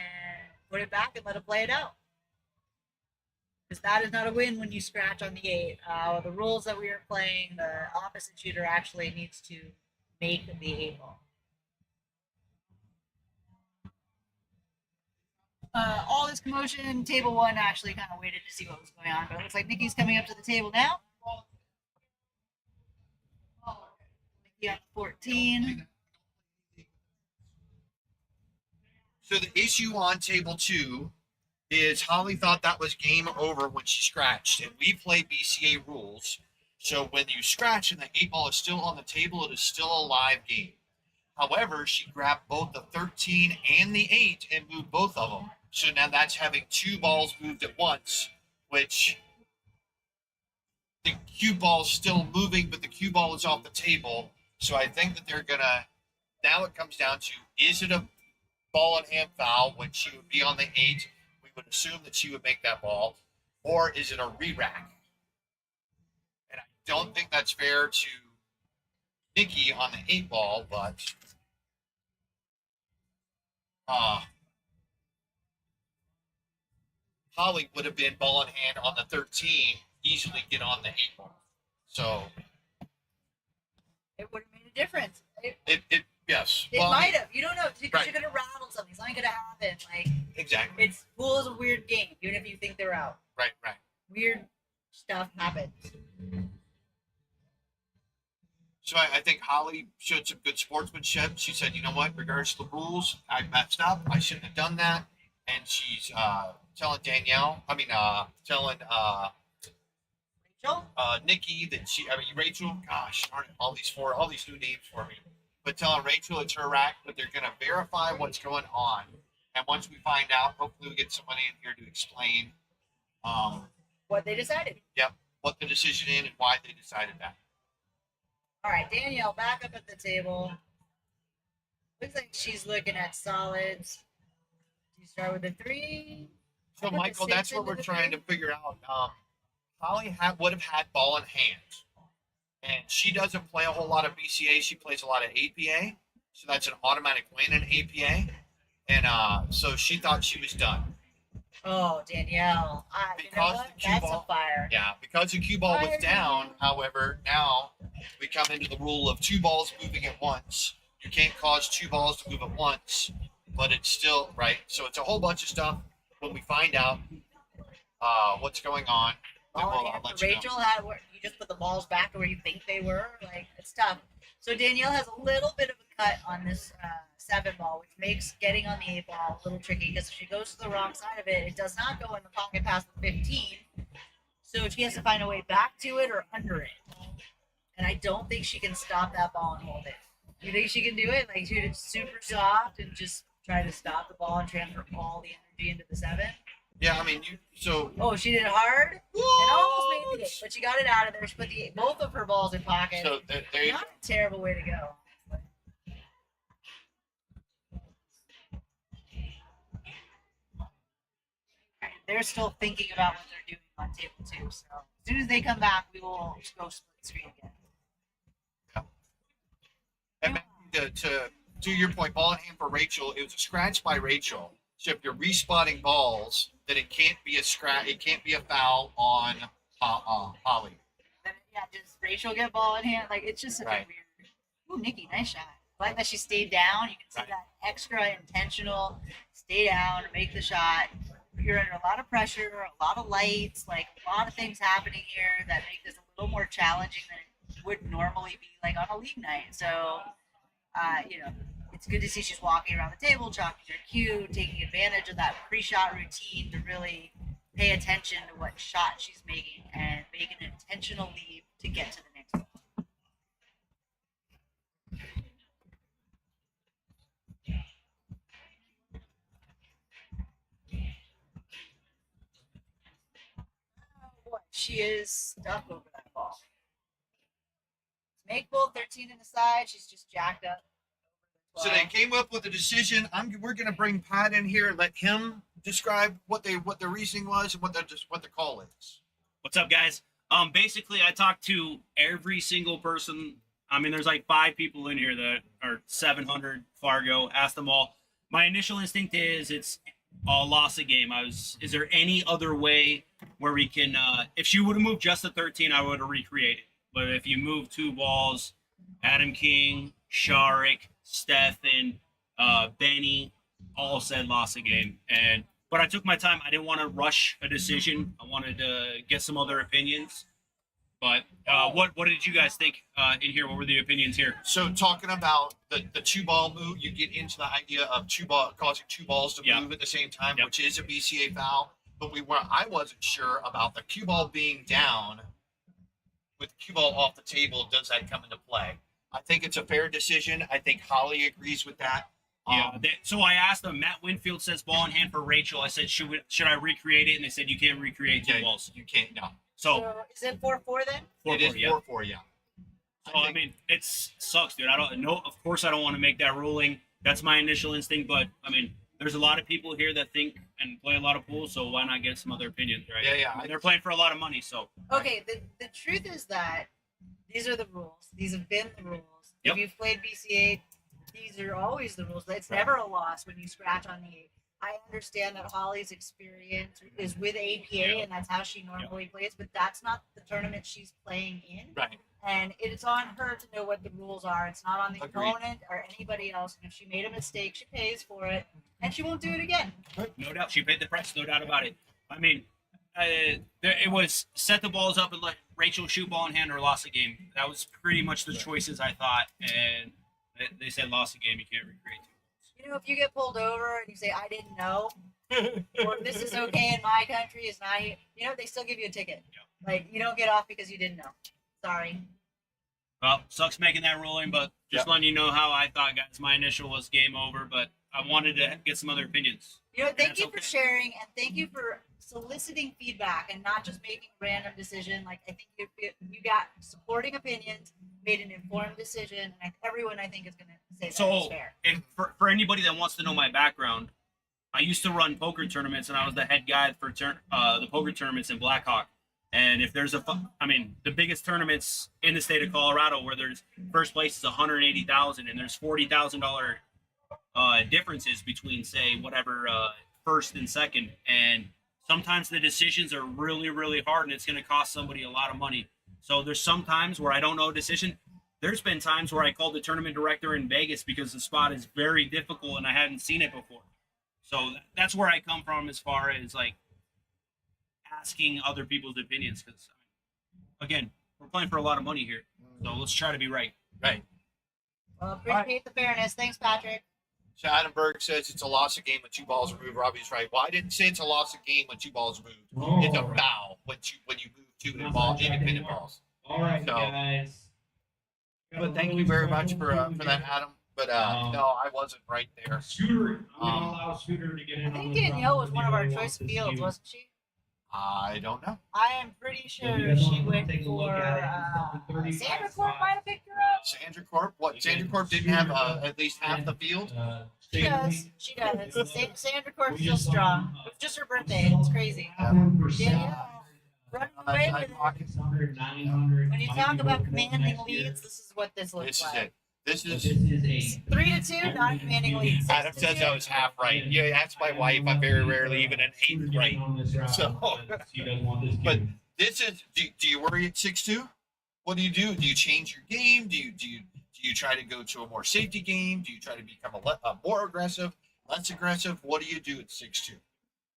put it back and let it play it out. Because that is not a win when you scratch on the 8. The rules that we are playing, the opposite shooter actually needs to make the 8 ball. All this commotion, table 1 actually kind of waited to see what was going on, but it looks like Nikki's coming up to the table now. Nikki on 14. So the issue on table 2 is Holly thought that was game over when she scratched, and we play BCA rules. So when you scratch and the 8 ball is still on the table, it is still a live game. However, she grabbed both the 13 and the 8 and moved both of them. So now that's having 2 balls moved at once, which the cue ball is still moving, but the cue ball is off the table. So I think that they're gonna. Now it comes down to: is it a ball in hand foul when she would be on the 8? We would assume that she would make that ball, or is it a re-rack? And I don't think that's fair to Nikki on the 8 ball, but Holly would have been ball in hand on the 13, easily get on the 8 ball. So It would have made a difference. yes. It Well, might have. You don't know because Right. you're gonna rattle something. It's not gonna happen. Like exactly. it's pool is a weird game, even if you think they're out. Right. Weird stuff happens. So I think Holly showed some good sportsmanship. She said, you know what, regardless of the rules, I messed up. I shouldn't have done that. And she's telling telling Rachel, Nikki that Rachel, gosh, darn it, all these new names for me. But telling Rachel it's her rack, but they're going to verify what's going on. And once we find out, hopefully we get somebody in here to explain what they decided. what the decision is and why they decided that. All right, Danielle, back up at the table. Looks like she's looking at solids. You start with a 3. So, I put the Michael, 6 that's what into we're the trying 3. to figure out. Holly would have had ball in hand. And she doesn't play a whole lot of BCA. She plays a lot of APA. So that's an automatic win in APA. And so she thought she was done. Oh, Danielle. You know Because what? the cue That's ball- a fire. Yeah, because the cue ball was Fire, down, Danielle. however, now we come into the rule of 2 balls moving at once. You can't cause 2 balls to move at once, but it's still right. So it's a whole bunch of stuff. When we find out what's going on, then Ball in we'll hand let for you know. Rachel had where you just put the balls back to where you think they were. Like, it's tough. So Danielle has a little bit of a cut on this 7 ball, which makes getting on the 8 ball a little tricky because if she goes to the wrong side of it, it does not go in the pocket past the 15. So she has to find a way back to it or under it. And I don't think she can stop that ball and hold it. You think she can do it? Like, shoot it super soft and just try to stop the ball and transfer all the energy into the 7? Yeah, I mean, Oh, she did it hard. It almost made it, but she got it out of there. She put both of her balls in pocket. so there you Not a terrible way to go. They're still thinking about what they're doing on table 2. So as soon as they come back, we will go split screen again. And to your point, ball in hand for Rachel, it was a scratch by Rachel. So if you're respotting balls, then it can't be a scratch. It can't be a foul on Holly. Then, yeah, does Rachel get ball in hand? Like, it's just such Right. a weird. Ooh, Nikki, nice shot. I like that she stayed down. You can see Right. that extra intentional stay down, make the shot. You're under a lot of pressure, a lot of lights, like a lot of things happening here that make this a little more challenging than it would normally be, like on a league night. So, it's good to see she's walking around the table, chalking her cue, taking advantage of that pre-shot routine to really pay attention to what shot she's making and make an intentional leap to get to the next one. Oh, boy, she is stuck over that ball. Make ball 13 in the side. She's just jacked up. So they came up with a decision. We're going to bring Pat in here and let him describe what the reasoning was and what the call is. What's up, guys? Basically, I talked to every single person. I mean, there's like 5 people in here that are 700 Fargo. Asked them all. My initial instinct is it's a loss of game. Is there any other way where we can? If she would have moved just the 13, I would have recreated. But if you move 2 balls, Adam King, Sharik, Stefan, Benny, all said loss of game. But I took my time. I didn't want to rush a decision. I wanted to get some other opinions. But what did you guys think in here? What were the opinions here? So talking about the 2-ball move, you get into the idea of causing 2 balls to move at the same time, which is a BCA foul. But I wasn't sure about the cue ball being down with the cue ball off the table. Does that come into play? I think it's a fair decision. I think Holly agrees with that. Yeah. So I asked them. Matt Winfield says ball in hand for Rachel. I said, should I recreate it? And they said you can't recreate 2 balls. You can't. No. So is it 4-4 then? 4-4, It is yeah. 4-4. Yeah. So I mean, it sucks, dude. Of course, I don't want to make that ruling. That's my initial instinct. But I mean, there's a lot of people here that think and play a lot of pool. So why not get some other opinions, right? Yeah, yeah. I mean, they're playing for a lot of money, so. Okay, the truth is that these are the rules. These have been the rules. Yep. If you've played BCA, these are always the rules. It's never a loss when you scratch on the 8. I understand that Holly's experience is with APA, and that's how she normally plays, but that's not the tournament she's playing in. Right. And it's on her to know what the rules are. It's not on the Agreed. opponent or anybody else. And if she made a mistake, she pays for it, and she won't do it again. No doubt. She paid the price, no doubt about it. I mean, it was set the balls up and let Rachel shoot ball in hand or loss a game. That was pretty much the choices I thought. And they said loss a game, you can't recreate 2 balls. You know, if you get pulled over and you say, I didn't know, or this is okay in my country, it's not, they still give you a ticket. Yeah. Like, you don't get off because you didn't know. Sorry. Well, sucks making that ruling, but just letting you know how I thought, guys. My initial was game over, but I wanted to get some other opinions. Thank you for sharing, and thank you for soliciting feedback and not just making a random decision. Like, I think you got supporting opinions, made an informed decision, and everyone, I think, is going to say that is fair. And for anybody that wants to know my background, I used to run poker tournaments, and I was the head guy for the poker tournaments in Blackhawk. And if there's I mean, the biggest tournaments in the state of Colorado where there's first place is 180,000 and there's $40,000 differences between, say, whatever first and second. And sometimes the decisions are really, really hard, and it's going to cost somebody a lot of money. So there's some times where I don't know a decision. There's been times where I called the tournament director in Vegas because the spot is very difficult and I hadn't seen it before. So that's where I come from as far as like asking other people's opinions, because again, we're playing for a lot of money here, so let's try to be right. Right. Well, appreciate the fairness. Thanks, Patrick. So Adam Berg says it's a loss of game when 2 balls are moved. Robbie's right. Well, I didn't say it's a loss of game when 2 balls are moved. It's a foul when you move 2 independent balls. All right, So, guys. But thank you very much for that, Adam. But no, I wasn't right there. Scooter, I'm gonna allow Scooter to get in. I think Danielle was one of our choice fields, wasn't she? I don't know. I am pretty sure she went for Sandra Corp might have picked her up. Sandra Corp? What? Sandra Corp didn't have at least half the field? She does. She does. Sandra Corp's still strong. It was just her birthday. It's crazy. Danielle, running away with it. When you talk about commanding leads, this is what this looks This is like. it. This is 3-2, not commanding lead. Adam says I was half right. Yeah, that's my wife. I'm very rarely even an eighth right. So, but this is. Do you worry at 6-2? What do you do? Do you change your game? Do you try to go to a more safety game? Do you try to become a more aggressive, less aggressive? What do you do at 6-2?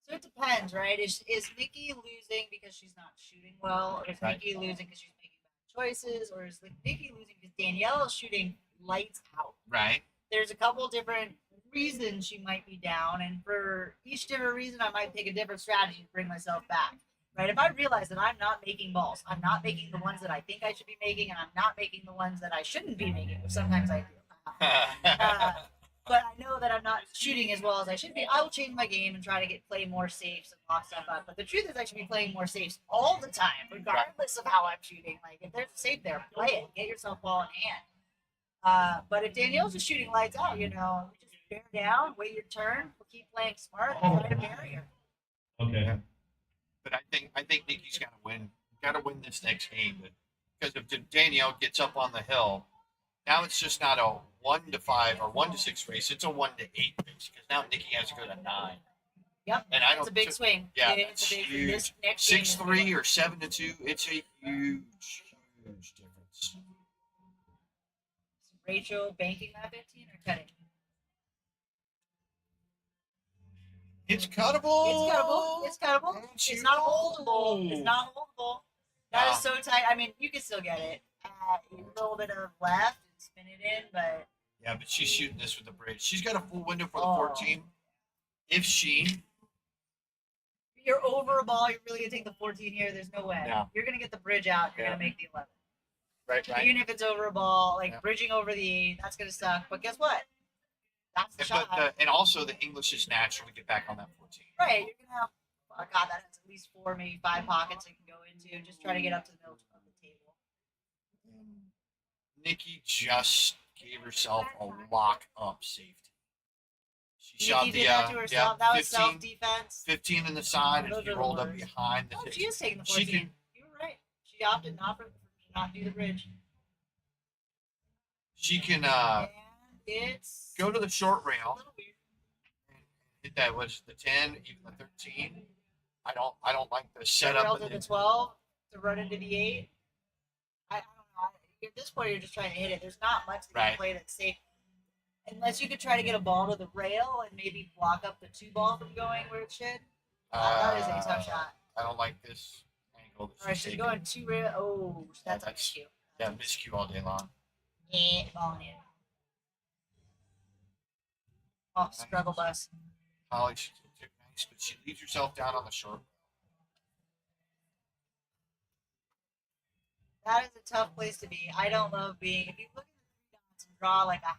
So it depends, right? Is Nikki losing because she's not shooting well, or is Right. Nikki losing because she's making bad choices, or is Nikki losing because Danielle is shooting lights out? Right. There's a couple different reasons she might be down, and for each different reason, I might take a different strategy to bring myself back. Right? If I realize that I'm not making balls, I'm not making the ones that I think I should be making, and I'm not making the ones that I shouldn't be making, which sometimes I do. But I know that I'm not shooting as well as I should be. I will change my game and try to play more safes and lock stuff up. But the truth is, I should be playing more safes all the time, regardless of how I'm shooting. Like, if there's a safe there, play it. Get yourself ball in hand. But if Danielle's just shooting lights out, you know, just bear down, wait your turn, we'll keep playing smart, and try to bury her. Okay. But I think Nikki's got to win. Got to win this next game. Because if Danielle gets up on the hill, now it's just not a 1-5 or 1-6 race. It's a 1-8 race. Because now Nikki has to go to 9. Yep, And I don't. it's a big swing. Yeah, it's a big huge. this next game is 6-3 or 7-2. It's a huge difference. Rachel banking that 15 or cutting? It's cuttable. It's cuttable. It's cuttable. It's not holdable. It's not holdable. That is so tight. I mean, you can still get it. A little bit of left and spin it in, but Yeah, but she's shooting this with the bridge. She's got a full window for the 14. If she, you're over a ball, you're really gonna take the 14 here. There's no way. Yeah. You're gonna get the bridge out. You're Yeah. gonna make the 11. right. Even if it's over a ball, like Yeah. bridging over the 8, that's gonna suck. But guess what? That's the shot. But and also the English is natural to get back on that 14. Right. You're gonna have. Oh God, that has at least 4, maybe 5 pockets you can go into. Just try to get up to the middle of the table. Nikki just gave herself a lock up safety. She shot Nikki the did that to herself. That was 15, self defense. 15 in the side, and Those she are the rolled up worst. behind the. Oh, she is taking the She 14. can- You were right. She opted not to not do the bridge. She can And it's go to the short a rail. little weird. Hit that was the 10, even the 13. I don't like the Short setup. rail of to the the- 12 to run into the 8. I don't know. At this point, you're just trying to hit it. There's not much that you Right. can play that's safe. Unless you could try to get a ball to the rail and maybe block up the 2 ball from going where it should. That is a tough shot. I don't like this angle. That All right, she's she's taking. going 2 rail. Oh, that's a that's- miscue. Yeah, miscue all day long. Ball in. Oh, struggle bus. Holly, she's too nice, but she leaves herself down on the short. That is a tough place to be. I don't love being. If you look at the 3 dots and draw like a half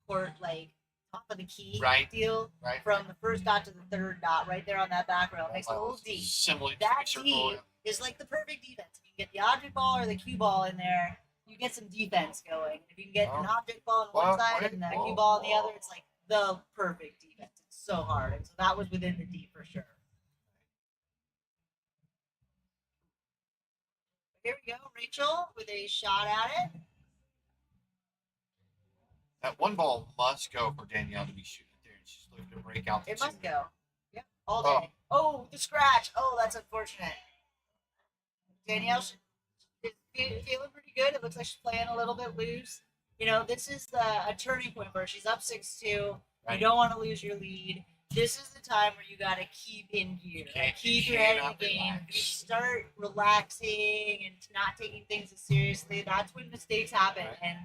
court, like top of the key Right. deal, Right. from the first dot to the 3rd dot, right there on that back rail, it makes a little D. Similar That circle. D is like the perfect defense. If you can get the object ball or the cue ball in there, you get some defense going. If you can get an object ball on one Well, side wait, and the whoa, cue ball on the whoa. other, it's like the perfect defense. It's so hard. And so that was within the D for sure. here we go. Rachel with a shot at it. That one ball must go for Danielle to be shooting there. And she's looking to break out. It must go. Yep, all day. Oh, the scratch. Oh, that's unfortunate. Danielle is feeling pretty good. It looks like she's playing a little bit loose. You know, this is a turning point where she's up 6-2. Right. You don't want to lose your lead. This is the time where you got to keep in gear. Keep your head in the game. You start relaxing and not taking things as seriously. That's when mistakes happen. Right. And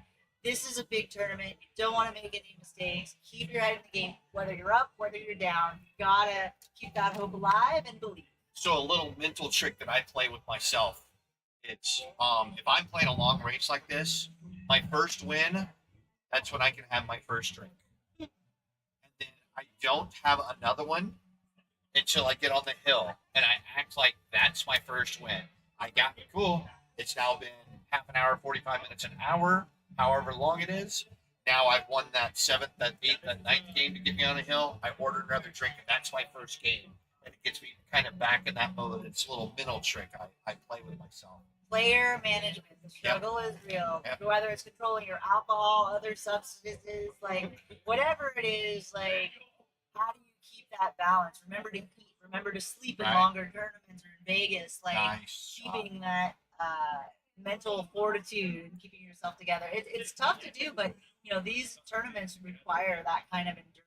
this is a big tournament. You don't want to make any mistakes. Keep your head in the game, whether you're up, whether you're down. You got to keep that hope alive and believe. So a little mental trick that I play with myself. It's if I'm playing a long race like this, my first win, that's when I can have my first drink. And then I don't have another one until I get on the hill and I act like that's my first win. I got it cool. It's now been half an hour, 45 minutes, an hour, however long it is. Now I've won that 7th, that 8th, that 9th game to get me on the hill. I ordered another drink and that's my first game. And it gets me kind of back in that mode. It's a little mental trick I play with myself. Player management. The struggle is real. Yep. Whether it's controlling your alcohol, other substances, like whatever it is, like how do you keep that balance? Remember to eat. Remember to sleep in Right. longer tournaments or in Vegas. Like Nice shot. keeping that mental fortitude and keeping yourself together. It's tough to do, but you know these tournaments require that kind of endurance.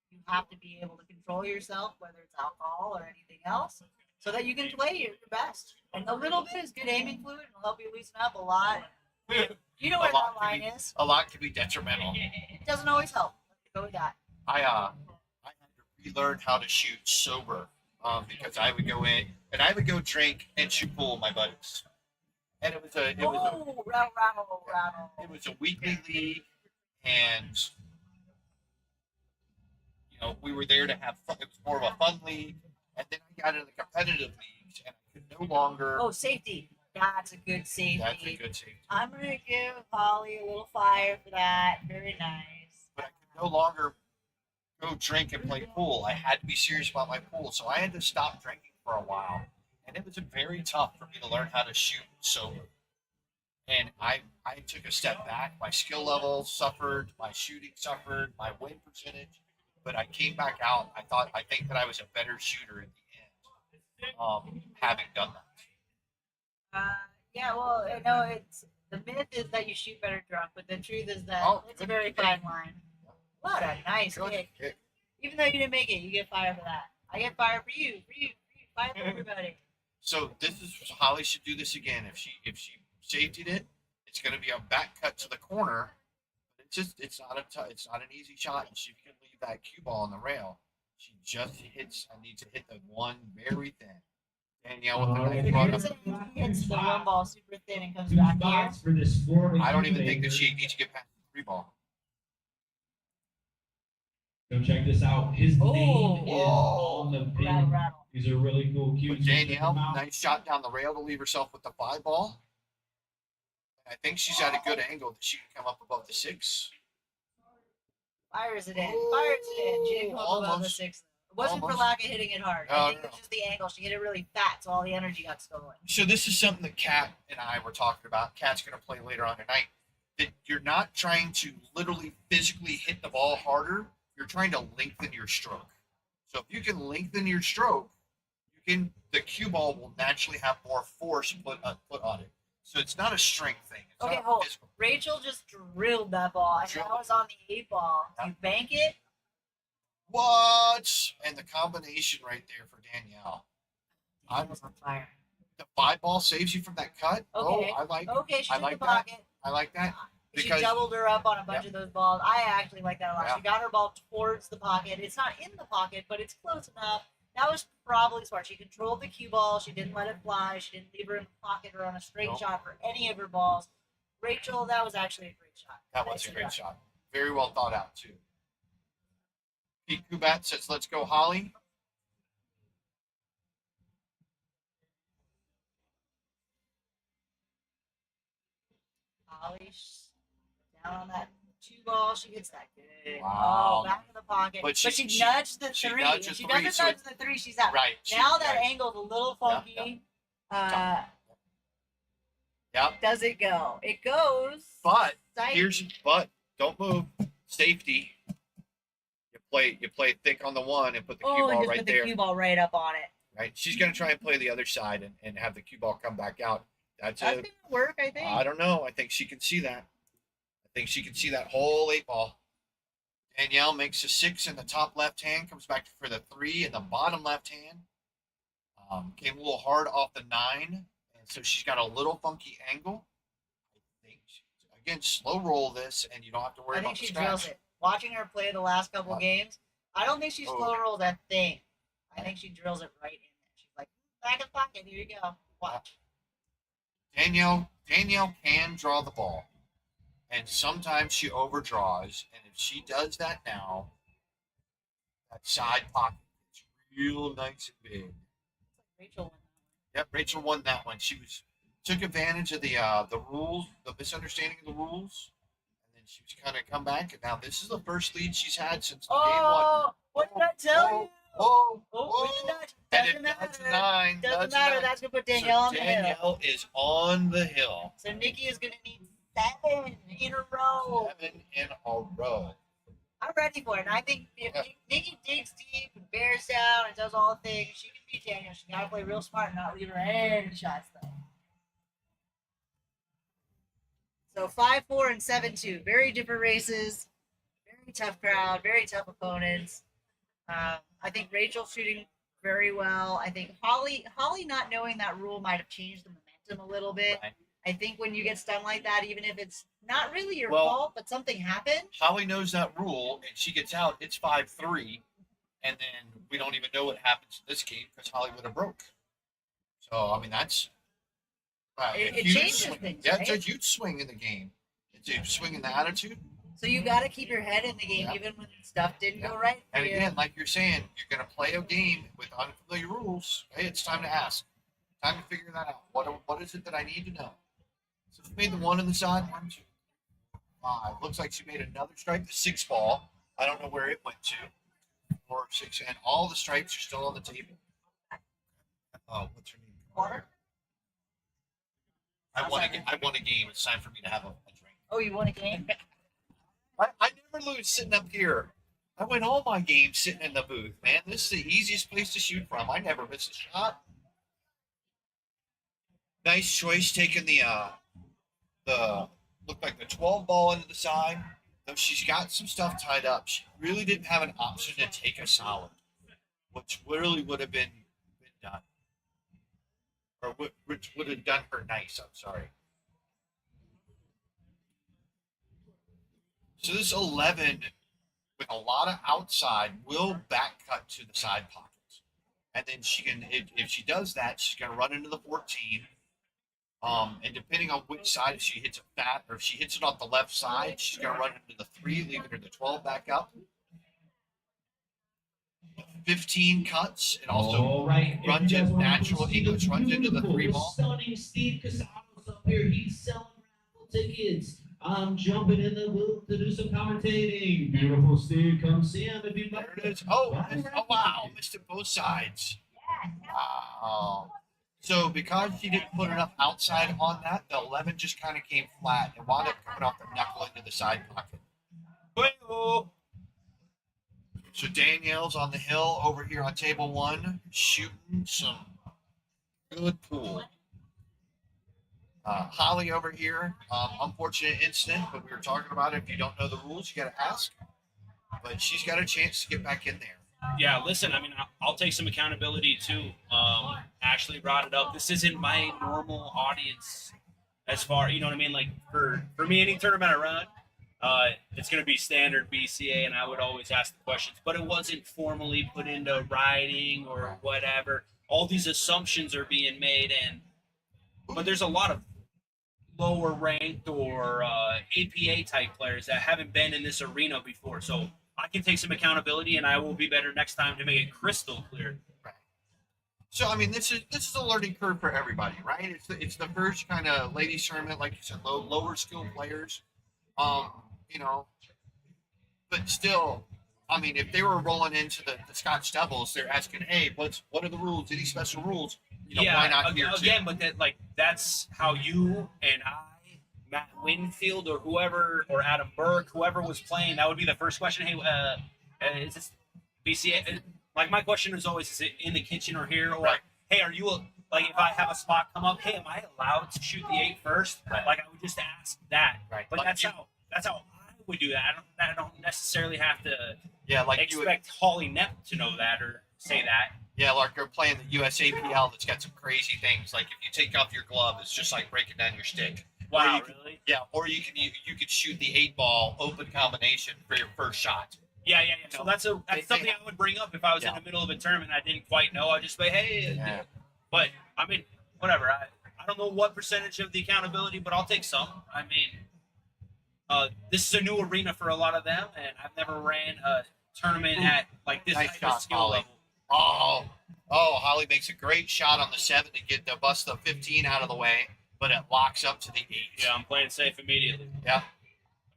You have to be able to control yourself, whether it's alcohol or anything else, so that you can play your best. And a little bit is good aiming fluid and will help you loosen up a lot. You know where that line is. A lot can be detrimental. It doesn't always help. Let's go with that. I had to relearn how to shoot sober because I would go in and I would go drink and shoot pool with my buddies. And it was a weekly league, and you know we were there to have fun. It was more of a fun league, and then I got into the competitive leagues, and I could no longer. Oh, safety. That's a good safety. That's a good safety. I'm gonna give Holly a little fire for that. Very nice. But I could no longer go drink and play pool. I had to be serious about my pool, so I had to stop drinking for a while. And it was very tough for me to learn how to shoot sober. And I took a step back. My skill level suffered, my shooting suffered, my win percentage. But I came back out. I think that I was a better shooter in the end, having done that. Yeah, well, I know it's the myth is that you shoot better drunk, but the truth is that it's a good very kick. fine line. What a nice Good kick. kick. Even though you didn't make it, you get fire for that. I get fire for you, fire for everybody. So this is Holly should do this again. If she safetied it, it's going to be a back cut to the corner. It's not an easy shot, and she can leave that cue ball on the rail. She just hits. I need to hit the one very thin. Danielle with the nice run up. He hits the one ball super thin and comes Two back here. spots for this floor. I don't even think that she needs to get past the 3 ball. So check this out. His name is whoa. on the Rattle, pin. rattle. These are really cool cues. But Danielle, nice shot down the rail to leave herself with the 5 ball. I think she's at a good angle that she can come up above the 6. Fires it in. Fires it in. She didn't come up above the Almost. 6. It wasn't for Almost. lack of hitting it hard. No, I think no. it was just the angle. She hit it really fat, so all the energy got stolen. So this is something that Kat and I were talking about. Kat's going to play later on tonight. That you're not trying to literally physically hit the ball harder. You're trying to lengthen your stroke. So if you can lengthen your stroke, the cue ball will naturally have more force put on it. So it's not a strength thing. It's Okay, not hold. physical. Rachel just drilled that ball, and Drilled that was on the 8 ball. You bank it. What? And the combination right there for Danielle. It was on fire. The 5 ball saves you from that cut. Okay. Oh, I like she I took like the that. pocket. I like that. She Because doubled her up on a bunch of those balls. I actually like that a lot. Yeah. She got her ball towards the pocket. It's not in the pocket, but it's close enough. That was probably smart. She controlled the cue ball. She didn't let it fly. She didn't leave her in the pocket or on a straight Nope. shot for any of her balls. Rachel, that was actually a great shot. that was a great shot. Very well thought out too. Pete Kubat says, "Let's go, Holly." Holly down on that 2 ball. She gets that good. Wow. Oh, back in the pocket. But But she- she nudged the she 3. nudged If the she 3, doesn't so nudge the 3, she's out. Right. Now that right. angle's a little funky. Yeah. Yep. Does it go? It goes. But Sight. don't move. Safety. You play thick on the one and put the cue Oh, and ball just right put the there. cue ball right up on it. Right. She's gonna try and play the other side and have the cue ball come back out. That's gonna work, I think. I don't know. I think she can see that. I think she can see that whole 8-ball. Danielle makes a 6 in the top left hand, comes back for the 3 in the bottom left hand. Came a little hard off the 9, and so she's got a little funky angle. I think again, slow roll this, and you don't have to worry I about think the she drills scratch. it. Watching her play the last couple games, I don't think she Oh. slow rolls that thing. I think she drills it right in there. She's like, back in the pocket, here you go. Watch. Danielle can draw the ball, and sometimes she overdraws. And if she does that now, that side pocket is real nice and big. Rachel won. Yep, Rachel won that one. She took advantage of the rules, the misunderstanding of the rules, and then she was kind of come back. And now this is the first lead she's had since game one. Oh, what did I tell you? Oh, Oh, and doesn't it matter. does 9. Doesn't matter. That's gonna put Danielle on the hill. Danielle is on the hill. So Nikki is gonna need 7 in a row. 7 in a row. I'm ready for it. And I think if Nikki digs deep and bears down and does all the things, she can beat Danielle. She gotta play real smart and not leave her any shots though. So 5-4 and 7-2. Very different races. Very tough crowd. Very tough opponents. I think Rachel's shooting very well. I think Holly not knowing that rule might have changed the momentum a little bit. Right. I think when you get stung like that, even if it's not really your Well, fault, but something happened. Holly knows that rule, and she gets out. It's 5-3, and then we don't even know what happens in this game because Holly would have broke. So I mean that's It a huge changes swing. things, Yeah, it's a right? huge swing in the game. It's a swing in the attitude. So you got to keep your head in the game, Yeah. even when stuff didn't Yeah. go right. For And you. again, like you're saying, you're going to play a game with unfamiliar rules. Hey, it's time to ask. Time to figure that out. What is it that I need to know? So she made the 1 on the side. 1, 2, 5. Looks like she made another stripe, the 6-ball. I don't know where it went to. 4, 6, and all the stripes are still on the table. Oh, what's her name? Water? I won a game. It's time for me to have a drink. Oh, you won a game? I never lose sitting up here. I win all my games sitting in the booth, man. This is the easiest place to shoot from. I never miss a shot. Nice choice taking the looked like the 12 ball into the side. Though she's got some stuff tied up, she really didn't have an option to take a solid, which really would have been done, or which would have done her nice. I'm sorry. So this 11 with a lot of outside will back cut to the side pockets. And then she can, if she does that, she's going to run into the 14. And depending on which side, if she hits it fat or if she hits it off the left side, she's going to run into the 3, leaving her the 12 back up. 15 cuts. It also runs in natural English, runs into the 3 ball. Stunning Steve Casados up here. He's selling raffle tickets. I'm jumping in the booth to do some commentating. Beautiful Steve, come see him if you'd like. There it is. Oh wow, missed it both sides. Wow. So because she didn't put enough outside on that, the 11 just kind of came flat and wound up coming off the knuckle into the side pocket. So Danielle's on the hill over here on table 1, shooting some good pool. Holly over here, unfortunate incident, but we were talking about it. If you don't know the rules, you got to ask. But she's got a chance to get back in there. Yeah, listen, I mean, I'll take some accountability too. Ashley brought it up. This isn't my normal audience as far, you know what I mean? Like for me, any tournament I run, it's going to be standard BCA, and I would always ask the questions, but it wasn't formally put into writing or whatever. All these assumptions are being made, but there's a lot of lower ranked or APA type players that haven't been in this arena before. So I can take some accountability, and I will be better next time to make it crystal clear. Right. So I mean, this is a learning curve for everybody, right? It's the first kind of ladies tournament, like you said, lower skill players. You know, but still, I mean, if they were rolling into the Scotch doubles, they're asking, hey, what are the rules? Any special rules? Why not here again, too? but that's how you and I, Matt Winfield, or whoever, or Adam Burke, whoever was playing, that would be the first question. Hey, is this BCA? Like my question is always, is it in the kitchen or here? Or Right. hey, are you like if I have a spot come up, hey, am I allowed to shoot the 8 first? Right. Like I would just ask that. Right. But Like that's how I would do that. I don't necessarily have to Yeah, like you would, expect Holly Nepp to know that or say that. yeah, like you're playing the USAPL that's got some crazy things. Like if you take off your glove, it's just like breaking down your stick. Wow, you could- really? Yeah, or you could shoot the 8-ball open combination for your first shot. Yeah. So that's They something I would bring up if I was in Yeah. the middle of a tournament and I didn't quite know. I'd just say, hey, Yeah. but I mean, whatever. I don't know what percentage of the accountability, but I'll take some. I mean, this is a new arena for a lot of them, and I've never ran a tournament at like this Nice type shot, of skill Holly. level. Oh, Holly makes a great shot on the 7 to get the bust the 15 out of the way, but it locks up to the 8. Yeah, I'm playing safe immediately. Yeah.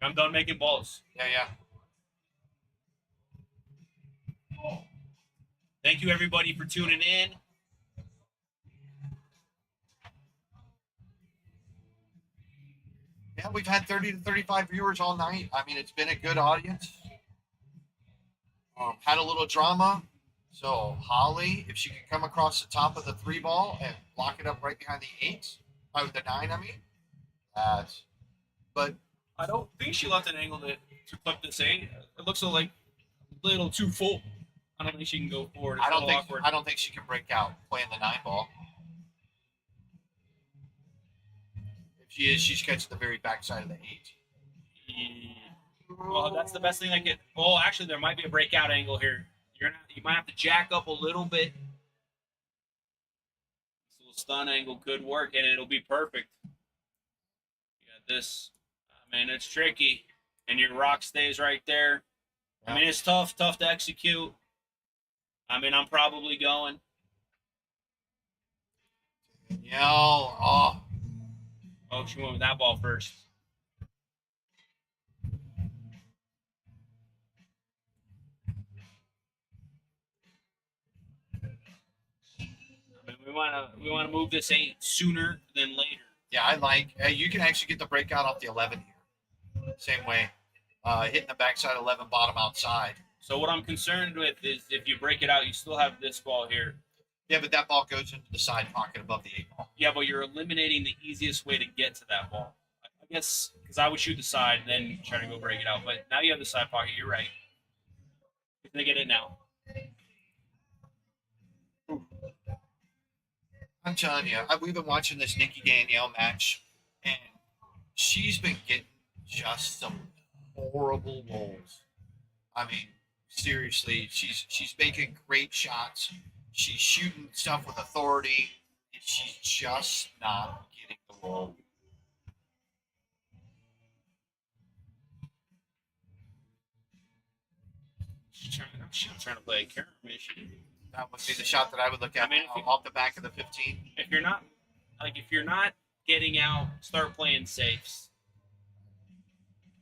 I'm done making balls. Yeah. Thank you, everybody, for tuning in. Yeah, we've had 30 to 35 viewers all night. I mean, it's been a good audience. Had a little drama. So Holly, if she could come across the top of the 3 ball and lock it up right behind the 8, the 9, I mean, but I don't think she left an angle to clip this 8. It looks like a little too full. I don't think she can go forward. It's I a little awkward. don't think she can break out playing the 9 ball. If she is, she's catching the very backside of the 8. Yeah. Well, that's the best thing I could. Oh, actually, there might be a breakout angle here. You might have to jack up a little bit. This little stun angle could work, and it'll be perfect. You got this. I mean, it's tricky, and your rock stays right there. I mean, it's tough to execute. I mean, I'm probably going. Oh, she went with that ball first. I mean, we want to move this 8 sooner than later. yeah, I like. You can actually get the breakout off the 11 here. Same way. Hitting the backside 11, bottom outside. So what I'm concerned with is if you break it out, you still have this ball here. Yeah, but that ball goes into the side pocket above the 8 ball. Yeah, but you're eliminating the easiest way to get to that ball. I guess because I would shoot the side and then try to go break it out. But now you have the side pocket. You're right. If they get it now. I'm telling you, we've been watching this Nikki Danielle match, and she's been getting just some horrible rolls. I mean, seriously, she's making great shots. She's shooting stuff with authority, and she's just not getting the roll. She's trying to play a camera mission. That would be the shot that I would look at. I mean, if you- off the back of the 15. If you're not getting out, start playing safes.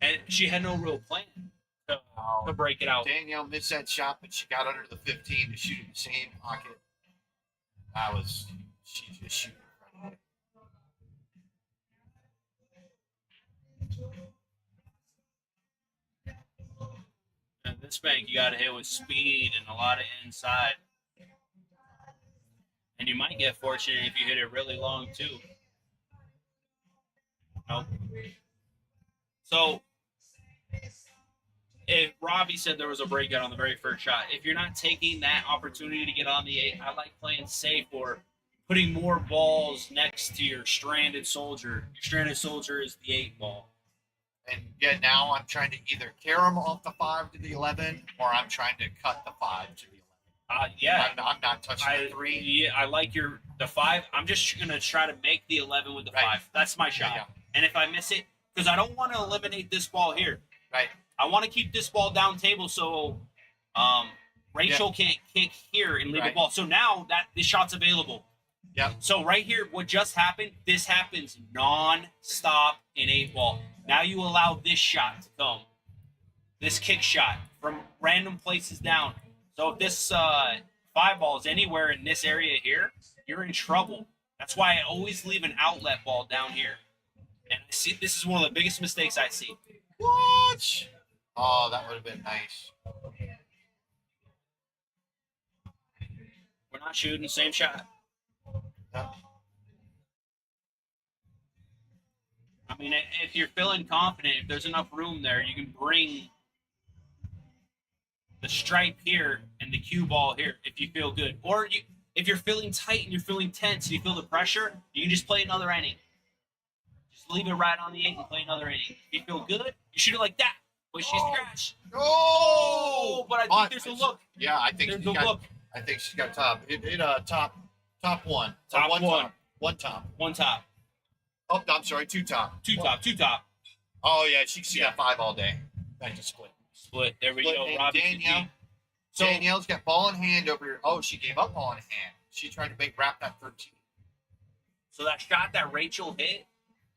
And she had no real plan to break it out. Danielle missed that shot, but she got under the 15 to shoot in the same pocket. She's just shooting. And this bank, you got to hit with speed and a lot of inside. And you might get fortunate if you hit it really long, too. Nope. So, if Robbie said there was a breakout on the very first shot, if you're not taking that opportunity to get on the 8, I like playing safe or putting more balls next to your stranded soldier. Your stranded soldier is the 8 ball. And yeah, now I'm trying to either carry them off the 5 to the 11, or I'm trying to cut the 5 to the 11. Yeah. I'm not touching the 3. Yeah, I like the 5. I'm just gonna try to make the 11 with the 5. That's my shot. Yeah. And if I miss it, because I don't want to eliminate this ball here. Right. I want to keep this ball down table so Rachel can't kick here and leave the Right. ball. So now that this shot's available. Yep. So right here, what just happened? This happens non-stop in 8 ball. Now you allow this shot to come. this kick shot from random places down. So if this 5 ball is anywhere in this area here, you're in trouble. That's why I always leave an outlet ball down here. And I see this is one of the biggest mistakes I see. What? Oh, that would have been nice. We're not shooting, same shot. Yeah. I mean, if you're feeling confident, if there's enough room there, you can bring the stripe here and the cue ball here if you feel good. Or if you're feeling tight and you're feeling tense and you feel the pressure, you can just play another inning. Just leave it right on the 8 and play another inning. If you feel good, you shoot it like that. But she's scratched. Oh! But I think there's a look. Yeah, I think There's she's a got. look. I think she's got top. Top one. Top one. one. Top. One top. One top. Oh, I'm sorry, two top. Two top. Oh yeah, she got 5 all day. Back to split. Split. There we Split, go. and Robbie. Danielle. So Danielle's got ball in hand over here. Oh, she gave up ball in hand. She tried to wrap that 13. So that shot that Rachel hit,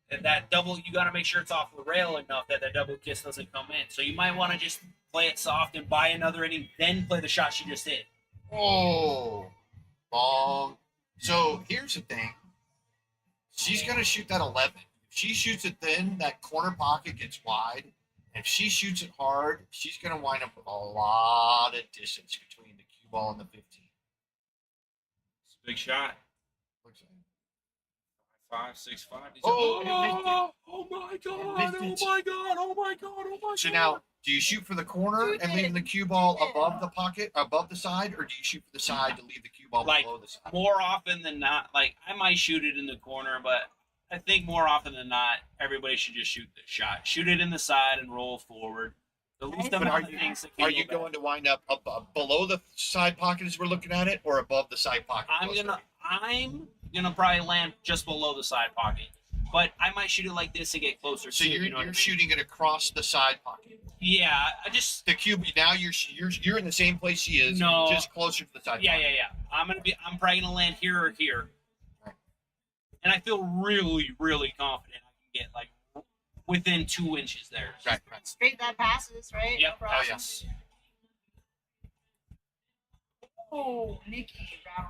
and that double, you got to make sure it's off the rail enough that double kiss doesn't come in. So you might want to just play it soft and buy another inning, then play the shot she just hit. Oh, long. So here's the thing. She's going to shoot that 11. If she shoots it thin, that corner pocket gets wide. And if she shoots it hard, she's going to wind up with a lot of distance between the cue ball and the 15. It's a big shot. Looks like. 5, 6, 5. Oh, oh my god! Oh my god! Oh my god! Oh my god! So now, do you shoot for the corner and leaving the cue ball above the pocket, above the side, or do you shoot for the side to leave the cue ball Like, below the side? more often than not, like I might shoot it in the corner, but I think more often than not, everybody should just shoot the shot. Shoot it in the side and roll forward. The least But amount of things that can Are go you bad. going to wind up below the side pocket as we're looking at it, or above the side pocket? I'm gonna probably land just below the side pocket, but I might shoot it like this and get closer. So too, you're, you know what I you're mean? shooting it across the side pocket. Yeah, I just The cube now you're in the same place she is. No. Just closer to the side. yeah. pocket. I'm probably gonna land here or here, Right. and I feel really, really confident I can get like within 2 inches there. Right. Straight that passes, right? Yep. No Oh problem. yes. Oh, Nikki, round.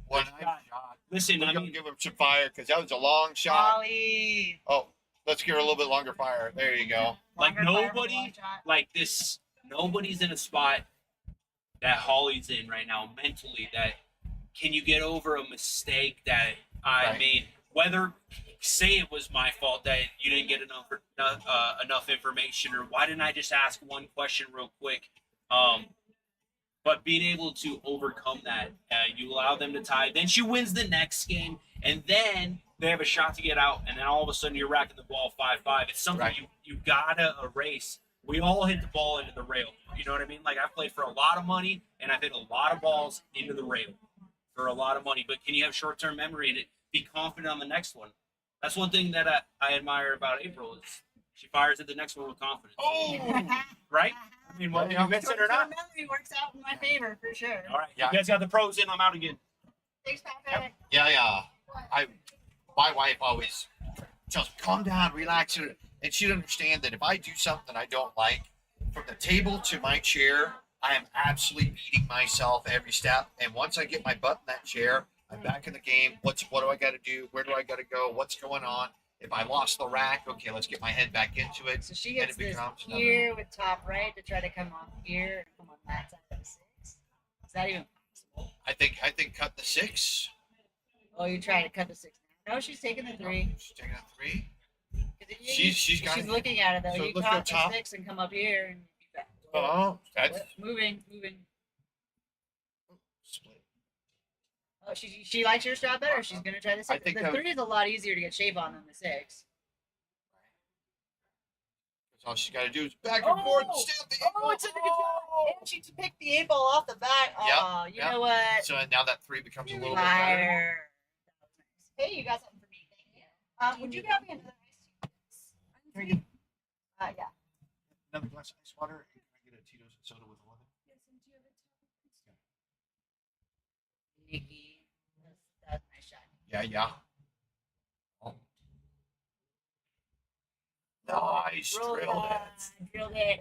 One Good shot. shot. Listen, We're I gonna mean, give him some fire because that was a long shot. Ollie. Oh, let's give her a little bit longer fire. There you go. Like, Longer fire for nobody- one shot. like this, nobody's in a spot that Holly's in right now mentally that can you get over a mistake that I Right. made, whether say it was my fault that you didn't get enough information, or why didn't I just ask one question real quick, but being able to overcome that, you allow them to tie, then she wins the next game, and then they have a shot to get out, and then all of a sudden you're racking the ball 5-5. It's something Right. you gotta erase. We all hit the ball into the rail. You know what I mean? Like, I've played for a lot of money, and I've hit a lot of balls into the rail for a lot of money. But can you have short-term memory and be confident on the next one? That's one thing that I admire about April is she fires at the next one with confidence. Oh. Right? I mean, whether Yeah. you miss it or not. Memory works out in my favor for sure. All right. Yeah. You guys got the pros in. I'm out again. Thanks, Patrick. Yeah. My wife always tells me, calm down, relax. And she'd understand that if I do something I don't like, from the table to my chair, I am absolutely beating myself every step. And once I get my butt in that chair, I'm back in the game. What do I got to do? Where do I got to go? What's going on? If I lost the rack, okay, let's get my head back into it. So she gets And it this becomes another- here with top right to try to come on here and come on that side of the 6. Is that even possible? I think cut the 6. Oh, you're trying to cut the 6 now. No, she's taking the 3. She's taking a 3. She's got it. looking at it though. So you let's cut go the top. 6 and come up here and be back. Oh, that's Moving. split. Oh, she likes your shot better. She's gonna try the 6. think The that 3 is a lot easier to get shave on than the 6. That's all she's got to do is back and forth. Oh! Still the Oh, it's such a good shot. And she picked the 8 ball off the back. Oh, you yep. know what? So now that 3 becomes a little bit better. Liar. Hey, you got something for me. Thank you. Would you grab me another ice tea? Yeah. Another glass of ice water. And can I get a Tito's and soda with a lemon? Nikki. That's my shot. Yeah. Oh. Nice. Roll Drilled that. it. Drilled it.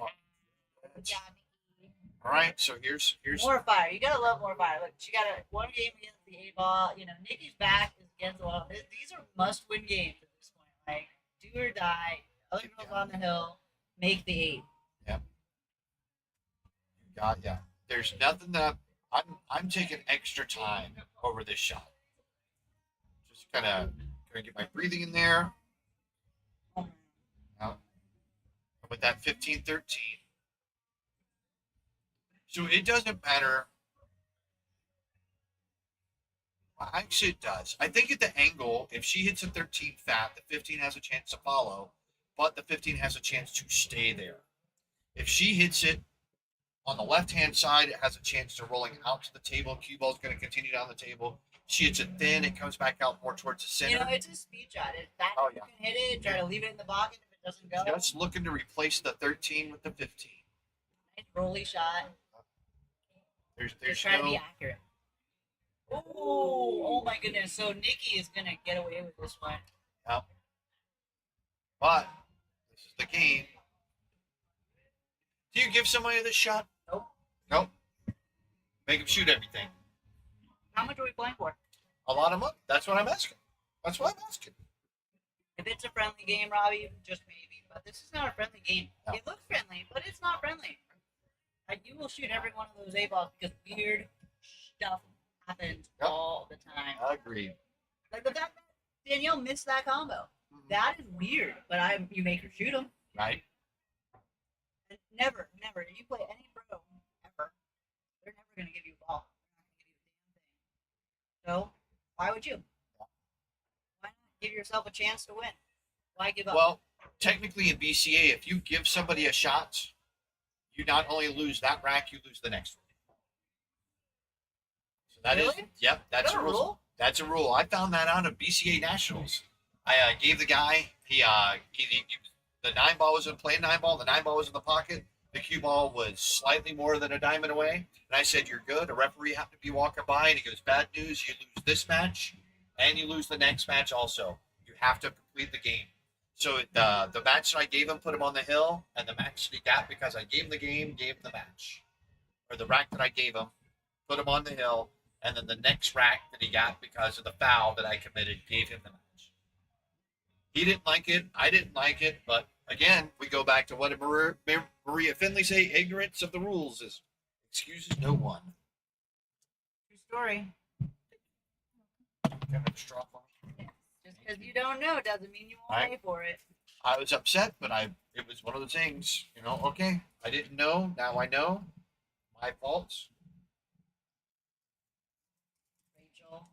Good job, Nikki. All right, so here's More fire. You gotta love more fire. Look, she got one game against the 8 ball. You know, Nikki's back is against the wall. These are must-win games at this point. Like, do or die. Other girls on the hill make the 8. Yep. God, yeah. There's nothing that I'm taking extra time over this shot. Just kind of gonna get my breathing in there. Now, with that 15-13. So it doesn't matter. Well, actually, it does. I think at the angle, if she hits a 13 fat, the 15 has a chance to follow, but the 15 has a chance to stay there. If she hits it on the left-hand side, it has a chance to rolling out to the table. Cue ball is going to continue down the table. She hits it thin, it comes back out more towards the center. You know, it's a speed shot. If that you can hit it, try to leave it in the pocket. If it doesn't go, just looking to replace the 13 with the 15. Nice rolly shot. There's just try to be accurate. Oh my goodness. So Nikki is going to get away with this one. Yep. But this is the game. Do you give somebody this shot? Nope. Nope. Make them shoot everything. How much are we playing for? A lot of money. That's what I'm asking. That's what I'm asking. If it's a friendly game, Robbie, just maybe. But this is not a friendly game. No. It looks friendly, but it's not friendly. Like, you will shoot every one of those 8 balls because weird stuff happens all the time. Agreed. Like the fact that Danielle missed that combo. That is weird, but you make her shoot them. Right. And never, if you play any pro, ever, they're never going to give you a ball. They're not going to give you a damn thing. So, why would you? Why not give yourself a chance to win? Why give up? Well, technically in BCA, if you give somebody a shot, you not only lose that rack, you lose the next one. So that is, yep, that's a rule. That's a rule. I found that out at BCA Nationals. I gave the guy, he the 9 ball was in play 9 ball. The 9 ball was in the pocket. The cue ball was slightly more than a diamond away. And I said, "You're good." A referee happened to be walking by, and he goes, "Bad news. You lose this match, and you lose the next match also. You have to complete the game." So the match that I gave him put him on the hill, and the match that he got because I gave him the game, gave him the match. Or the rack that I gave him, put him on the hill, and then the next rack that he got because of the foul that I committed gave him the match. He didn't like it. I didn't like it. But again, we go back to what did Maria Finley say? Ignorance of the rules is excuses no one. True story. Kind of a straw for me. Just because you don't know doesn't mean you won't pay for it. I was upset, but it was one of the things, okay, I didn't know. Now I know. My fault. Rachel.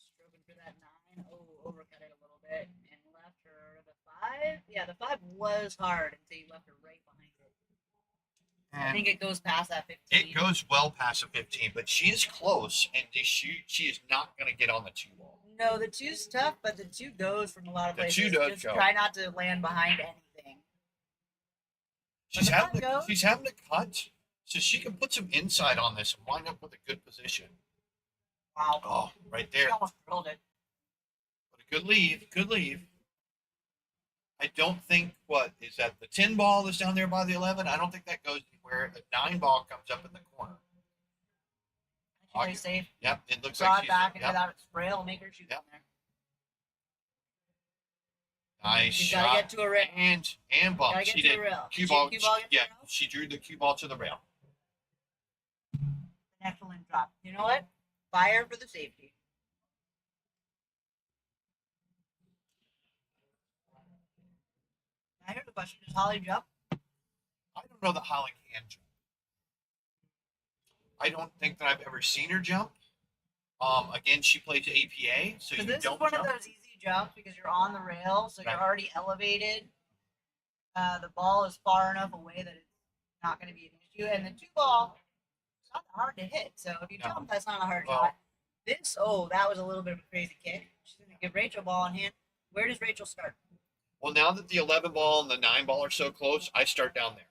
Strobing for that 9. Oh, overcut it a little bit. And left her the 5. Yeah, the 5 was hard until you left her right behind it. I think it goes past that 15. It goes well past a 15, but she is close, and she is not going to get on the 2 ball. No, the 2's tough, but the 2 goes from a lot of The places. 2 does Just go. try not to land behind anything. She's having to cut, so she can put some inside on this and wind up with a good position. Wow. Oh, right She there. almost drilled it. But a good leave. Good leave. I don't think, is that the 10 ball that's down there by the 11? I don't think that goes anywhere. The 9 ball comes up in the corner. She's very safe. Yep, it looks Draw like it she's back into that spray will make her shoot Yep. in there. Nice She's shot. got to get to a rail. And bump. Gotta get She to did. the rail. Cue Did ball. cue ball get to the Yeah, rail? she drew the cue ball to the rail. An excellent drop. You know what? Fire for the safety. I heard the question. Does Holly jump? I don't know that Holly can jump. I don't think that I've ever seen her jump. Again, she plays APA, so you This don't is one jump. of those easy jumps because you're on the rail, so Right. you're already elevated. The ball is far enough away that it's not going to be an issue. And the 2 ball, it's not hard to hit. So if you No. jump, that's not a hard Well- shot. That was a little bit of a crazy kick. She's going to give Rachel ball in hand. Where does Rachel start? Well, now that the 11 ball and the 9 ball are so close, I start down there.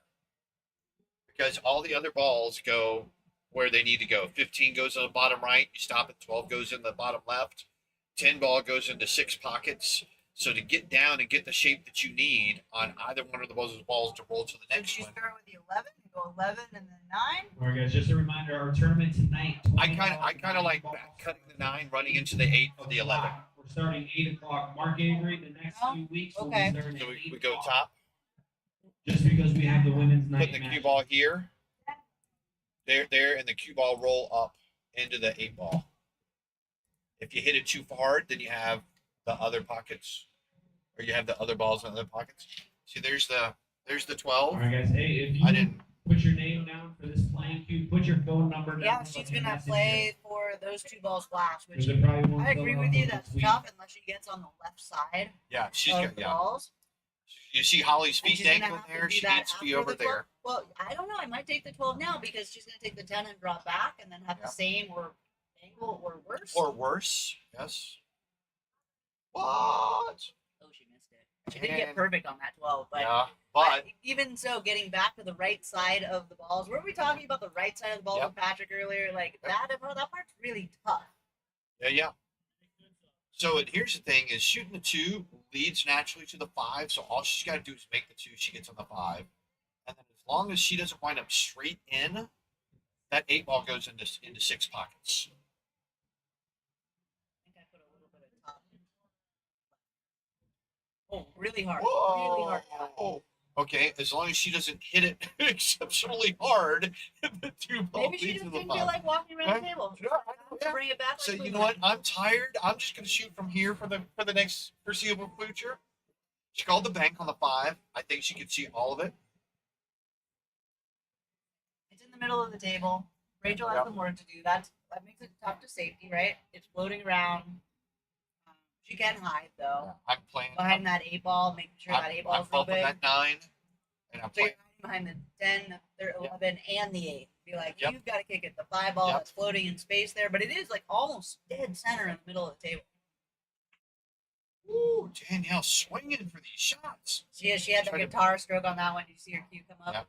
Because all the other balls go where they need to go. 15 goes in the bottom right, you stop at 12 goes in the bottom left. 10 ball goes into 6 pockets. So to get down and get the shape that you need on either one of those balls to roll to the So next you one. start with the 11 and go 11 and then 9. All right, guys. Just a reminder: our tournament tonight. I kind of like back cutting the 9, running into the 8 for the 11. We're starting 8 o'clock. Mark Avery. The next Oh, few weeks okay. we'll be starting So at we 8 go o'clock. top, Just because we have the women's night put the match. cue ball here, there, and the cue ball roll up into the 8 ball. If you hit it too hard, then you have the other pockets, or you have the other balls in the other pockets. See, there's the 12. All right, guys. Hey, if I you didn't. put your name down for this playing cue, put your phone number down. Yeah, she's going to play for those 2 balls flash, which Because it probably won't I fill agree out with you. till That's next week. tough unless she gets on the left side Yeah, she's of got, the yeah. balls. You see Holly's And feet she's gonna dangling have to there. do She that needs to be after over the 12. there. Well, I don't know. I might take the 12 now because she's going to take the 10 and drop back and then have Yeah. the same or angle or worse. Or worse, yes. What? Oh, she missed it. She didn't get And- perfect on that 12, but Yeah, but even so, getting back to the right side of the balls, were we talking about the right side of the balls Yep. with Patrick earlier? Like that part's really tough. yeah. So here's the thing: is shooting the 2 leads naturally to the 5. So all she's got to do is make the 2. She gets on the 5, and then as long as she doesn't wind up straight in, that 8 ball goes into 6 pockets. I think I put a little bit of top. Oh, really hard. Really hard. Whoa. Okay, as long as she doesn't hit it exceptionally hard, the 2 ball Maybe she leads just to the didn't 5. feel like walking around the Right? table. Yeah, I know, yeah. Bring it back. So like you we know what? went. I'm tired. I'm just gonna shoot from here for the next foreseeable future. She called the bank on the 5. I think she could see all of it. It's in the middle of the table. Rachel has Yep. some work to do. That makes it tough to safety, right? It's floating around. She can hide though I'm playing. behind that 8 ball, making sure that 8 ball I'm is real bumping big. that 9, and I'm So you're playing. hiding behind the 10, the 11, and the 8. Be like, Yep. you've got to kick it. The 5 ball Yep. that's floating in space there, but it is like almost dead center in the middle of the table. Ooh, Danielle swinging for these shots. She had that Try to- guitar stroke on that one. You see her cue come up. Yep.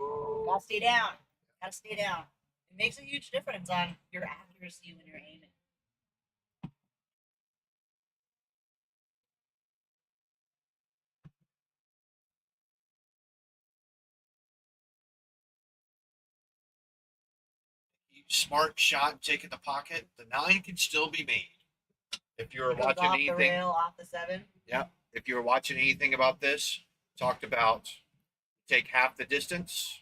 Ooh. Gotta stay down. Gotta stay down. It makes a huge difference on your accuracy when you're aiming. Smart shot, taking the pocket. The 9 can still be made. If you were It goes watching off the anything, rail, off the 7. if you were watching anything about this, talked about take half the distance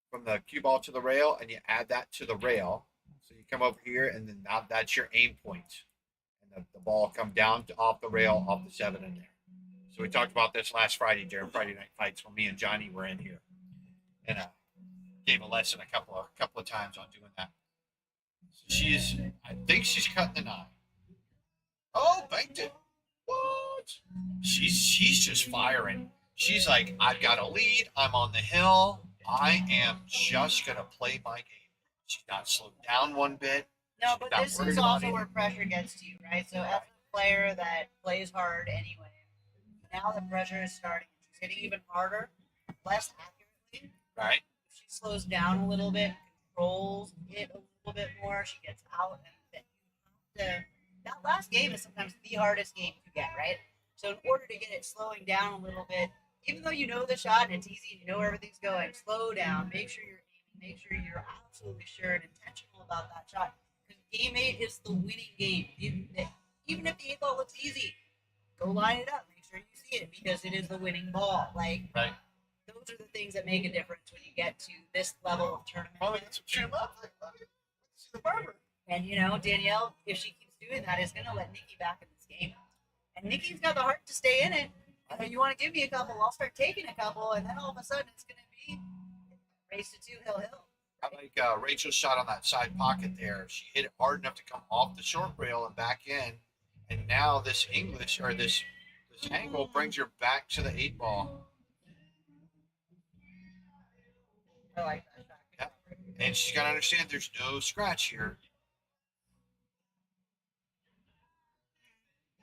from the cue ball to the rail, and you add that to the rail. So you come over here, and then now that's your aim point, and the ball come down off the rail, off the 7 in there. So we talked about this last Friday during Friday Night Fights when me and Johnny were in here, and gave a lesson a couple of times on doing that. So I think she's cutting the 9. Oh, banked it. What? She's just firing. She's like, I've got a lead. I'm on the hill. I am just gonna play my game. She's not slowed down one bit. No, She's but not this worried is about also anything. where pressure gets to you, right? So as a player that plays hard anyway, now the pressure is starting. She's hitting even harder, less accurately. Right? If she slows down a little bit, controls it a little bit more, she gets out, and then you have to. That last game is sometimes the hardest game to get, right? So in order to get it slowing down a little bit, even though you know the shot and it's easy, you know where everything's going, slow down, make sure you're aiming, make sure you're absolutely sure and intentional about that shot. Because game 8 is the winning game. Even if the 8 ball looks easy, go line it up, make sure you see it because it is the winning ball. Like, Right. those are the things that make a difference when you get to this level of tournament. Oh, it's shoot 'em up. Let me see the barber. And Danielle, if she keeps doing that, is going to let Nikki back in this game. And Nikki's got the heart to stay in it. You want to give me a couple, I'll start taking a couple, and then all of a sudden it's going to be race to 2 hill. I like Rachel's shot on that side pocket there. She hit it hard enough to come off the short rail and back in. And now this English or this angle brings her back to the 8 ball. I like that shot. And she's got to understand there's no scratch here.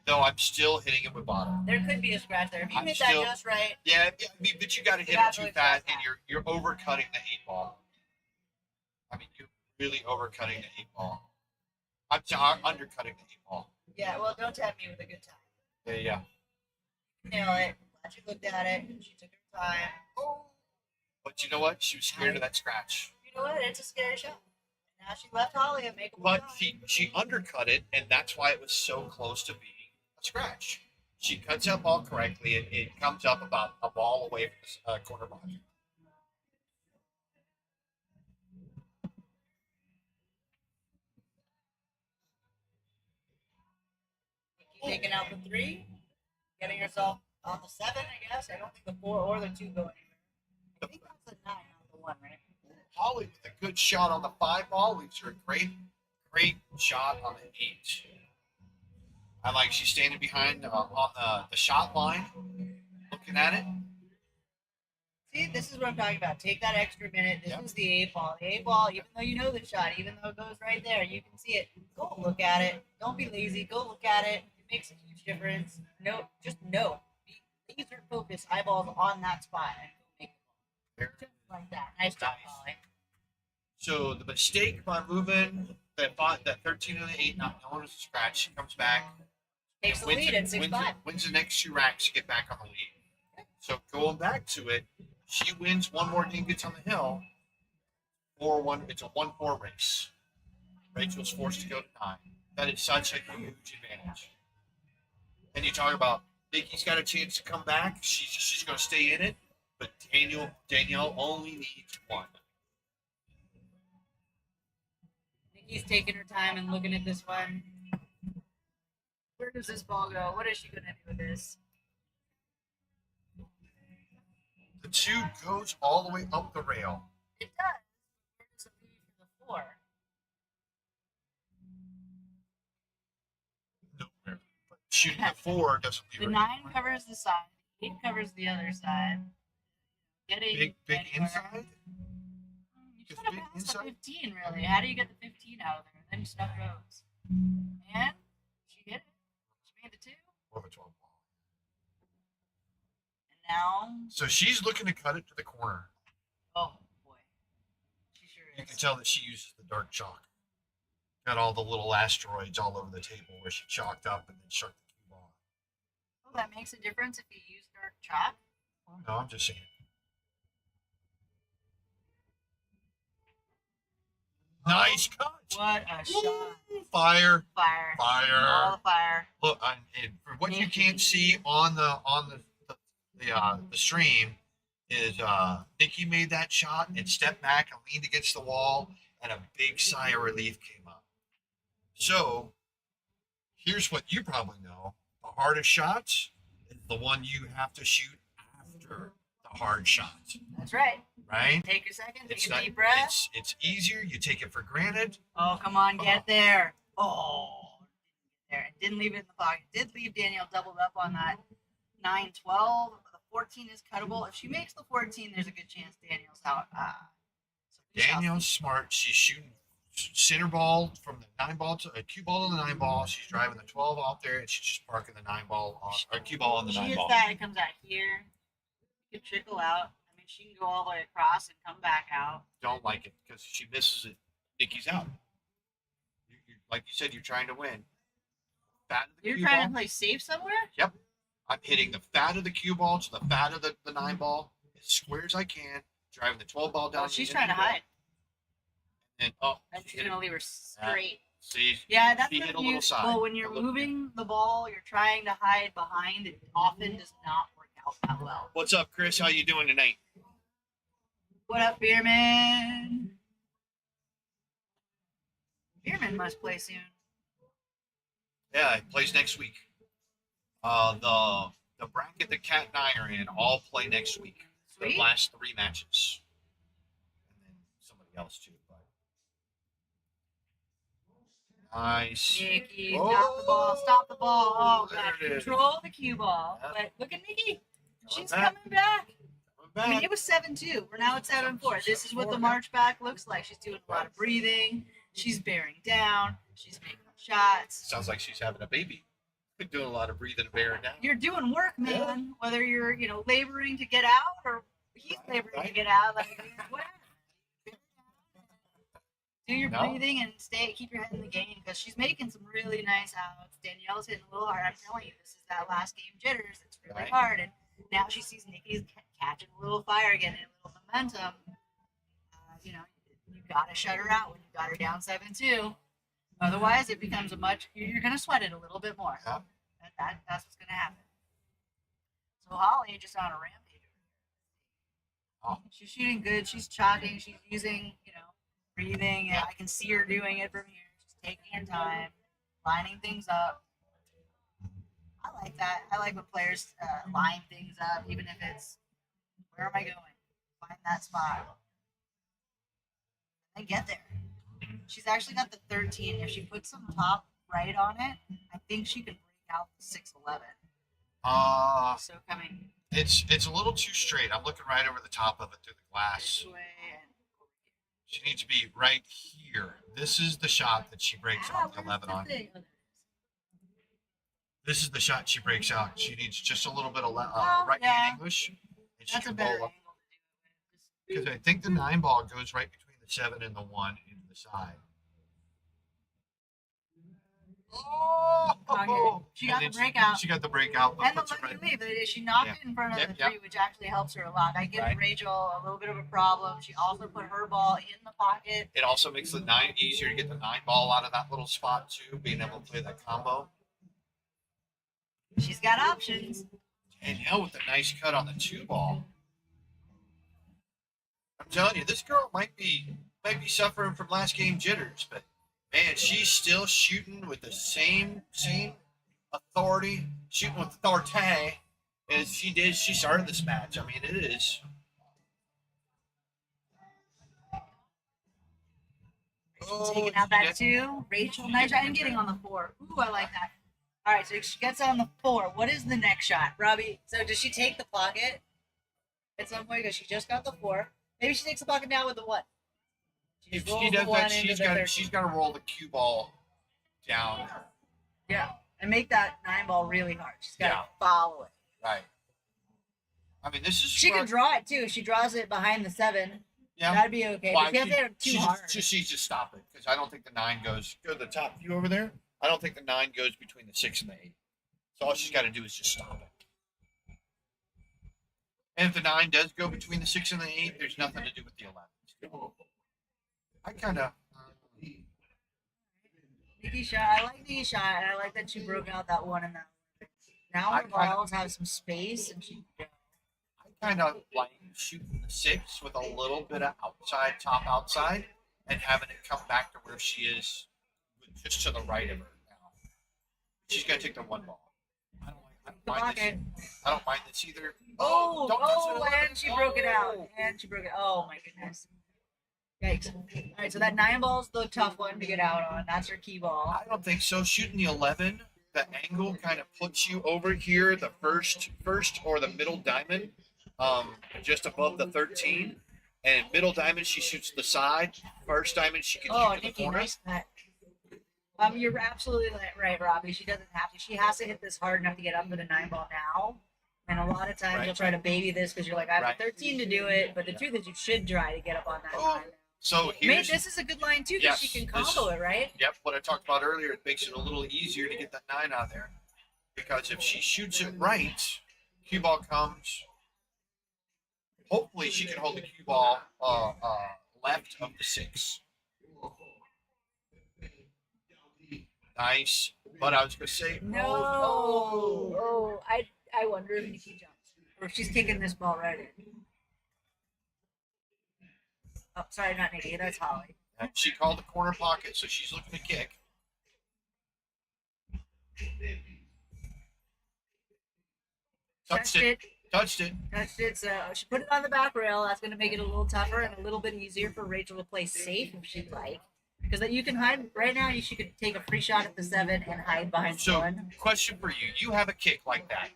Though I'm still hitting it with bottom. There could be a scratch there. If you I'm hit still- that just right, Yeah, I mean, but you got to hit it That's too what fast, it's and you're overcutting the 8 ball. I mean, you're really overcutting the 8 ball. I'm undercutting the 8 ball. yeah, well, don't tempt me with a good time. Yeah. Nail it. Glad she looked at it. She took her time. Oh. But you know what? She was scared of that scratch. You know what? It's a scary shot. Now she left Holly and make a But shot. she undercut it, and that's why it was so close to being a scratch. She cuts that ball correctly. It comes up about a ball away from the corner box. Taking out the 3, getting herself on the 7, I guess. I don't think the 4 or the 2 go anywhere. I think that's the 9, not the 1, right? Holly with a good shot on the 5 ball leaves her a great shot on the 8. I like she's standing behind on the shot line, looking at it. See, this is what I'm talking about. Take that extra minute. This Yep. is the 8 ball. The 8 ball, even though you know the shot, even though it goes right there, you can see it. Go look at it. Don't be lazy. Go look at it. It makes a huge difference. No, just know. Be laser focused, eyeballs on that spot, and go make the ball. Just like that. Nice job, Nice. Holly. So the mistake by moving that 13 and the 8, not knowing it's a scratch, she comes back. Takes the wins lead it- at 6-5. wins the next 2 racks to get back on the lead. So going back to it, she wins one more game, gets on the hill. 4-1. It's a 1-4 race. Rachel's forced to go to 9. That is such a huge advantage. And you talk about Nikki's got a chance to come back. She's going to stay in it, but Danielle only needs 1. Nikki's taking her time and looking at this one. Where does this ball go? What is she going to do with this? The 2 goes all the way up the rail. It does. Where does it leave for the 4? Nowhere. But shooting the 4 doesn't leave The her 9 anywhere. covers the side. The 8 covers the other side. Getting Big anywhere. inside. You Just should have big passed the inside? 15, really. How do you get the 15 out of there? Then stuff goes. And she hit it. She made the 2. Or the 12 ball. And now, So she's looking to cut it to the corner. oh boy. She sure You is. can tell that she uses the dark chalk. Got all the little asteroids all over the table where she chalked up and then shoved the cue ball. Oh, that makes a difference if you use dark chalk. No, I'm just saying. Nice cut. What a shot. Fire. Fire. All Fire. the fire. Look, and for what you can't see on the stream is Nikki made that shot and stepped back and leaned against the wall, and a big sigh of relief came up. So here's what you probably know: the hardest shots is the one you have to shoot after the hard shot, That's right. right? Take a second. Take It's a not, deep breath. it's easier. You take it for granted. Oh, come on, get there. Oh, there. It didn't leave it in the pocket. Did leave Danielle doubled up on that 9-12. The 14 is cuttable. If she makes the 14, there's a good chance Danielle's out. So good shot. Danielle's smart. She's shooting center ball from the 9 ball to a cue ball to the 9 ball. She's driving the 12 out there, and she's just parking the 9 ball on or cue ball on the She 9 hits ball. that. It comes out here. It can trickle out. I mean, she can go all the way across and come back out. Don't like it because she misses it. Nikki's out. Like you said, you're trying to win. Fat of the You're cue trying ball. to play safe somewhere? Yep. I'm hitting the fat of the cue ball to the fat of the 9 ball as square as I can. Driving the 12 ball down. Oh, the she's end trying to of the ball, hide. And And she she's hit going to it. leave her straight. See, Yeah, that's She what hit a you, little side. well, when you're A little bit. moving the ball, you're trying to hide behind. It often does not work out that well. what's up, Chris? How you doing tonight? What up, Beerman? Beerman must play soon. Yeah, it plays next week. The bracket the Cat and I are in all play next week. Sweet. The last 3 matches, and then somebody else too. But nice. Nikki, Oh, stop the ball. Stop the ball. Oh, there God. it is. Control the cue ball. Yeah. But look at Nikki. She's back. coming back. We're I mean, back. it was 7-2. We're now at 7-4. This is what 7-4, the yeah. march back looks like. She's doing a lot of breathing. She's bearing down. She's making shots. Sounds like she's having a baby. Been doing a lot of breathing and bearing down. You're doing work, man. Yeah. Whether you're, laboring to get out or he's laboring to Right. get out. Like, whatever. Do your No. breathing and keep your head in the game because she's making some really nice outs. Danielle's hitting a little hard. I'm telling you, this is that last game jitters. It's really Right. hard. And now she sees Nikki's catching a little fire again and a little momentum. You got to shut her out when you got her down 7-2. Otherwise, it becomes you're going to sweat it a little bit more. Yeah. That's what's going to happen. So Holly just on a rampage. Oh. She's shooting good. She's chalking. She's using, breathing. And I can see her doing it from here. She's taking her time, lining things up. I like that. I like when players line things up, even if it's, where am I going? Find that spot. And get there. She's actually got the 13. If she puts some top right on it, I think she could break out the 6-11. So coming It's a little too straight. I'm looking right over the top of it through the glass. this way and She needs to be right here. This is the shot that she breaks out the 11 on. This is the shot she breaks out. She needs just a little bit of right hand English. And she That's a can better bowl angle up. to do it with. Because I think the 9 ball goes right between the 7 and the 1 into the side. Oh! She got And the then breakout. She got the breakout, but And the puts it lucky right. leave. She knocked Yeah. it in front of Yep, the yep. 3, which actually helps her a lot. I give Right. Rachel a little bit of a problem. She also put her ball in the pocket. It also makes the 9 easier to get the 9 ball out of that little spot too, being able to play that combo. She's got options. Danielle with a nice cut on the 2 ball. I'm telling you, this girl might be suffering from last game jitters, but man, she's still shooting with the same authority, shooting with authority as she did. She started this match. I mean, it is. Taking out that 2. Rachel, nice try. And getting on the 4. Ooh, I like that. All right, so she gets on the 4. What is the next shot, Robbie? So does she take the pocket at some point? Because she just got the 4. Maybe she takes the pocket now with the 1. If rolls she the does 1 that, into the 13. she's got to roll the cue ball down. Yeah, and make that 9 ball really hard. She's got to Yeah. follow it. Right. I mean, this is. She can draw it too. If she draws it behind the 7, Yeah. that'd be okay. Well, But you have to hit it too hard. She needs to stop it because I don't think the 9 goes. Go to the top view over there. I don't think the 9 goes between the 6 and the 8. So all she's got to do is just stop it. And if the 9 does go between the 6 and the 8, there's nothing to do with the 11. I kind of. Nikki shot. I like Nikki shot, and I like that she broke out that 1 and that. Now her balls have some space, and she. I kind of like shooting the 6 with a little bit of outside, and having it come back to where she is, just to the right of her now. She's gonna take the 1 ball. I don't mind this either. Don't touch it. And she broke it out. And she broke it. Oh my goodness. Yikes. All right, so that 9 ball's the tough one to get out on. That's her key ball. I don't think so. Shooting the 11, the angle kind of puts you over here, the first or the middle diamond, just above the 13. And middle diamond, she shoots the side. First diamond, she can shoot to the Nikki, corner. nice cut. You're absolutely right, Robbie. She doesn't have to. She has to hit this hard enough to get up for the 9 ball now. And a lot of times you'll try to baby this because you're like, I have a 13 to do it. But the truth is, you should try to get up on that 9. So Maybe this is a good line too because she can combo it, right? Yep, what I talked about earlier, it makes it a little easier to get that 9 out of there. Because if she shoots it right, cue ball comes. Hopefully she can hold the cue ball left of the 6. Nice. But I was going to say, No. I wonder if Nikki jumps. Or if she's kicking this ball right in. Oh, sorry, not Nikki. That's Holly. She called the corner pocket, so she's looking to kick. Touched it. Touched it. So she put it on the back rail. That's going to make it a little tougher and a little bit easier for Rachel to play safe if she'd like. Because you can hide right now. She could take a free shot at the 7 and hide behind So, 1. question for you: you have a kick like that.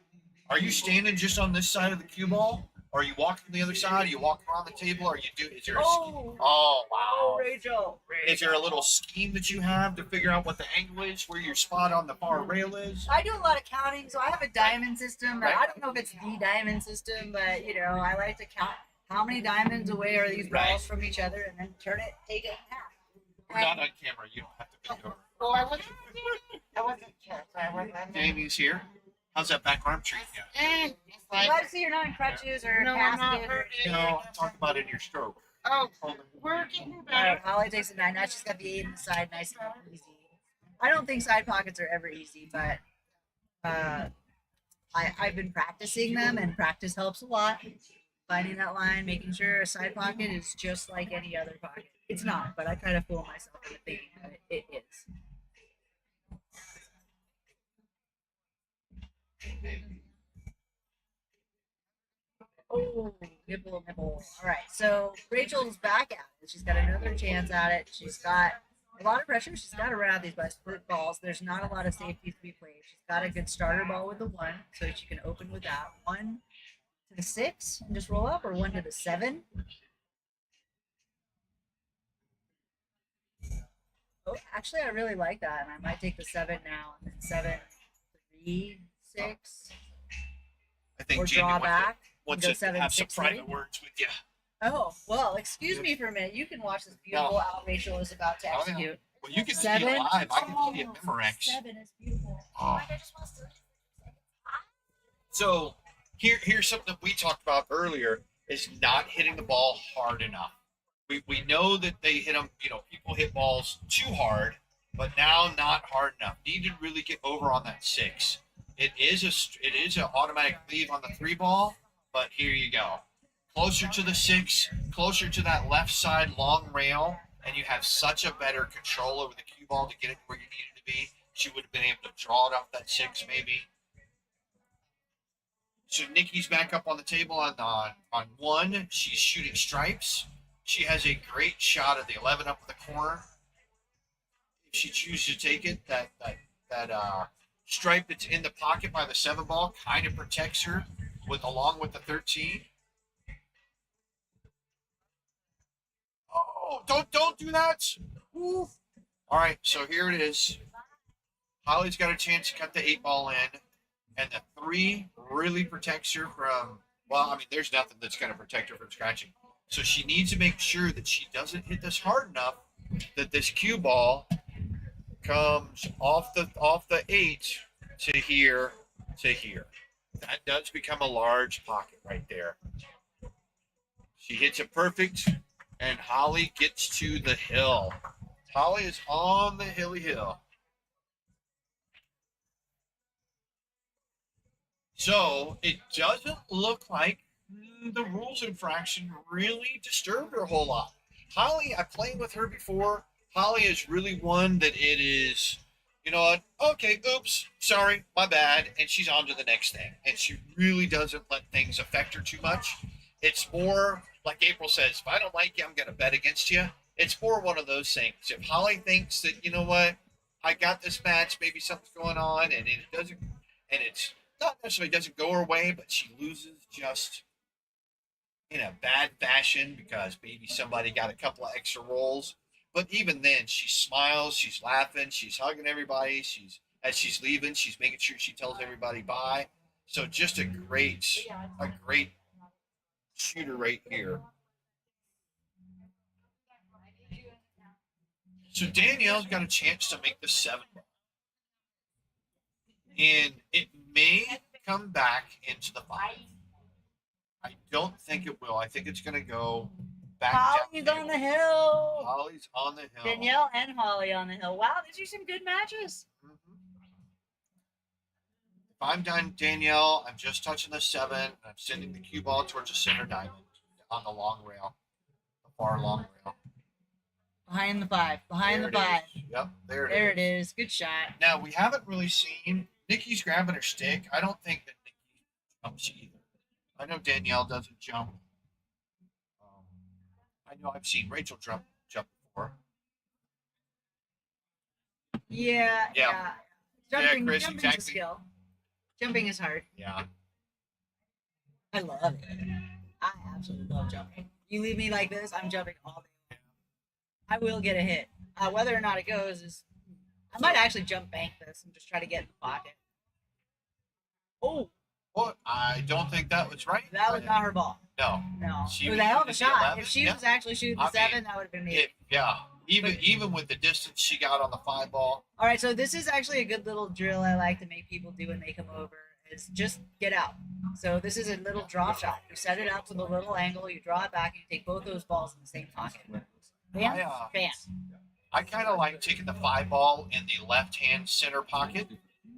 Are you standing just on this side of the cue ball? Are you walking the other side? Are you walking around the table? Are you do? Is there a scheme? Oh wow! Rachel. Is there a little scheme that you have to figure out what the angle is, where your spot on the far rail is? I do a lot of counting, so I have a diamond system. Right. I don't know if it's the diamond system, but I like to count how many diamonds away are these balls Right. from each other, and then take it in half. We're not on camera. You don't have to bend over. Well, I wasn't sure, so I wasn't. Jamie's here. How's that back arm treating you? It's like, Glad to see you're not in crutches or no, I'm not casted. hurting. No, talk about in your stroke. Oh, we're getting All better. right, Holly takes a 9. Now she's got the 8 in the side, nice and easy. I don't think side pockets are ever easy, but I've been practicing them, and practice helps a lot. Finding that line, making sure a side pocket is just like any other pocket. It's not, but I kind of fool myself into thinking that it is. Oh, nibble. All right, so Rachel's back at it. She's got another chance at it. She's got a lot of pressure. She's got to run out these by split balls. There's not a lot of safeties to be played. She's got a good starter ball with the 1, so she can open with that. 1 to the 6 and just roll up, or 1 to the 7. Oh, actually, I really like that, and I might take the 7 now, and then 7, 3, 6, I think or Jamie draw back. wants go to 7, have some 6, private 8. words with you. Oh, well, excuse me for a minute. You can watch this beautiful out Rachel is about to Oh, yeah. execute. Well, you can see 7. it live. I can see it Oh, Memorex. 7 is beautiful. Oh. So here's something that we talked about earlier is not hitting the ball hard enough. We know that they hit them, people hit balls too hard, but now not hard enough. Need to really get over on that 6. It is an automatic leave on the 3 ball, but here you go. Closer to the 6, closer to that left side long rail, and you have such a better control over the cue ball to get it where you need it to be. She would have been able to draw it off that 6 maybe. So Nikki's back up on the table on 1. She's shooting stripes. She has a great shot at the 11 up in the corner. If she chooses to take it, that stripe that's in the pocket by the 7 ball kind of protects her along with the 13. Oh, don't do that. Ooh. All right, so here it is. Holly's got a chance to cut the 8 ball in, and the 3 really protects her from. Well, I mean, there's nothing that's going to protect her from scratching. So she needs to make sure that she doesn't hit this hard enough that this cue ball comes off the 8 to here to here. That does become a large pocket right there. She hits it perfect, and Holly gets to the hill. Holly is on the hilly hill. So it doesn't look like the rules infraction really disturbed her a whole lot. Holly, I played with her before. Holly is really one that it is, you know what? Okay, oops, sorry, my bad. And she's on to the next thing. And she really doesn't let things affect her too much. It's more, like April says, if I don't like you, I'm going to bet against you. It's more one of those things. If Holly thinks that, you know what, I got this match, maybe something's going on, and it doesn't, and it's not necessarily doesn't go her way, but she loses just in a bad fashion because maybe somebody got a couple of extra rolls. But even then, she smiles, she's laughing, she's hugging everybody. As she's leaving, she's making sure she tells everybody bye. So just a great shooter right here. So Danielle's got a chance to make the 7 ball. And it may come back into the 5. I don't think it will. I think it's going to go back Holly's down. on the hill. Holly's on the hill. Danielle and Holly on the hill. Wow, these are some good matches. If I'm done, Danielle, I'm just touching the 7. And I'm sending the cue ball towards the center diamond on the long rail, the far long rail. Behind the 5. Behind There the it 5. is. Yep, there There it is. Good shot. Now, we haven't really seen Nikki's grabbing her stick. I don't think that Nikki jumps either. I know Danielle doesn't jump. I know I've seen Rachel jump before. Yeah. Jumping, Chris, jumping's exactly. a skill. Jumping is hard. Yeah. I love it. I absolutely love jumping. You leave me like this, I'm jumping all day. I will get a hit. Whether or not it goes is, I might actually jump bank this and just try to get in the pocket. Oh, Well, I don't think that was right. that was not her ball. No. No, She it was was a hell of a shooting the shot. 11, If she yeah. was actually shooting the I mean, 7, that would have been me. Yeah. Even with the distance she got on the 5 ball. All right, so this is actually a good little drill I like to make people do when they come over. Is just get out. So this is a little draw shot. You set it up with a little angle. You draw it back, and you take both those balls in the same pocket. Bam, bam. I kind of like taking the 5 ball in the left-hand center pocket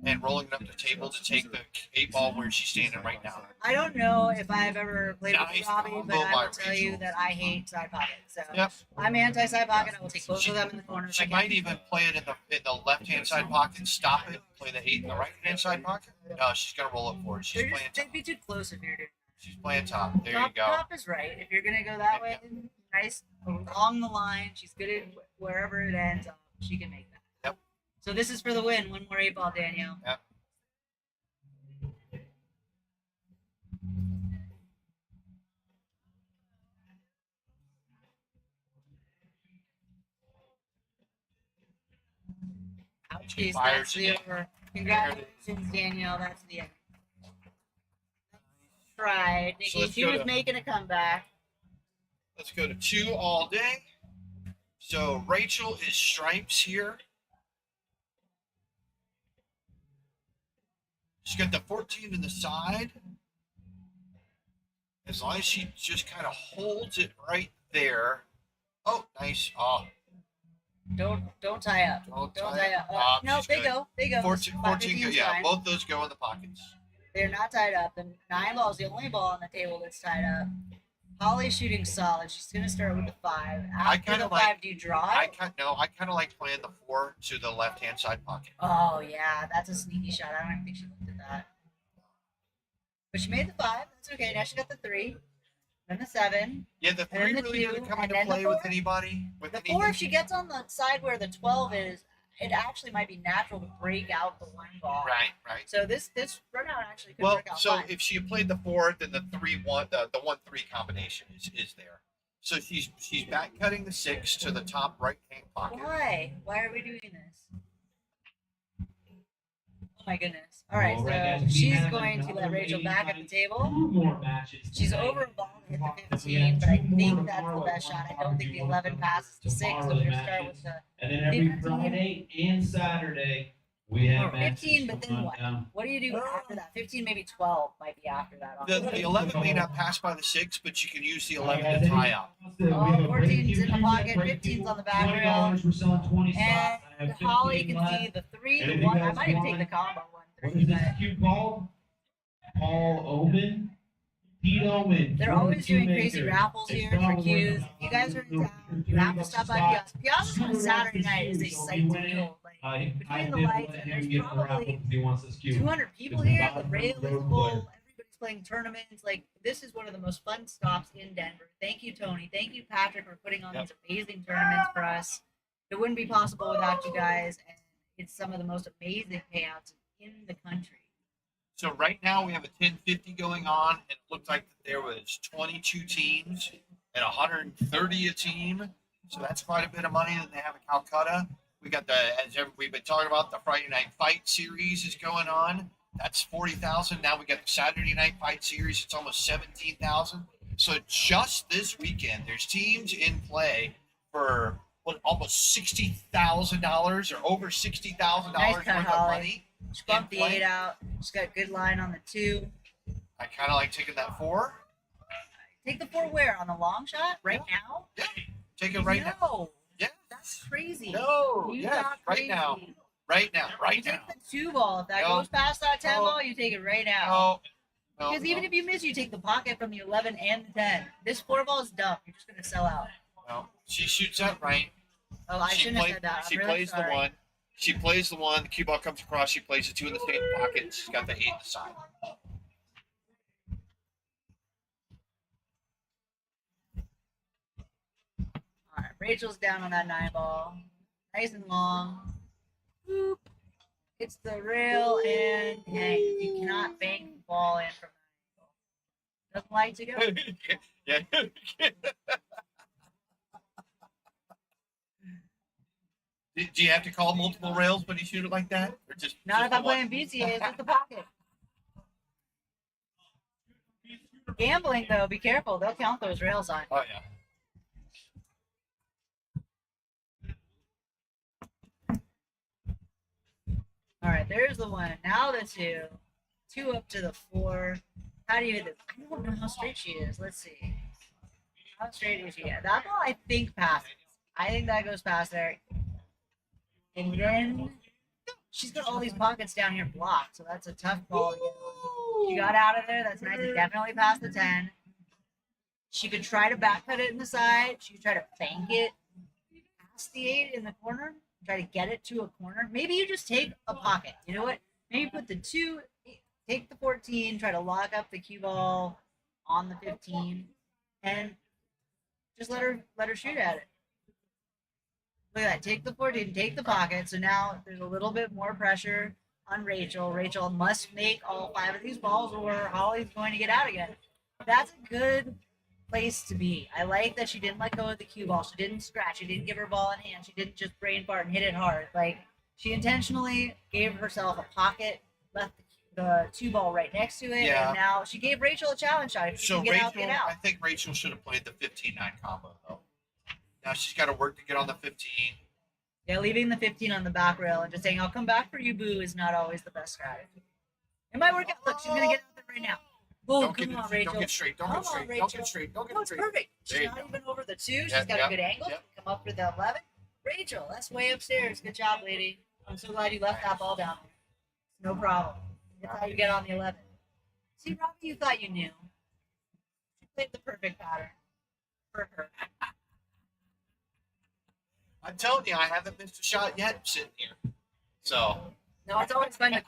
and rolling it up the table to take the 8 ball where she's standing right now. I don't know if I've ever played with Nice Robbie, combo but I by will tell you Rachel. that I hate side pockets. So Yep. I'm anti-side pocket. I will take both of them in the corner. if She I can. might even play it in the left-hand side pocket, stop it, play the 8 in the right-hand side pocket. No, she's gonna roll it forward. She's They're playing just, top. they'd be too close if you're doing She's playing top. There you top, go. top is right. If you're gonna go that way, nice along the line. She's good at wherever it ends up. She can make that. Yep. So this is for the win. One more 8 ball, Danielle. Yep. Ouchies, Fires that's the it. over. Congratulations, Danielle. That's the end. Tried. So Nikki, let's she go was to- making a comeback. Let's go to 2 all day. So Rachel is stripes here. She's got the 14 to the side. As long as she just kind of holds it right there. Oh, nice. Oh, Don't tie up. Don't Don't tie tie up. up. No, She's they good. go. They go. 14 go, 15's yeah, fine. both those go in the pockets. They're not tied up. The 9 ball is the only ball on the table that's tied up. Holly's shooting solid. She's gonna start with the 5. After kinda the like- 5, do you draw it? I kind of like playing the 4 to the left-hand side pocket. Oh yeah, that's a sneaky shot. I don't even think she looked at that. But she made the 5. That's okay. Now she got the 3, then the 7. Yeah, the And then 3 the really 2, doesn't come and into then the play with 4. anybody. With The anything. 4, if she gets on the side where the 12 is, it actually might be natural to break out the 1 ball. Right, right. So this run out actually could Well, work out so fine. if she played the 4, then the 3-1, the 1-3 combination is there. So she's back cutting the 6 to the top right-hand pocket. Why? Why are we doing this? Oh my goodness. All right, All right, so guys, we she's have going to let another Rachel back at the 85 table. 2 more matches. She's tonight. over a ball to hit the We have 15, but I 2 more think that's the tomorrow best at shot. I 1 don't think the hour. 11 passes to 6, so Tomorrow's we're going to matches. start with the And then every 15. Friday and Saturday, we have Oh, matches 15, but then going what? down. What do you do after that? 15, maybe 12 might be after that. The 11 may not pass by the 6, but you can use the 11 Guys, to any- tie up. We have a break 14's in the queue, pocket, break 15's queue, on the back rail. $20, we're selling 20 spots. I And have Holly 15 can left. see the 3, And the if you 1. I guys might even take want- the combo 1, What 3, is this but cue called? Paul Omen? Pete Omen. they're one of always the two doing crazy makers. raffles It's here for probably cues. worth If you guys are in $100. town, you have to stop by Piazza. Piazza on a Super Saturday wants night is a this cue, so sight we to win it. behold. Like, I between the did lights, let and him there's get the raffle probably if he wants this cue. 200 people It's here. about The a rail is road full. player. Everybody's playing tournaments. Like, this is one of the most fun stops in Denver. Thank you, Tony. Thank you, Patrick, for putting on Yep. these amazing tournaments for us. It wouldn't be possible without you guys, and it's some of the most amazing payouts in the country. So right now we have a 1050 going on, and it looked like there was 22 teams and 130 a team. So that's quite a bit of money that they have in Calcutta. We got we've been talking about, the Friday Night Fight Series is going on. That's 40,000. Now we got the Saturday Night Fight Series. It's almost 17,000. So just this weekend, there's teams in play for almost $60,000 or over $60,000 Nice cut, worth of Holly. money. She bumped the play. 8 out. She's got a good line on the 2. I kind of like taking that 4. Take the 4 where? On the long shot? Right now? Take it right now. No. Yeah. That's crazy. No. You Yes. got Right now. crazy. Right now. You Right take now. the 2 ball. If that No. goes past that 10 No. ball, you take it right now. No. No. Because even if you miss, you take the pocket from the 11 and the 10. This 4 ball is dumb. You're just going to sell out. No. She shoots that right. Oh, I shouldn't have said that. I'm She really plays sorry. the 1. She plays the 1. The cue ball comes across. She plays the 2 in the same pocket. She's got the 8 in the side. All right, Rachel's down on that 9 ball. Nice and long. Boop. It's the rail and hang. You cannot bank the ball in from that angle. Doesn't like to go. Yeah. Do you have to call multiple rails when you shoot it like that, or just Not just if I'm the one? playing BCA, it's just the pocket. Gambling though, be careful. They'll count those rails on you. Oh yeah. All right, there's the one. Now the two. Two up to the 4. How do you hit this? I don't know how straight she is. Let's see. How straight is she? Yeah, that ball I think passes. I think that goes past there. And then she's got all these pockets down here blocked, so that's a tough ball to get on. She got out of there. That's nice. It definitely passed the 10. She could try to back cut it in the side. She could try to bank it past the 8 in the corner. Try to get it to a corner. Maybe you just take a pocket. You know what? Maybe put the 2, take the 14, try to lock up the cue ball on the 15, and just let her shoot at it. Look at that. Take the 14, take the pocket. So now there's a little bit more pressure on Rachel. Rachel must make all 5 of these balls or Holly's going to get out again. That's a good place to be. I like that she didn't let go of the cue ball. She didn't scratch. She didn't give her ball in hand. She didn't just brain fart and hit it hard. Like, she intentionally gave herself a pocket, left the 2 ball right next to it, Yeah. and now she gave Rachel a challenge shot. If she So can get Rachel, out, get out. I think Rachel should have played the 15-9 combo though. Now she's got to work to get on the 15. Yeah, leaving the 15 on the back rail and just saying, I'll come back for you, boo, is not always the best strategy. It might work out. Look, she's going to get out there right now. Oh, Don't come get on, it, Rachel. don't get straight. Don't Come get straight. on, Don't Rachel. get straight. Don't No, get it's straight. perfect. There She's you not go. even over the 2. She's Yep, got yep, a good angle. yep. Come up for the 11. Rachel, that's way upstairs. Good job, lady. I'm so glad you left that ball down there. No problem. That's how you get on the 11. See, Robbie, you thought you knew. She played the perfect pattern for her. I'm telling you, I haven't missed a shot yet sitting here. So No, it's always fun to,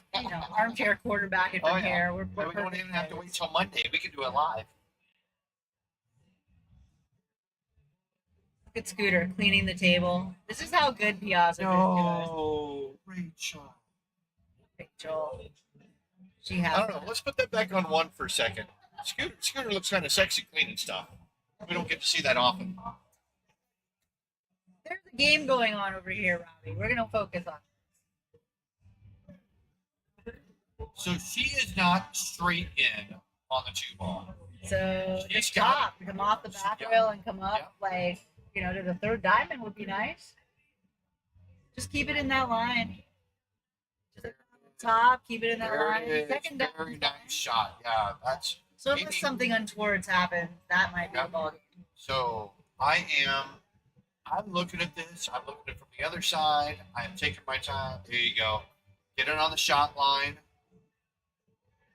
armchair quarterback it from Oh, yeah. here. We're we don't perfect even have to players. wait till Monday. We can do it live. Look at Scooter cleaning the table. This is how good Piazza is to us. No, Rachel. Rachel. She I has. don't know. Let's put that back on 1 for a second. Scooter looks kind of sexy cleaning stuff. We don't get to see that often. There's a game going on over here, Robbie. We're gonna focus on. So she is not straight in on the 2 ball. So She's just got top, come off the back Yeah. rail and come up Yeah. like to the 3rd diamond would be nice. Just keep it in that line. Just top, keep it in that There line. it is. 2nd Very diamond. nice shot. Yeah, that's So unless something untoward's happened, that might be Yeah. a ball game. so. I'm looking at this. I'm looking at it from the other side. I am taking my time. There you go. Get it on the shot line.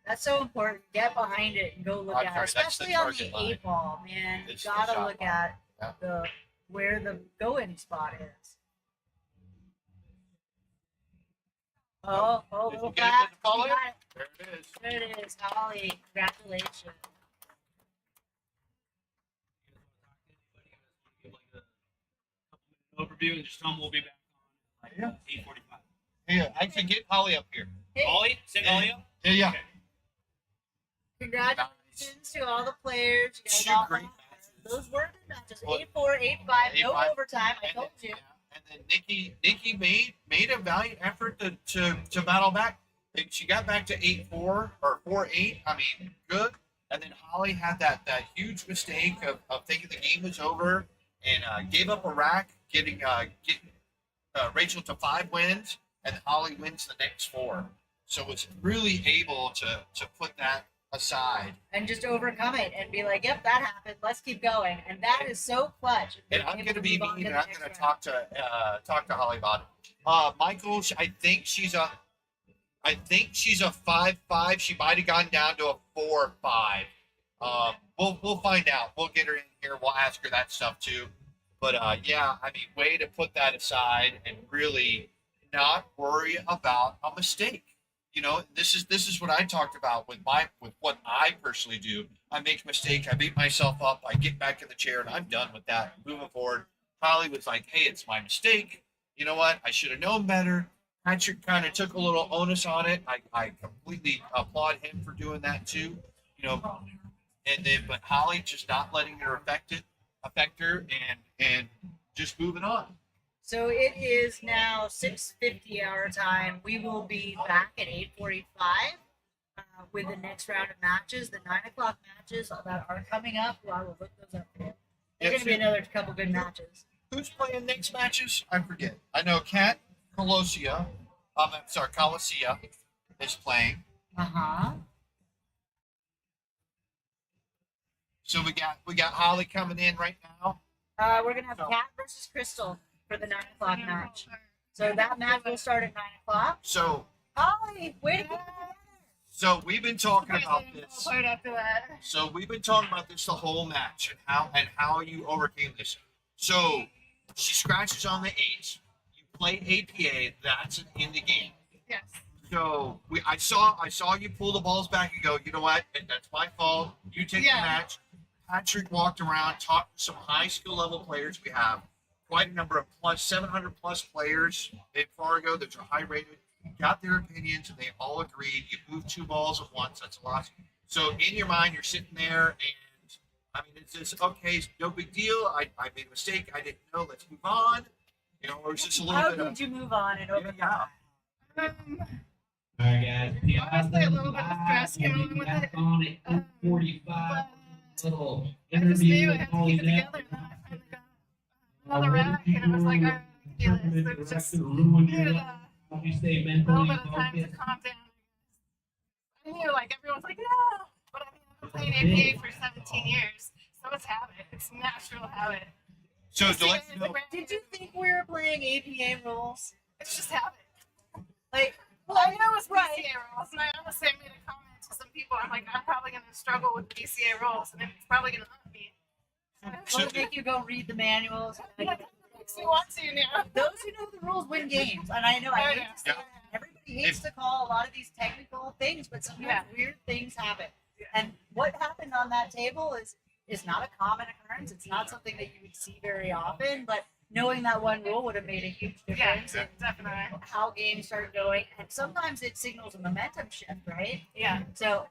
That's so important. Get behind it and go look I'm at it, sorry, that's the especially on the target line. 8 ball, man. You It's the gotta shot look line. at Yeah. where the go-in spot is. Oh, Did you little get it? flat. Did you follow You it? got it. There it is. There it is, Holly. Congratulations. Overview and just tell them we'll be back on Yeah. like 8:45. Yeah, I can get Holly up here. Hey, Ollie, send Ollie up. Yeah. Okay. congratulations to all the players. You guys 2 all great won. matches. Those were good matches. Well, 8-4, 8-5, no 8-5. overtime. I And told then, you. yeah, and then Nikki made a valiant effort to battle back. She got back to 8-4 or 4-8. I mean, good. And then Holly had that huge mistake of thinking the game was over and gave up a rack, getting Rachel to 5 wins, and Holly wins the next 4. So was really able to put that aside. And just overcome it and be like, yep, that happened. Let's keep going. And that is so clutch. And I'm Able going to be move on mean, the and I'm next going to round. talk to Holly about it. Michael, I think she's a 5-5. She might have gone down to a 4-5. We'll find out. We'll get her in here. We'll ask her that stuff too. But yeah, I mean, way to put that aside and really not worry about a mistake. This is what I talked about with what I personally do. I make a mistake, I beat myself up, I get back in the chair, and I'm done with that. Moving forward, Holly was like, "Hey, it's my mistake. You know what? I should have known better." Patrick kind of took a little onus on it. I completely applaud him for doing that too. But Holly just not letting it affect her, and just moving on. So it is now 6:50 our time. We will be back at 8:45 with the next round of matches, the 9 o'clock matches that are coming up. Well, I will look those up for you. There's going to be another couple good matches. Who's playing next matches? I forget. I know Kat Colosia I'm sorry, Colicia is playing. Uh-huh. So we got Holly coming in right now. We're gonna have Cat versus Crystal for the 9 o'clock match. So that match will start at 9 o'clock. So Holly, way to go! we've been talking about this. Right after that. So we've been talking about this the whole match and how you overcame this. So she scratches on the 8. You play APA. That's in the game. Yes. So I saw you pull the balls back and go, you know what? That's my fault. You take the match. Patrick walked around, talked to some high skill level players. We have quite a number of 700 plus players in Fargo that are high rated. Got their opinions and they all agreed. You moved 2 balls at once. That's a lot. So in your mind, you're sitting there and I mean, it's just, okay, it's no big deal. I made a mistake. I didn't know. Let's move on. You know, or is this a little How bit did of, you move on and overcome? yeah. All right, guys. Piazza Honestly, a little bit of stress live. going with Back it. on at 8:45. Little I just interview knew I with had to Holly keep it Neff. together, and then I finally got another rack, and it was like, I feel this. It was just ruin your needed life. a How you stay little mentally bit of time to focused. calm down. I knew, like, everyone's like, no, but I mean, I've been playing APA for 17 years, so it's habit. It's natural habit. So It's to let you know, Did you think we were playing APA rules? It's just habit. Like, Well, I know it's right. BCA rules, and I honestly made a comment to some people. I'm like, I'm probably going to struggle with BCA rules, and it's probably going to hurt me. Will it make you go read the manuals? Like, it makes me want to now. Those who know the rules win games, and I know I hate to say Yeah. that. Everybody hates to call a lot of these technical things, but sometimes weird things happen. And what happened on that table is not a common occurrence. It's not something that you would see very often, but knowing that one rule would have made a huge Yeah, difference in definitely. how games start going. And sometimes it signals a momentum shift, right? Yeah. So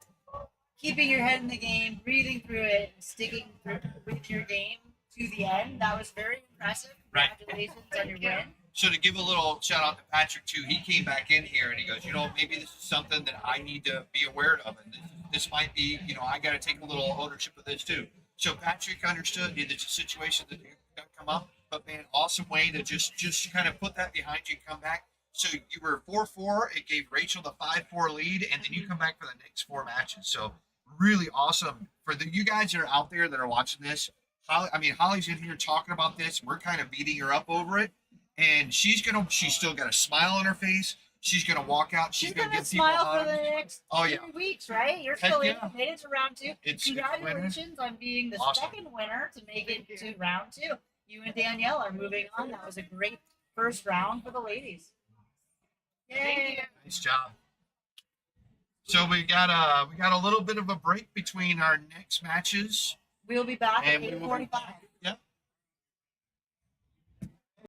keeping your head in the game, breathing through it, sticking through with your game to the end, that was very impressive. Right. Congratulations on your Thank you. win. so to give a little shout out to Patrick too, he came back in here and he goes, you know, maybe this is something that I need to be aware of, and this might be, you know, I got to take a little ownership of this too. So Patrick understood that it's a situation that going to come up, but man, awesome way to just kind of put that behind you and come back. So you were 4-4. It gave Rachel the 5-4 lead, and then you come back for the next 4 matches. So really awesome for you guys that are out there that are watching this. Holly's in here talking about this. We're kind of beating her up over it, and she's still got a smile on her face. She's gonna walk out. She's gonna gonna give people smile for hugs. the next Oh yeah, 3 weeks, right? You're Heck still in. yeah. You made it to round 2. it's Congratulations on being the Awesome. second winner to make it Thank to you. round 2. You and Danielle are moving on. That was a great first round for the ladies. Thank Yay! you. nice job. So we got a little bit of a break between our next matches. We'll be back at And we will be 8:45.